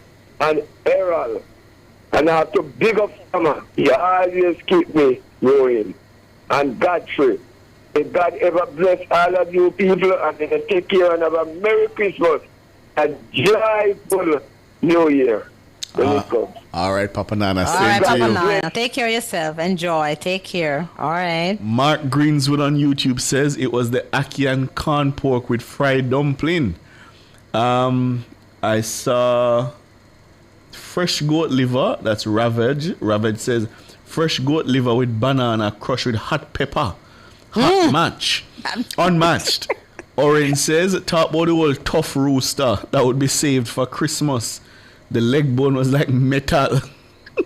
and Errol. And I have to big up Summer. He always keep me going. And Godfrey. May God ever bless all of you people and then take care and have a Merry Christmas and joyful New Year when it comes. All right, Papa Nana. All Same right, to Papa you. Nana. Take care of yourself. Enjoy. Take care. All right. Mark Greenswood on YouTube says it was the ackee and corn pork with fried dumpling. I saw fresh goat liver. That's Ravage. Ravage says fresh goat liver with banana crushed with hot pepper. Hot match. Unmatched. Orange says talk about the whole tough rooster that would be saved for Christmas. The leg bone was like metal.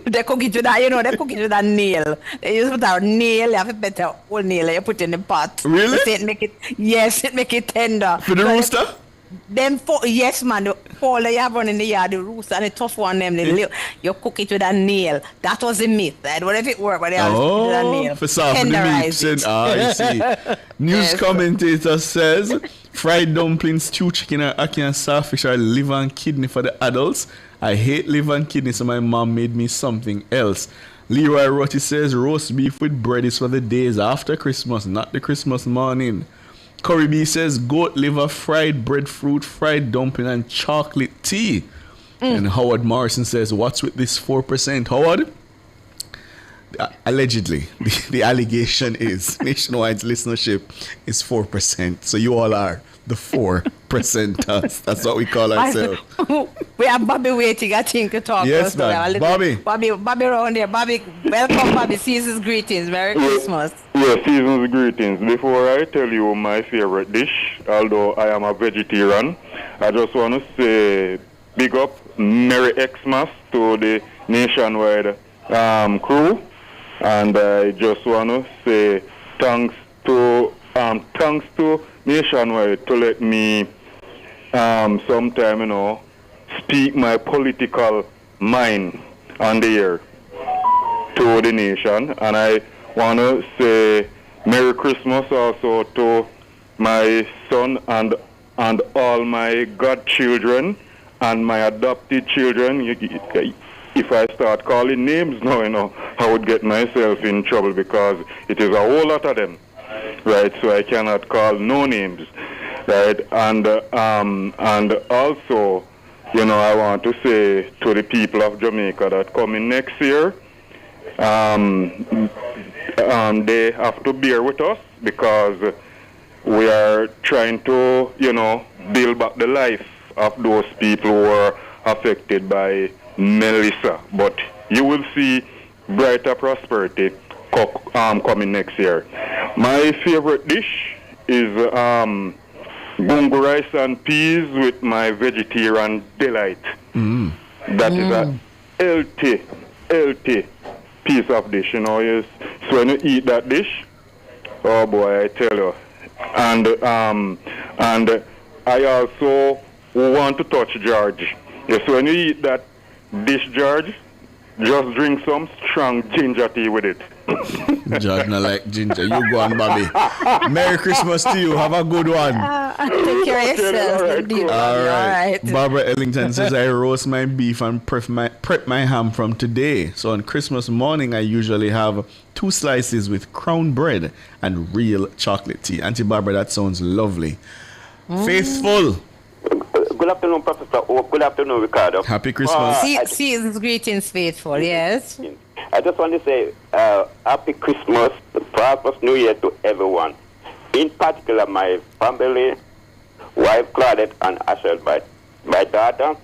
They cook it with that, they cook it with a nail. They use put a nail, you have a better whole nail, you put in the pot. Really? So it make it tender. For the So rooster? Yes, man. The four you have one in the yard, the rooster and the tough one, you cook it with a nail. That was the myth. I don't know if it worked, but they always cook it with a nail. For softening the meat. Tenderize it. I see. News commentator says fried dumplings, stew chicken, and ackee and saltfish are liver and kidney for the adults. I hate liver and kidney, so my mom made me something else. Leroy Rotty says roast beef with bread is for the days after Christmas, not the Christmas morning. Corey B says goat liver, fried breadfruit, fried dumpling, and chocolate tea. And Howard Morrison says, what's with this 4%? Howard? Allegedly, the allegation is Nationwide's listenership is 4%. So you all are the 4 presenters. That's what we call ourselves. We have Bobby waiting, I think, to talk Yes, to us. man. Bobby. Bobby around there. Bobby, welcome, Bobby. Season's greetings. Merry Christmas. Yeah, season's greetings. Before I tell you my favorite dish, although I am a vegetarian, I just want to say big up, Merry Xmas to the Nationwide crew, and I just want to say thanks to Nationwide to let me sometime, speak my political mind on the air to the nation. And I want to say Merry Christmas also to my son and all my godchildren and my adopted children. If I start calling names now, I would get myself in trouble because it is a whole lot of them, right? So I cannot call no names, right? And also, I want to say to the people of Jamaica that coming next year, they have to bear with us because we are trying to, build back the life of those people who are affected by Melissa. But you will see brighter prosperity coming next year. My favorite dish is bungu rice and peas with my vegetarian delight. That is a healthy piece of dish, So when you eat that dish, oh boy, I tell you. And I also want to touch George. Yes, when you eat that dish, George, just drink some strong ginger tea with it. George not like ginger. You go on, Bobby. Merry Christmas to you. Have a good one. Take care of yourself. All right. Barbara Ellington says, I roast my beef and prep my ham from today. So on Christmas morning, I usually have 2 slices with crown bread and real chocolate tea. Auntie Barbara, that sounds lovely. Faithful. Good afternoon, Professor. Good afternoon, Ricardo. Happy Christmas. Season's greetings, Faithful. Yes. I just want to say Happy Christmas, prosperous New Year to everyone. In particular, my family, wife Claudette and Asher, my daughter,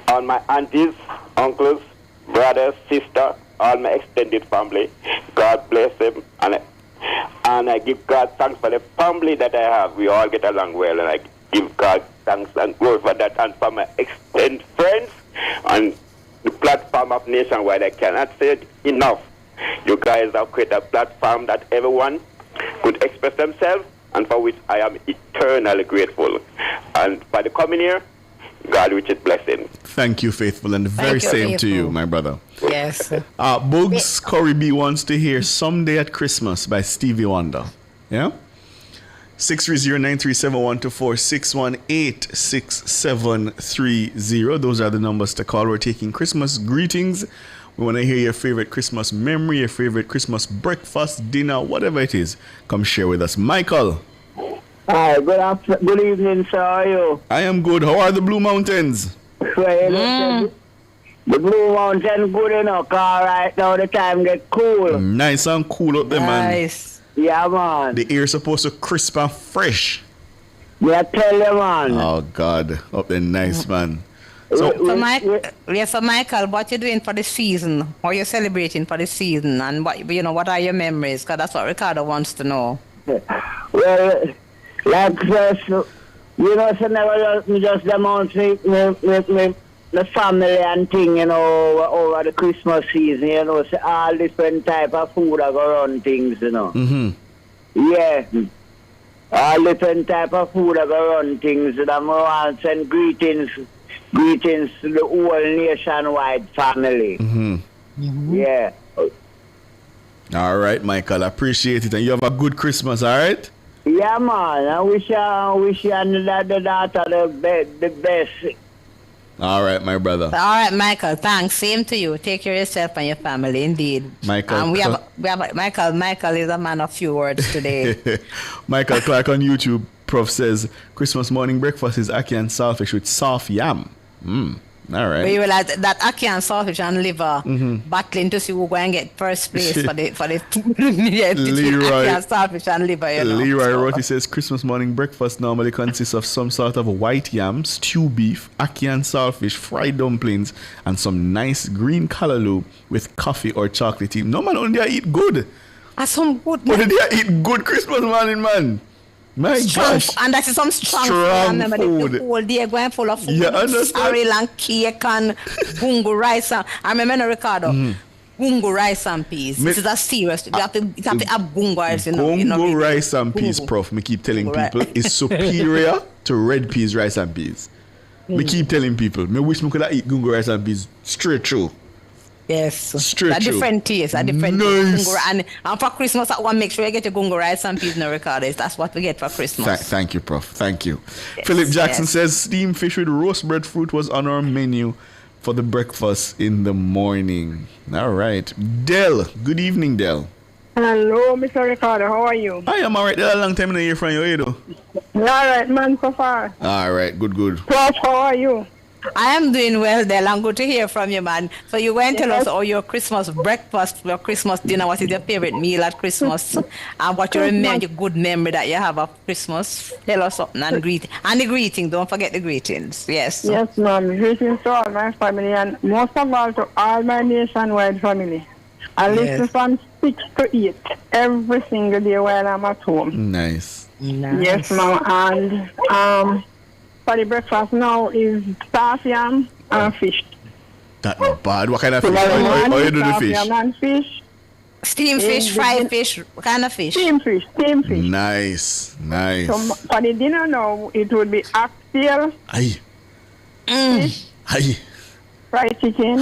all my aunties, uncles, brothers, sister, all my extended family. God bless them, and I give God thanks for the family that I have. We all get along well, and I give God thanks and glory for that, and for my extended friends on the platform of Nationwide. I cannot say it enough. You guys have created a platform that everyone could express themselves, and for which I am eternally grateful. And for the coming year, God richest blessing. Thank you, Faithful, and the very same to you, my brother. Yes. Bugs Corey B wants to hear Someday at Christmas by Stevie Wonder. Yeah? 630-937-124, 618-6730. Those are the numbers to call. We're taking Christmas greetings. We want to hear your favorite Christmas memory, your favorite Christmas breakfast, dinner, whatever it is. Come share with us. Michael. Hi, good evening, sir. How are you? I am good. How are the Blue Mountains? The Blue Mountains good enough, cause right now the time get cool. Nice and cool up there, man. Yeah, man. The air's supposed to crisp and fresh. Yeah, tell you, man. Oh, God. Up there, nice, man. So Michael, what you doing for the season? How you celebrating for the season? And what are your memories? Because that's what Ricardo wants to know. Well, like first, so never just demonstrate the family and thing, over the Christmas season, so all different type of food I go run things, Mm-hmm. Yeah. All different type of food I go run things, and I want to send greetings to the whole Nationwide family. Mm-hmm. Yeah. All right, Michael, I appreciate it, and you have a good Christmas, all right? Yeah, man. I wish you and the daughter the best. All right, my brother. All right, Michael. Thanks. Same to you. Take care of yourself and your family, indeed. Michael. We have Michael. Michael is a man of few words today. Michael Clark on YouTube. Prof says Christmas morning breakfast is ackee and saltfish with soft yam. All right. Where you were like that ackee and sausage and liver battling to see who go and get first place for the yeah, Leroy. ackee and sausage and liver, you know. Leroy wrote, he says Christmas morning breakfast normally consists of some sort of white yam, stew beef, ackee and saltfish, fried dumplings, and some nice green callaloo with coffee or chocolate tea. No man, only I eat good. That's some good. Only they eat good Christmas morning, man. My gosh. And that is some strong food. food. The whole day going full of food. You understand? Cereal and cake and gungo rice. I remember Ricardo. Gungo rice and peas. This is a serious. You have to have gungo rice. Gungo rice and peas, Prof. Me keep telling people is superior to red peas, rice and peas. Me keep telling people. Me wish me could have eat gungo rice and peas straight through. Yes, straight a different taste, a different taste. And for Christmas, I want to make sure you get your gungo rice and peas in Ricardo. That's what we get for Christmas. Thank you, Prof. Thank you. Yes, Philip Jackson says steamed fish with roast bread fruit was on our menu for the breakfast in the morning. All right. Del, good evening, Del. Hello, Mr. Ricardo. How are you? I am all right. There's a long time in the year from you, though. All right, man, so far. All right, good. Prof, how are you? I am doing well, Del. I'm good to hear from you, man. So you going to tell us all your Christmas breakfast, your Christmas dinner, what is your favorite meal at Christmas, and what you remember, your good memory that you have of Christmas. Tell us something and the greeting. Don't forget the greetings. Yes. Yes, ma'am. Greetings to all my family and most of all to all my nationwide family. I listen from 6 to 8 every single day while I'm at home. Nice. Yes, ma'am. And for the breakfast now is stuffed yam and fish. That not bad. What kind of fish? How you do the fish? Yam and fish. Steamed fish, fried fish, what kind of fish? Steamed fish. Nice. So for the dinner now, it would be oxtail, fish, fried chicken,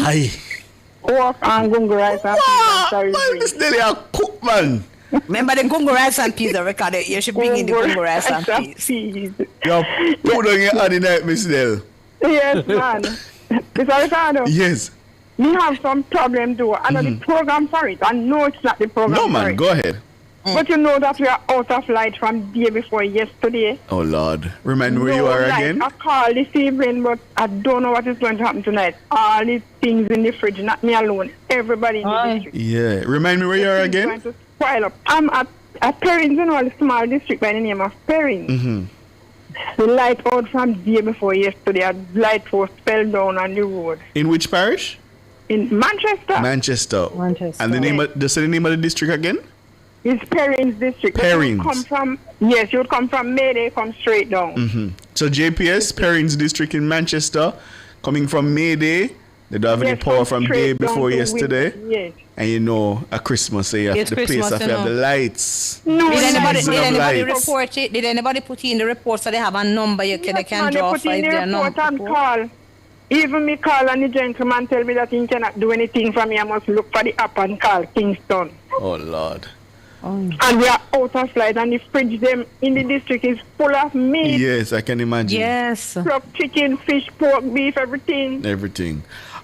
pork and gungo rice and peas. Man, this daily a cook, man. Remember the gungo rice and peas, Ricardo. You should bring in the gungo rice and peas. peas. You put on your hand in night, Miss Del. Yes, man. Mr. Ricardo. Yes. We have some problem too. I know the program for it. I know it's not the program No, for man, it. go ahead. But you know that we are out of light from day before yesterday. Oh, Lord. Remind me where you are again. I called this evening, but I don't know what is going to happen tonight. All these things in the fridge, not me alone. Everybody in the district. Yeah. Remind me where you are again. Going to spoil up. I'm at Perrins, you know, the small district by the name of Perrins. The light out from day before yesterday. A light was fell down on the road. In which parish? In Manchester. Manchester. And the name of, just say the name of the district again? It's Perrins district. Perrins. You would come from Mayday, come straight down. So JPS, Perrins district in Manchester, coming from Mayday. They don't have any power from day before yesterday. Yes. And you know, a Christmas, so you have the place have to have the lights. No, Did anybody lights. report it? Did anybody put in the report so they have a number they can draw They put for in if the their report and number? call. Even me call and the gentleman tell me that he cannot do anything for me. I must look for the app and call Kingston. Oh, Lord. And we are out of light and the fridge them in the district is full of meat. Yes, I can imagine. Yes. Pluck chicken, fish, pork, beef, everything. Everything.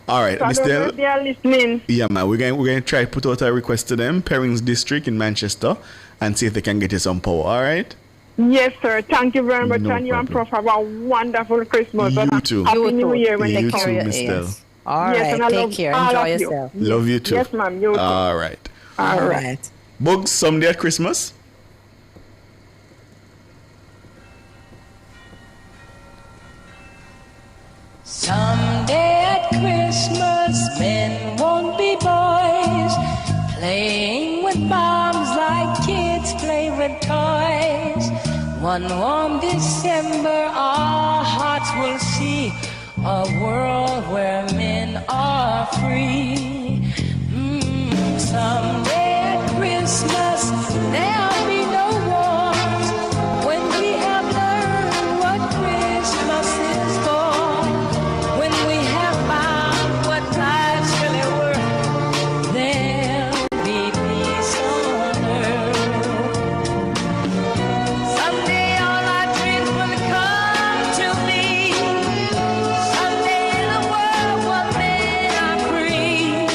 All right, So I don't know Mr. if they are listening. Yeah, man, we're going to try to put out a request to them, Perrins district in Manchester, and see if they can get you some power, all right? Yes, sir. Thank you very much. No and you and problem. Prof have a wonderful Christmas. You and too. Happy New Year when You they too, come. Miss Del. All Yes, right, and I take love care. all Enjoy of you. yourself. Love you too. Yes, ma'am. You too. All right. All right. Bugs, someday at Christmas? Someday at Christmas, men won't be boys, playing with bombs like kids play with toys. One warm December, our hearts will see a world where men are free. Someday at Christmas, there'll be no wars when we have learned what Christmas is for. When we have found what life's really worth, there'll be peace on earth. Someday all our dreams will come to be. Someday the world will men are free.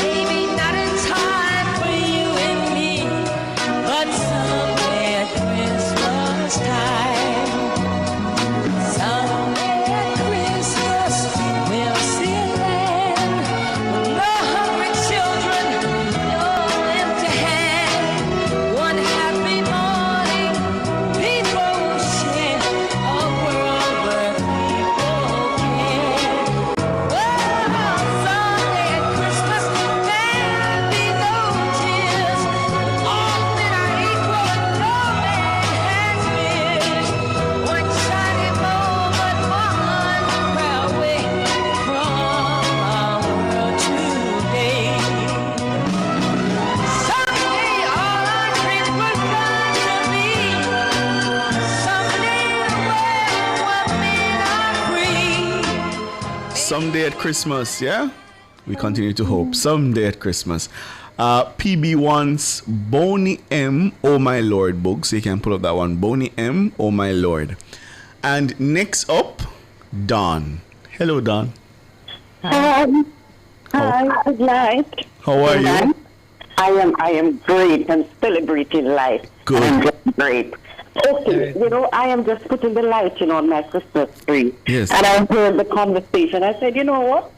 Maybe not as hard someday at Christmas, yeah? We continue to hope someday at Christmas. PB wants Boney M, Oh My Lord book, so you can pull up that one. Boney M, Oh My Lord. And next up, Dawn. Hello, Dawn. Hi, good night. How are you? I am great. I'm celebrating life. Good. I'm just great. Okay, I am just putting the lighting on my Christmas tree. Yes. And I heard the conversation. I said, you know what?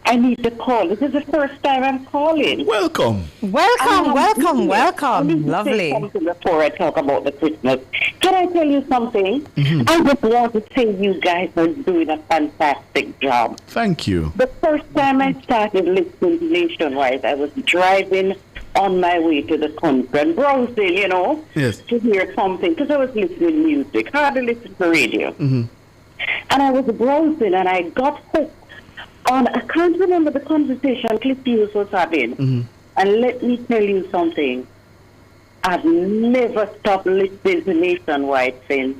I need to call. This is the first time I'm calling. Welcome. Welcome. Lovely. Say something before I talk about the Christmas. Can I tell you something? I just want to say you guys are doing a fantastic job. Thank you. The first time I started listening to Nationwide, I was driving on my way to the country and browsing, Yes. to hear something, because I was listening to music, hardly listen to radio. And I was browsing and I got hooked on, I can't remember the conversation Cliff Hughes was having. And let me tell you something. I've never stopped listening to Nationwide since.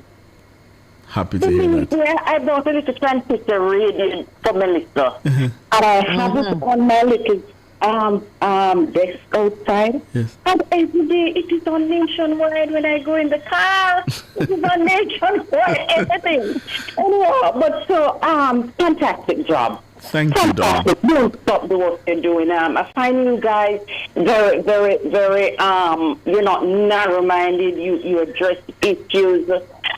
Happy to hear that. Yeah, I bought a little transistor radio for Melissa. And I have it on my little desk outside. Yes. And every day it is on Nationwide when I go in the car. It is on Nationwide, everything. Anyhow, but so, fantastic job. Thank you, Dawn. Don't stop doing what you're doing. I find you guys very, very, very, you're not narrow-minded. You address issues.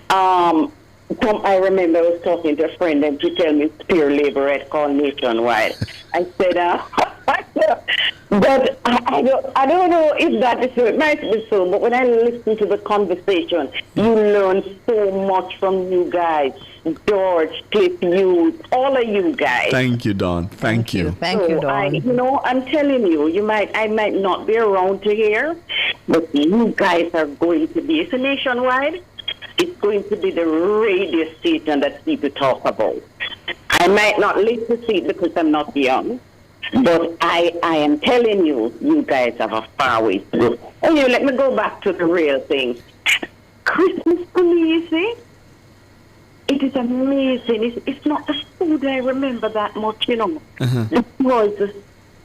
I remember I was talking to a friend and she told me peer labor had called Nationwide. I said, but I don't know if that is so. It might be so, but when I listen to the conversation, you learn so much from you guys. George, Cliff, you, all of you guys. Thank you, Dawn. Thank you. Thank you, Dawn. I'm telling you, I might not be around to hear, but you guys are going to be, it's a Nationwide. It's going to be the radio station that people talk about. I might not listen to it because I'm not young, but I am telling you, you guys have a far way to go. Anyway, let me go back to the real thing. Christmas to me, you see, it is amazing. It's not the food I remember that much, because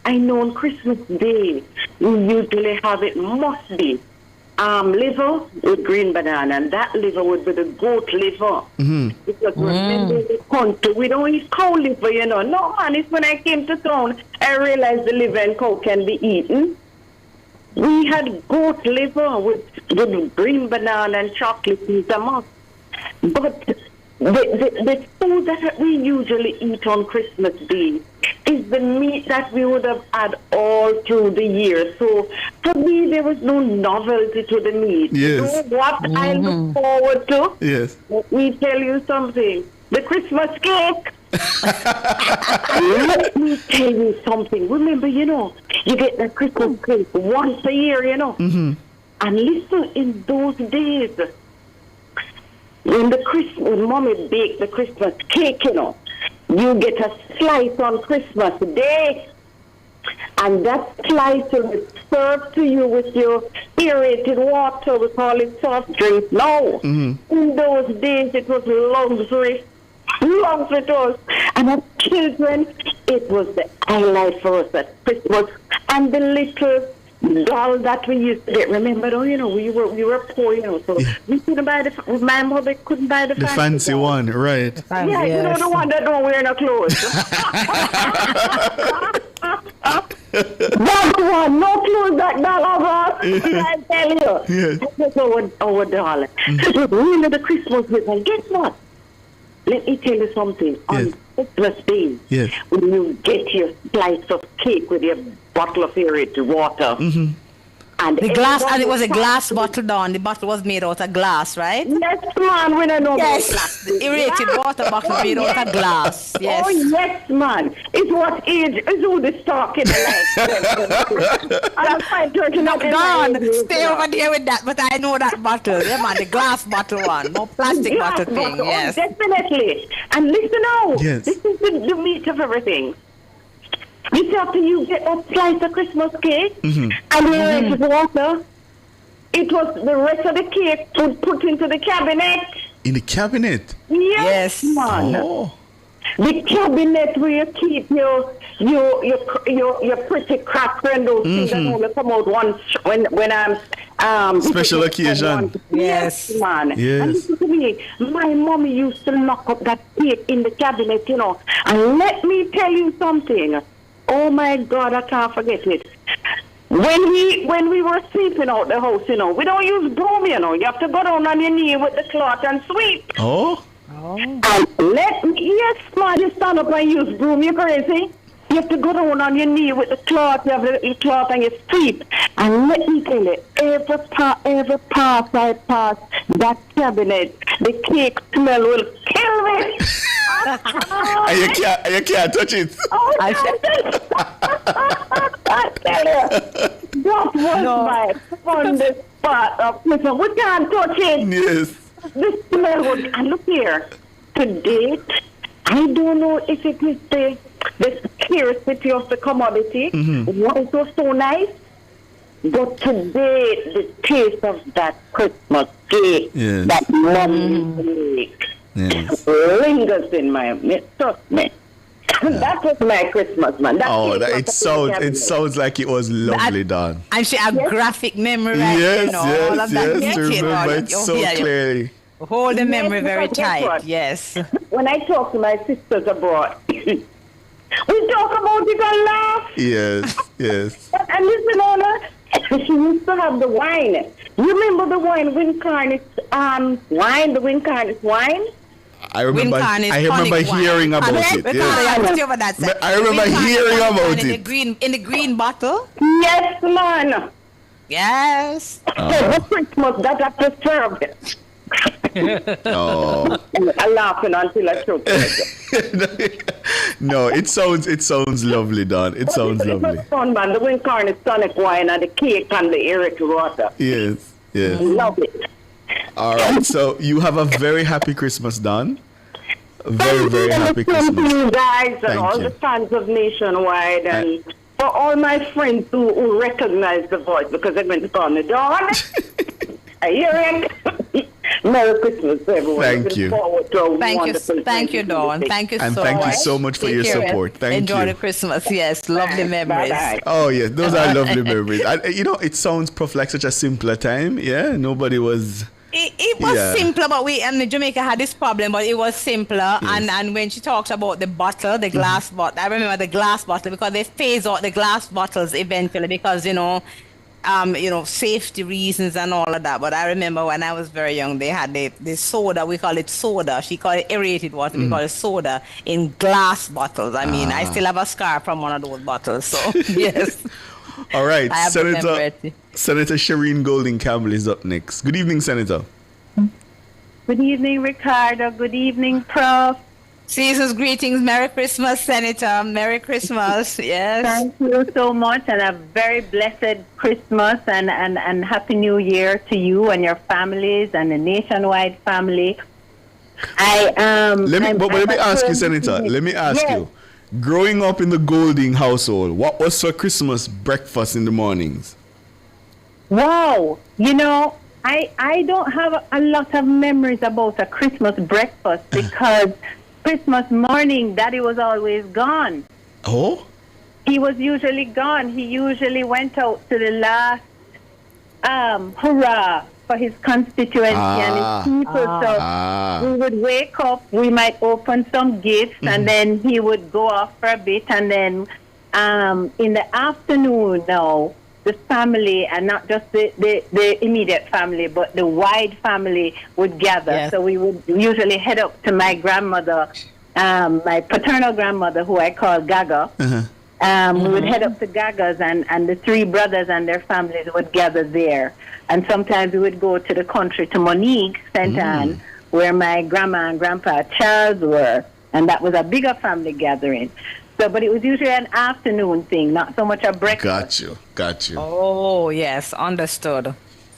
I know on Christmas Day, we usually have it must be liver with green banana, and that liver would be the goat liver. Because remember in the country, we don't eat cow liver, No, man, it's when I came to town, I realized the liver and cow can be eaten. We had goat liver with green banana and chocolate is a must. But the food that we usually eat on Christmas Day is the meat that we would have had all through the year. So for me, there was no novelty to the meat. Yes. You know what I look forward to? Yes. Let me tell you something. The Christmas cake. Let me tell you something. Remember, you get the Christmas cake once a year, And listen, in those days, when Mommy baked the Christmas cake, you get a slice on Christmas Day, and that slice will be served to you with your aerated water. We call it soft drink now. In those days, it was luxury. Luxury. And as children, it was the highlight for us at Christmas. And the little doll that we used to get. Remember, we were poor, so we couldn't buy my mother couldn't buy the fancy one, right? Yeah, the one that don't wear no clothes. That one, no clothes, that doll of us. I tell you. Yes. That's our doll. It was really the Christmas gift. And guess what? Let me tell you something. On Christmas Day, when you get your slice of cake with your bottle of aerated water, and the glass, and it was a glass bottle down. The bottle was made out of glass, right? Yes, man. When I know yes, the aerated water bottle made out of glass. Yes. Oh yes, man. It's what age? It's who the stock in the life. I'm fine talking about stay over there with that. But I know that bottle. Yeah, man, the glass bottle one, no plastic bottle thing. Yes, definitely. And listen now. Yes. This is the meat of everything. You see, after you get a slice of Christmas cake and aerated water, it was the rest of the cake put into the cabinet. In the cabinet? Yes, man. Oh. The cabinet where you keep your pretty cracker and those things that only come out once when I'm Special occasion. Yes, man. Yes. And listen to me, my mommy used to lock up that cake in the cabinet, you know. And let me tell you something. Oh my God, I can't forget it. When we were sweeping out the house, you know, we don't use broom, you know. You have to go down on your knee with the cloth and sweep. Oh. And yes, man, you stand up and use broom, you crazy? You have to go down on your knee with the cloth, you have the cloth and you sweep. And let me tell you, every pass I pass that cabinet, the cake smell will kill me. And you can't touch it. Oh, I tell you, that was my fondest part of Christmas. We can't touch it. Yes. The smell would, and look here, to date, I don't know if it is the scarcity of the commodity. It was so nice. But today, the taste of that Christmas cake, that mommy cake, lingers in my midst. Trust me. That was my Christmas, man. It sounds like it was lovely done. And she had graphic memory, right? Yes, you know, all of that. yes, to remember it so clearly. Hold the memory very because guess tight. what? Yes. When I talk to my sisters abroad, we talk about it and laugh. Yes. And listen, Ola, she used to have the wine. You remember the wine, Wincarnis wine, the Wincarnis wine? I remember hearing about it. Yes. I remember hearing about it. In the green bottle? Yes, man. Yes. So Christmas, that I preserved it. Oh. I'm laughing until I choke. No, it sounds lovely, Don. It sounds lovely. It was fun, man. The Wincarnis tonic wine and the cake and the Eric water. Yes. Love it. All right, so you have a very happy Christmas, Don. Very, very happy Christmas. Thank you guys and Thank all you. the fans of Nationwide and for all my friends who recognize the voice because they're going to call me Dawn. I hear it. Merry Christmas, everyone. Thank you. Thank you, Dawn. Thank you so much. And thank you so much for your support. Thank Enjoy you. the Christmas. Yes, lovely memories. Bye-bye. Oh, yes, those are lovely memories. It sounds like such a simpler time. Yeah, nobody was... It was simpler, but Jamaica had this problem, but it was simpler. Yes. And when she talks about the bottle, the glass bottle, I remember the glass bottle because they phase out the glass bottles eventually because, safety reasons and all of that. But I remember when I was very young, they had the soda, we call it soda. She called it aerated water, we call it soda in glass bottles. I mean, I still have a scar from one of those bottles. So, yes. All right, I have Senator Shireen Golding Campbell is up next. Good evening, Senator. Good evening, Ricardo. Good evening, Prof. Season's greetings. Merry Christmas, Senator. Merry Christmas. Yes. Thank you so much, and a very blessed Christmas and Happy New Year to you and your families and the Nationwide family. Let me ask you, Senator. Let me ask you. Growing up in the Golding household, what was for Christmas breakfast in the mornings? Wow. I don't have a lot of memories about a Christmas breakfast because Christmas morning, Daddy was always gone. Oh? He was usually gone. He usually went out to the last hurrah for his constituency and his people. So we would wake up, we might open some gifts, and then he would go off for a bit. And then in the afternoon now, the family, and not just the immediate family, but the wide family would gather. Yes. So we would usually head up to my grandmother, my paternal grandmother, who I call Gaga. We would head up to Gaga's, and the three brothers and their families would gather there. And sometimes we would go to the country, to Monique, St. Anne, where my grandma and grandpa Charles were. And that was a bigger family gathering. So, but it was usually an afternoon thing, not so much a breakfast. Got you. Oh, yes, understood.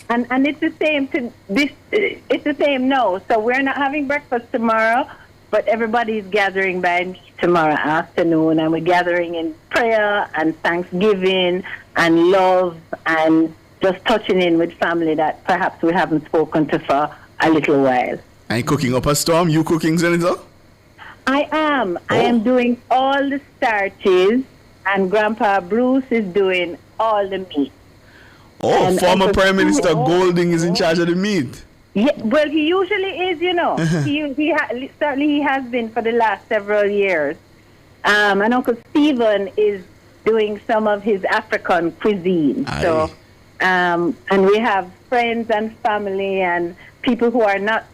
And it's the same it's the same now. So we're not having breakfast tomorrow, but everybody's gathering by tomorrow afternoon, and we're gathering in prayer and thanksgiving and love and just touching in with family that perhaps we haven't spoken to for a little while. And cooking up a storm? You cooking, Senator? I am. I am doing all the starches, and Grandpa Bruce is doing all the meat. Oh, And- former and for Prime Minister food- Golding is in charge of the meat. Yeah, well, he usually is, you know. Certainly he has been for the last several years. And Uncle Stephen is doing some of his African cuisine. So, and we have friends and family and people who are not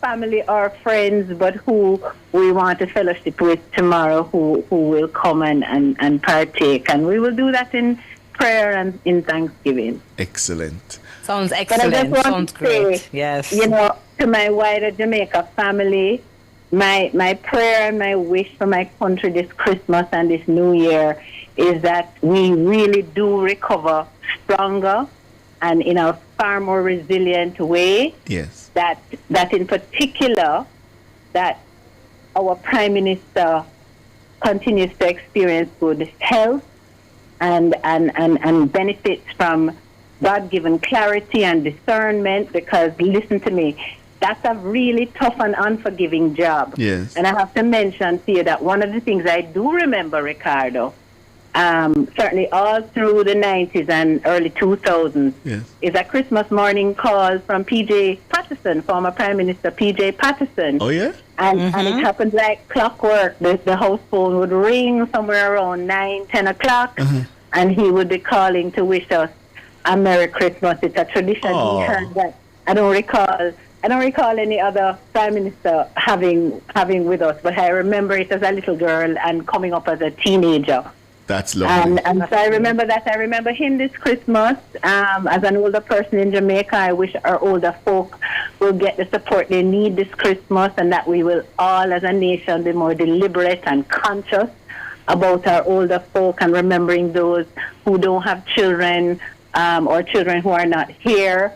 family or friends, but who we want to fellowship with tomorrow, who will come and partake. And we will do that in prayer and in thanksgiving. Excellent. Sounds But I excellent. just want Sounds to great. say, Yes. you know, to my wider Jamaica family, my prayer and my wish for my country this Christmas and this New Year is that we really do recover stronger and in a far more resilient way. Yes. That in particular, that our Prime Minister continues to experience good health and benefits from God-given clarity and discernment, because listen to me, that's a really tough and unforgiving job. Yes. And I have to mention to you that one of the things I do remember, Ricardo, certainly all through the 90s and early 2000s, Yes. is a Christmas morning call from P.J. Patterson, former Prime Minister P.J. Patterson. Oh, yeah? And it happened like clockwork. The house phone would ring somewhere around 9, 10 o'clock, and he would be calling to wish us a Merry Christmas. It's a tradition Oh. he had that I don't recall any other Prime Minister having with us, but I remember it as a little girl and coming up as a teenager. That's lovely. And so I remember that. I remember him this Christmas. As an older person in Jamaica, I wish our older folk will get the support they need this Christmas, and that we will all as a nation be more deliberate and conscious about our older folk and remembering those who don't have children or children who are not here.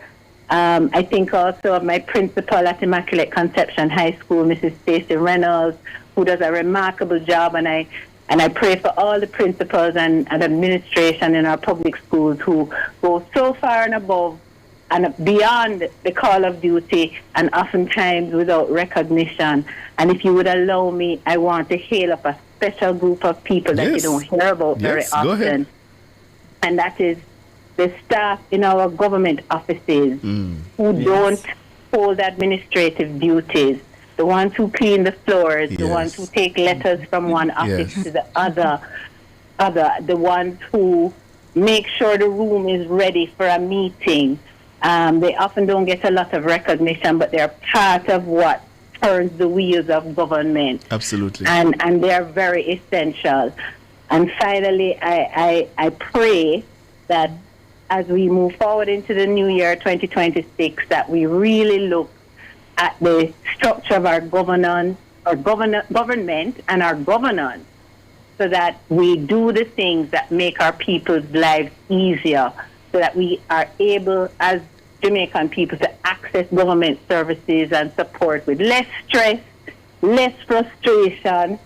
I think also of my principal at Immaculate Conception High School, Mrs. Stacey Reynolds, who does a remarkable job, and I pray for all the principals and administration in our public schools who go so far and above and beyond the call of duty, and oftentimes without recognition. And if you would allow me, I want to hail up a special group of people that you don't hear about very Yes, go ahead. often. And that is the staff in our government offices who don't hold administrative duties, the ones who clean the floors, the ones who take letters from one office to the other, the ones who make sure the room is ready for a meeting. They often don't get a lot of recognition, but they're part of what turns the wheels of government. Absolutely. And they're very essential. And finally, I pray that as we move forward into the new year 2026, that we really look at the structure of our government and our governance, so that we do the things that make our people's lives easier, so that we are able as Jamaican people to access government services and support with less stress, less frustration,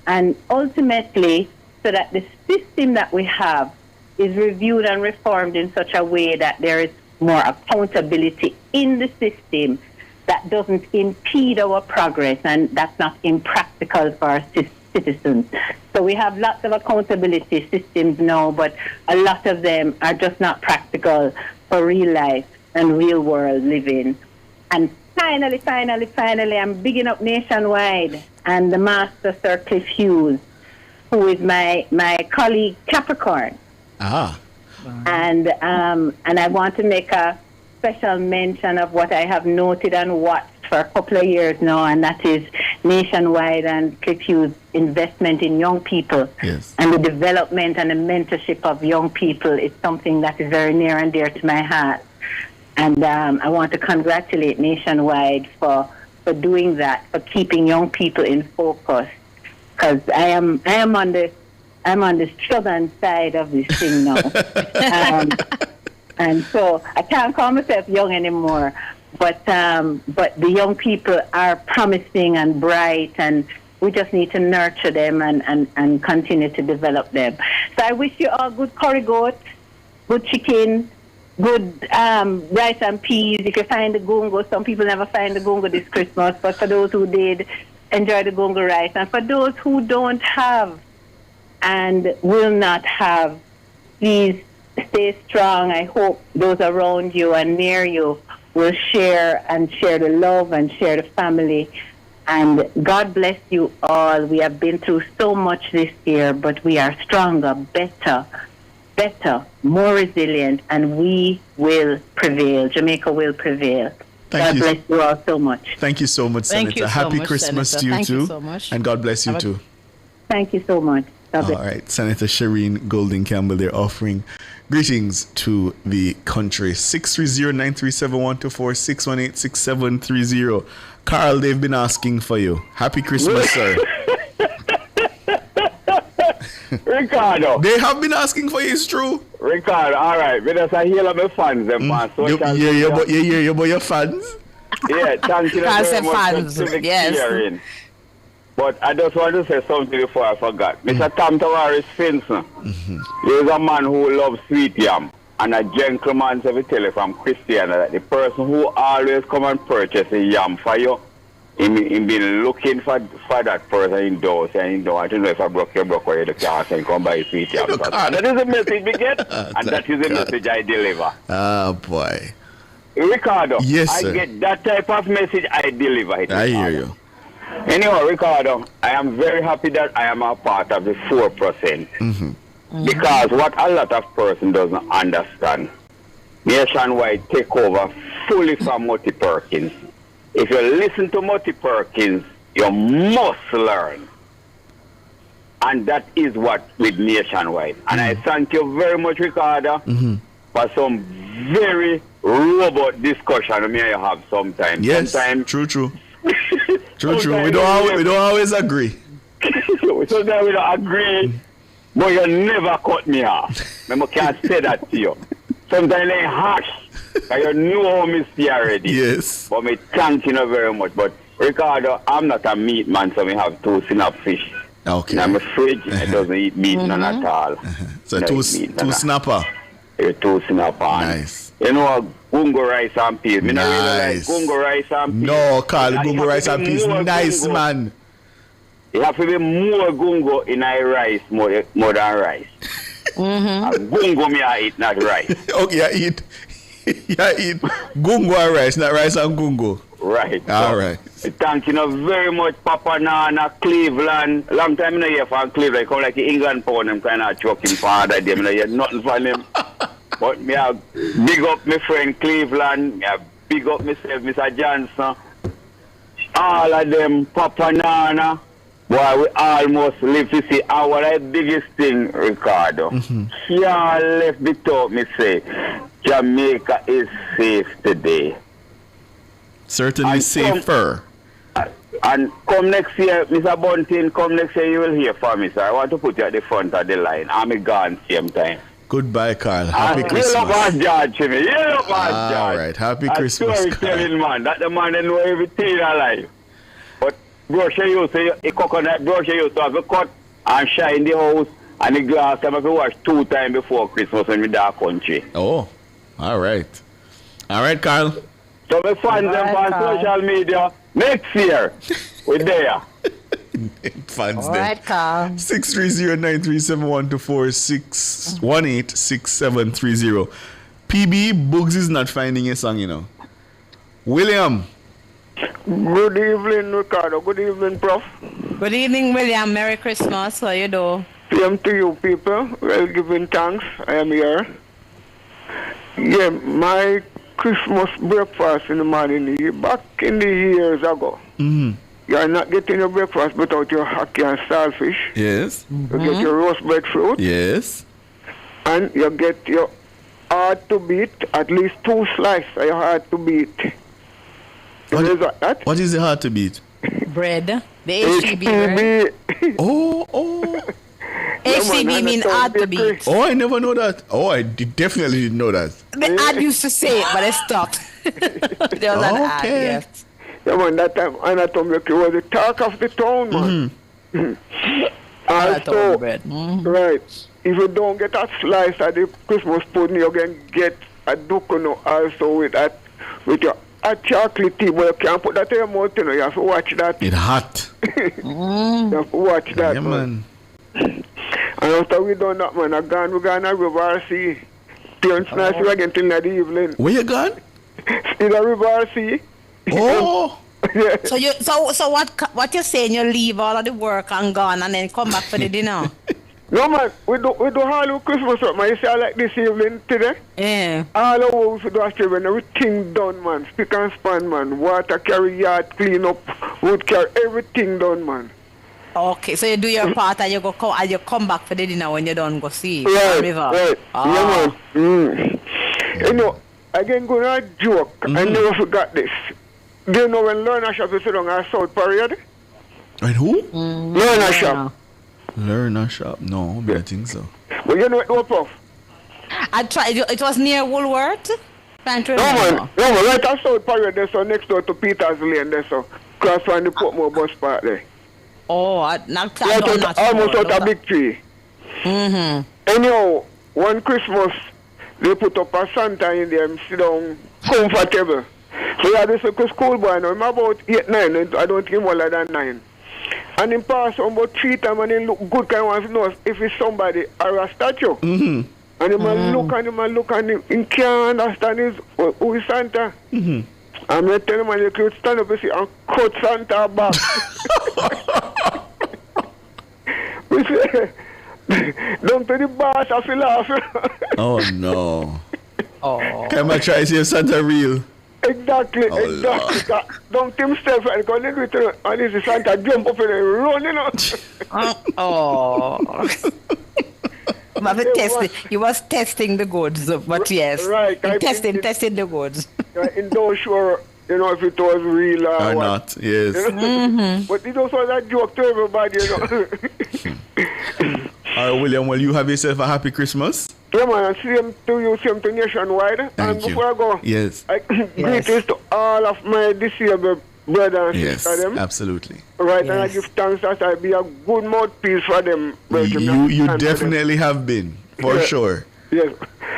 and ultimately so that the system that we have is reviewed and reformed in such a way that there is more accountability in the system that doesn't impede our progress, and that's not impractical for our citizens. So we have lots of accountability systems now, but a lot of them are just not practical for real life and real world living. And finally, I'm bigging up Nationwide and the master, Sir Cliff Hughes, who is my colleague Capricorn. And I want to make a special mention of what I have noted and watched for a couple of years now, and that is Nationwide and Cliff Hughes' investment in young people. Yes. And the development and the mentorship of young people is something that is very near and dear to my heart. And I want to congratulate Nationwide for doing that, for keeping young people in focus. Because I am on the southern side of this thing now. And so I can't call myself young anymore. But the young people are promising and bright, and we just need to nurture them and continue to develop them. So I wish you all good curry goat, good chicken, good rice and peas. If you find the gungo, some people never find the gungo this Christmas, but for those who did, enjoy the gungo rice. And for those who don't have and will not have, please stay strong. I hope those around you and near you will share the love and share the family. And God bless you all. We have been through so much this year, but we are stronger, better, more resilient, and we will prevail. Jamaica will prevail. God bless you all so much. Thank you so much, Thank Senator. you so Happy much, Christmas Senator. to you Thank too. you so much. And God bless you too. Thank you so much. God bless. All right, Senator Shireen Golden Campbell, they're offering greetings to the country. 630-937-124, 618-6730. Carl, they've been asking for you. Happy Christmas, sir. Ricardo. They have been asking for you, it's true. Ricardo, all right. Because I hear my fans them on social media. Yeah, about your fans? Yeah, thank you Carl very said much fans, for yes. sharing. But I just want to say something before I forgot. Mr. Tom Tavares Finson, he's a man who loves sweet yam. And a gentleman said, tell you from Christiana that the person who always come and purchase a yam for you, he been looking for that person indoors, and you know, I don't know if I broke your where you can come buy sweet yam. That is the message we get, and that is the message I deliver. Oh, boy. Ricardo, Yes, I sir. get that type of message, I deliver it. I hear you. Anyway, Ricardo, I am very happy that I am a part of the 4%. Because what a lot of person doesn't understand, Nationwide take over fully from Mutty Perkins. If you listen to Mutty Perkins, you must learn. And that is what with Nationwide. And I thank you very much, Ricardo, for some very robust discussion we may have sometimes. Yes, sometimes, true. True. We don't always agree. Sometimes we don't agree, but you never cut me off. I can't say that to you. Sometimes they harsh, because you know how me see already. Yes. But me thank you very much. But Ricardo, I'm not a meat man, so we have 2 snap fish. Okay. And I'm afraid it doesn't eat meat none at all. So two snapper. 2 snapper. Nice. You know, gungo rice and peas. Me not really like gungo rice and peas. No, Carl, gungo rice and peas, nice, man. You have to be more gungo in a rice more than rice. And gungo me I eat, not rice. Okay, I eat gungo and rice, not rice and gungo. Right. All right. Thank you very much, Papa Nana, Cleveland. Long time I don't hear from Cleveland. Come like the England pound, I'm kind of choking father. They don't hear nothing from him. But me have big up my friend Cleveland. Me have big up myself, Mr. Johnson. All of them, Papa Nana. Boy, we almost live to see our biggest thing, Ricardo. Y'all left me talk, me say, Jamaica is safe today. Certainly safer. And come next year, Mr. Bunting, come next year, you will hear from me, sir. I want to put you at the front of the line. I'm gone same time. Goodbye, Carl. Happy Christmas. You love us, George, Jimmy. You love us, George. All right. Happy Christmas, Storytelling man. That the man that know everything in life. But brush you say a coconut brush you to have a cut and shine the house and the glass. I have to wash 2 times before Christmas when we dark country. Oh, all right. All right, Carl. So we find them on social media next year. We're there. Fans All right, Carl. 630-937-124, 618-6730. PB, Bugs is not finding a song, you know. William. Good evening, Ricardo. Good evening, Prof. Good evening, William. Merry Christmas. How you do? Same to you, people. Well, giving thanks. I am here. Yeah, my Christmas breakfast in the morning, back in the years ago. You are not getting your breakfast without your hockey and saltfish. Yes. You get your roast breadfruit. Yes. And you get your hard to beat, at least 2 slices of your hard to beat. What is the hard to beat? Bread. The HTB bread. Oh. HTB mean hard to beat. Oh, I never know that. Oh, I definitely didn't know that. I used to say it, but I stopped. There was an ad, yes. Yeah, man, that time Anatomic was the talk of the town, man. Also, right, if you don't get a slice of the Christmas pudding, you can get a dukuno also with that, with your hot chocolate tea, but you can't put that in your mouth, you know, you have to watch that. It's hot. You have to watch that, Yeah, man. And after we done that, man, we're going to River Sea. Parents nice again till the evening. Where you gone? In the River Sea. Oh. Yeah. So what you're saying? You leave all of the work and gone, and then come back for the dinner? No, man, we do all of Christmas up, man. You see, I like this evening today. Yeah. All of what we do after when everything done, man. Spick and span, man. Water carry, yard clean up, wood carry, everything done, man. Okay, so you do your part and you come back for the dinner when you done go see Right, the river. right. Yeah, man. You know, again, going to joke, I never forgot this. Do you know when Learner Shop is on our South Parade? And who? Learner Shop. Learner Shop? No, I think so. Well, you know it was Puff. I tried. It was near Woolworth. Can't No, remember. man, right at South Parade, there, so next door to Peter's Lane, there, so cross from the Portmore bus park there. Oh, Almost out a big tree. Mm-hmm. Anyhow, one Christmas, they put up a Santa in there and sit down comfortable. So yeah, this is a school boy now. I'm about 8, 9. I don't think him older than 9. And him pass on about 3 times and he look good kind of wants to know if it's somebody or a statue. Mm-hmm. And he man look and he can't understand who is Santa. Mm-hmm. I'm not telling him, you could stand up and see and cut Santa back. We say, down to the boss, I feel laugh. Oh, no. Oh. Can I try to see if Santa real? Exactly, Oh, exactly. Don't himself and go into it and this is Santa jump up and run, you know. Oh. You was testing the goods, but yes. Right. Testing the goods. In those sure, you know, if it was real Or what. not, yes. You know? Mm-hmm. But it also was a joke to everybody, you know. All right, William, well, you have yourself a happy Christmas. Yeah, man, and same to you, same to Nationwide. And before I go, Yes. greetings to all of my disabled brothers and Yes, sisters. Them. absolutely. Right, and I give thanks that I be a good mouthpiece for them. You definitely have been, for sure. Yes.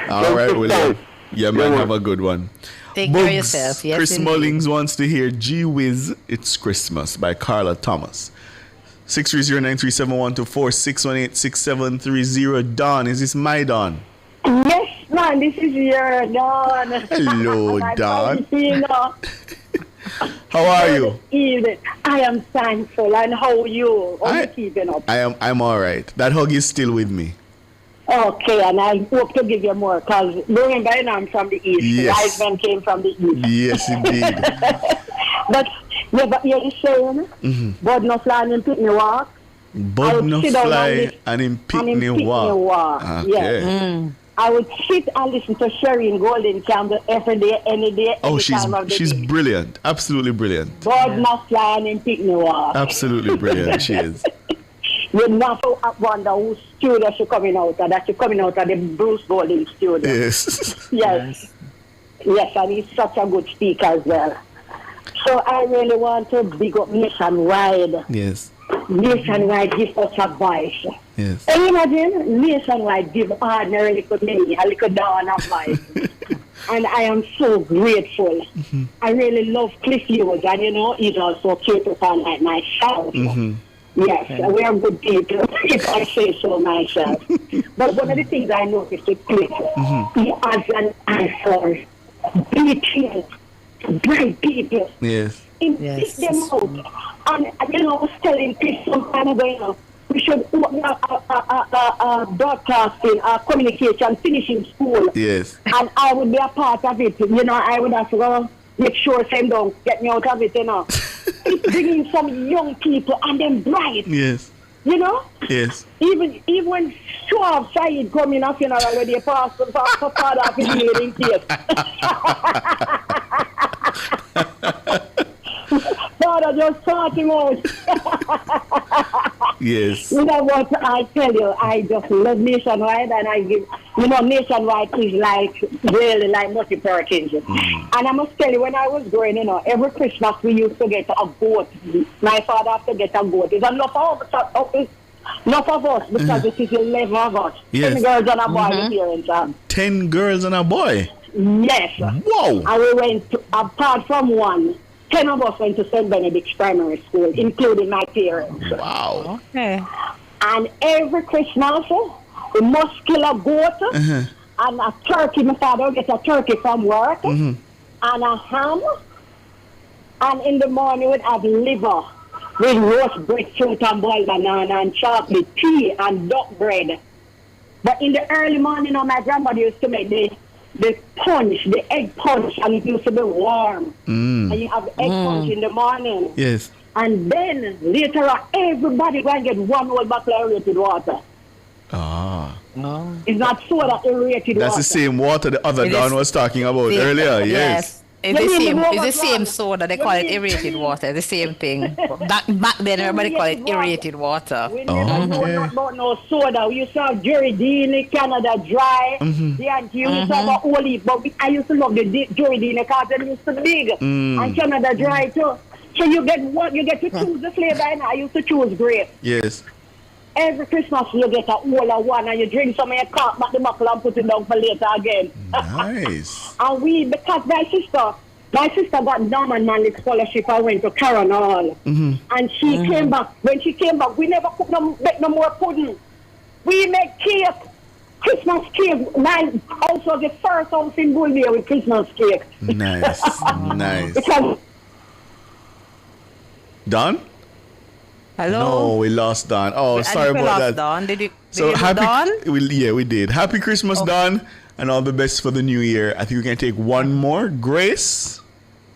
All right, William. Yeah, man, have a good one. Take care of yourself. Yes, Chris indeed. Mullings wants to hear Gee Whiz, It's Christmas by Carla Thomas. 630-9371-24-618-6730. Dawn, is this my Dawn? Yes, man, this is your Dawn. Hello, And Dawn. How are you? Evening. I am thankful. And how are you? How you keeping up? I'm all right. That hug is still with me. Okay, and I hope to give you more because remember, I'm from the east. Yes. Wise men came from the east. Yes, indeed. But you're saying, Bud no fly and pick me walk. Bud no fly and in Pitney walk. Okay. Yes. I would sit and listen to Sherry Golden Candle every day, any day, Oh, any time of the she's day. brilliant. Absolutely brilliant. Bud no fly and pick me walk. Absolutely brilliant. She is. You not wonder whose studio she coming out of. That she coming out of the Bruce Golden studio. Yes. Yes. Yes, and he's such a good speaker as well. So I really want to big up Nationwide. Yes. Nationwide give us a voice. Yes. Can you imagine? Nationwide give ordinary little me a little down a voice. And I am so grateful. I really love Cliff Hughes, and you know, he's also cute fan like myself. Yes, we are good people, if I say so myself. But one of the things I noticed with Cliff, he has an eye for beauty, bright people. Yes. He pick them out. And you know, I was telling Chris some time ago, you know, we should open a broadcasting, communication, finishing school. Yes. And I would be a part of it. You know, I would have to go make sure same don't get me out of it, you know. It's bringing some young people and them bright. Yes. You know? Yes. Even when Schwab Said come in a funeral where they pass for father of his healing case. Father just sort him out. Yes. You know what I tell you, I just love Nationwide, and I give, you know, Nationwide is like, really like Murphy Perkins. And I must tell you, when I was growing, you know, every Christmas we used to get a goat. My father had to get a goat. It's enough of us, because it is 11 of us. Yes. 10 girls and a boy, the parents have. 10 girls and a boy. Yes. Whoa. And we went to, apart from one, 10 of us went to St. Benedict's Primary School, including my parents. Wow. Okay. And every Christmas, we must kill a goat and a turkey. My father gets a turkey from work and a ham. And in the morning, we'd have liver with roast breadfruit and boiled banana and chocolate, tea and duck bread. But in the early morning, my grandmother used to make the punch, the egg punch, and it used to be warm. And you have egg punch in the morning. Yes. And then later on, everybody go and get one whole bottle of aerated water. Ah. No. It's not soda, aerated That's water. the same water the other Don was talking about earlier. Yes. It's the same soda. They call it aerated water. The same thing. Back then, everybody called it aerated water. We never know about no soda. We used to have Jerry Dean, Canada Dry. The auntie used to have a olive. But I used to love the Jerry Dean because they used to big. And Canada Dry too. So you get to choose the flavor, and I used to choose grape. Yes. Every Christmas you get a whole of one, and you drink some of your cork back the buckle and put it down for later again. Nice. And because my sister got Norman Manley scholarship and went to Caron Hall. And she came back. When she came back, we never cook make no more pudding. We make cake, Christmas cake. My house was the first house in Bulgaria with Christmas cake. Nice. Nice. Because Don? Hello? No, we lost Don. Oh, sorry about that. Don. Did you happy, Don? We did. Happy Christmas, Don, and all the best for the new year. I think we can take one more. Grace?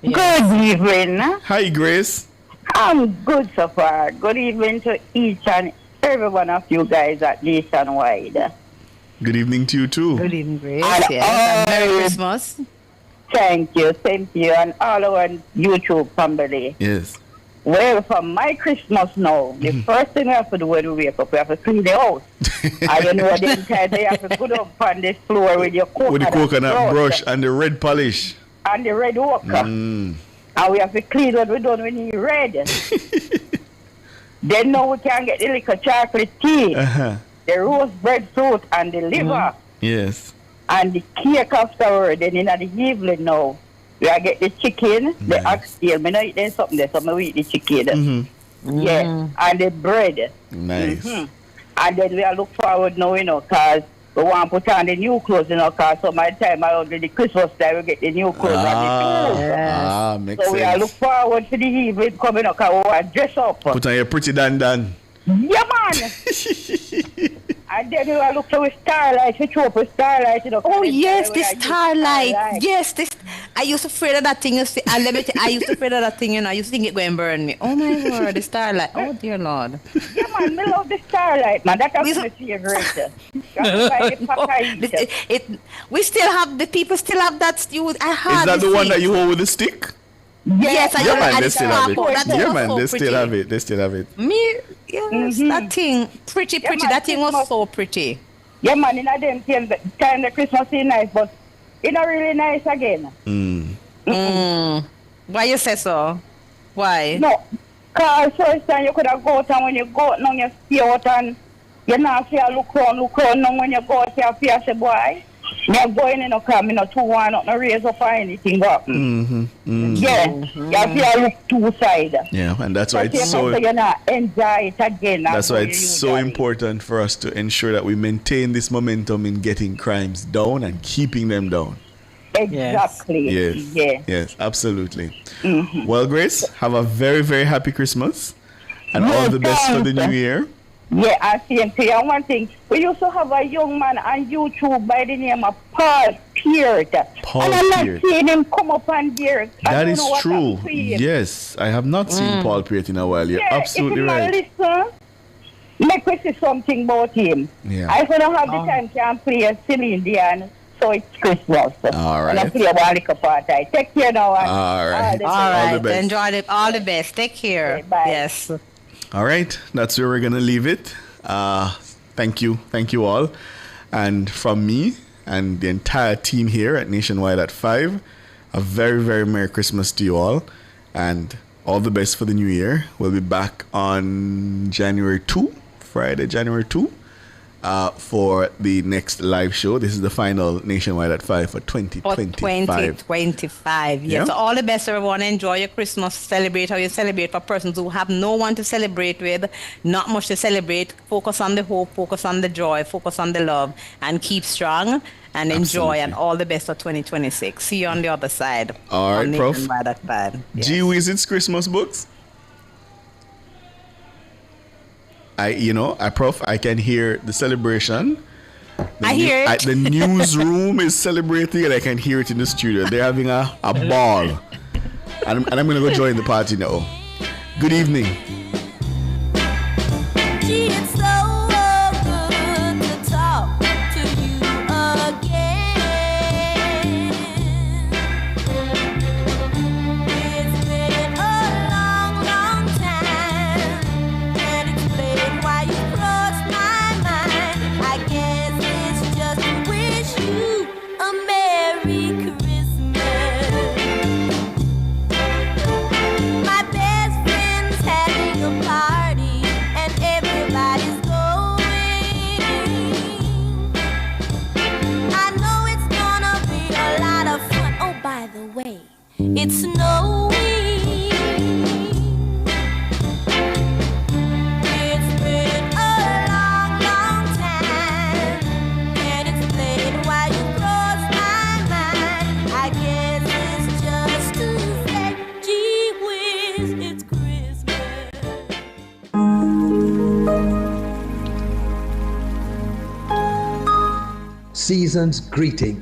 Good evening. Hi, Grace. I'm good so far. Good evening to each and every one of you guys at Nationwide. Good evening to you, too. Good evening, Grace. And Merry Christmas. Thank you. Same to you and all our YouTube family. Yes. Well, for my Christmas now, the first thing we have to do when we wake up, we have to clean the house. I don't know the entire day you have to put up on the floor with your coconut, With the coconut brush and the red polish. and the red ochre. And we have to clean what we done when it's red. Then now we can get the little chocolate tea, the roast breadfruit and the liver. Yes. And the cake afterward. Then in the evening now, we get the chicken, the oxtail. I know there's something there, so I eat the chicken. Yeah, and the bread. Nice. And then we look forward now, because we want to put on the new clothes, because some of the time around the Christmas time we get the new clothes and the makes so we sense. look forward to the evening coming up, because we want to dress up. Put on your pretty dandan. Yeah, man. And then we look for starlight, we throw up with starlight. Oh, yes, the starlight. Yes, this. I used to afraid of that thing. And let me tell you, I used to afraid of that thing, I used to think it going to burn me. Oh, my word, the starlight. Oh, dear Lord. Yeah, man, I love the starlight, man. That's my favorite. We still have, the people still have that. Is that the one that you hold with the stick? Yes, yeah, man, they still have it. Yeah, man, they still have it. They still have it. Me, yes, that thing, pretty. Man, that thing was Christmas. so pretty. Yeah, man, in a them time the Christmas is nice, but it's not really nice again. Why you say so? Why? No, because first time you could have go out and when you go out, now you stay out and you not feel look around, now when you go out, you feel say, boy, me going in no car, me not too want not raise up or anything up. Yeah, you feel look two side. Yeah, and that's why it's so. You not enjoy it again. That's why it's so important for us to ensure that we maintain this momentum in getting crimes down and keeping them down. Exactly. Yes. Yeah. Yes, absolutely. Well, Grace, have a very, very happy Christmas and all the best for the new year. Yeah, I see him. And one thing, we used to have a young man on YouTube by the name of Paul Peart. Paul and I'm not Peart. seeing him come up on there. That is true. Yes, I have not seen Paul Peart in a while. You're absolutely right. Listen, make me say something about him. Yeah. I don't have the time to play a Celine Dion, so it's Christmas. All right. And I play one little part. Take care now. All right. All the best. Enjoy it. All the best. Take care. Okay, bye. Yes. All right, that's where we're going to leave it. Thank you all. And from me and the entire team here at Nationwide at 5, a very, very Merry Christmas to you all. And all the best for the new year. We'll be back on January 2, Friday, January 2. for the next live show. This is the final Nationwide at 5 for For 2025. 2025. Yes. Yeah. So all the best, everyone. Enjoy your Christmas. Celebrate how you celebrate. For persons who have no one to celebrate with, not much to celebrate, focus on the hope, focus on the joy, focus on the love, and keep strong and enjoy. Absolutely. And all the best for 2026. See you on the other side. All right, on Prof. Nationwide at 5. Gee whiz, it's Christmas books. Prof, I can hear the celebration. I hear it. The newsroom is celebrating, and I can hear it in the studio. They're having a ball. And I'm going to go join the party now. Good evening. Gee, it's so good to talk to you again. It's been a long, long time. Can't explain why you crossed my mind. I guess it's just to wish you a Merry Christmas. My best friend's having a party and everybody's going. I know it's gonna be a lot of fun. Oh, by the way, it's snowing. It's been a long, long time. Can't explain why you crossed my mind. I guess it's just to say, gee whiz, it's Christmas. Season's greeting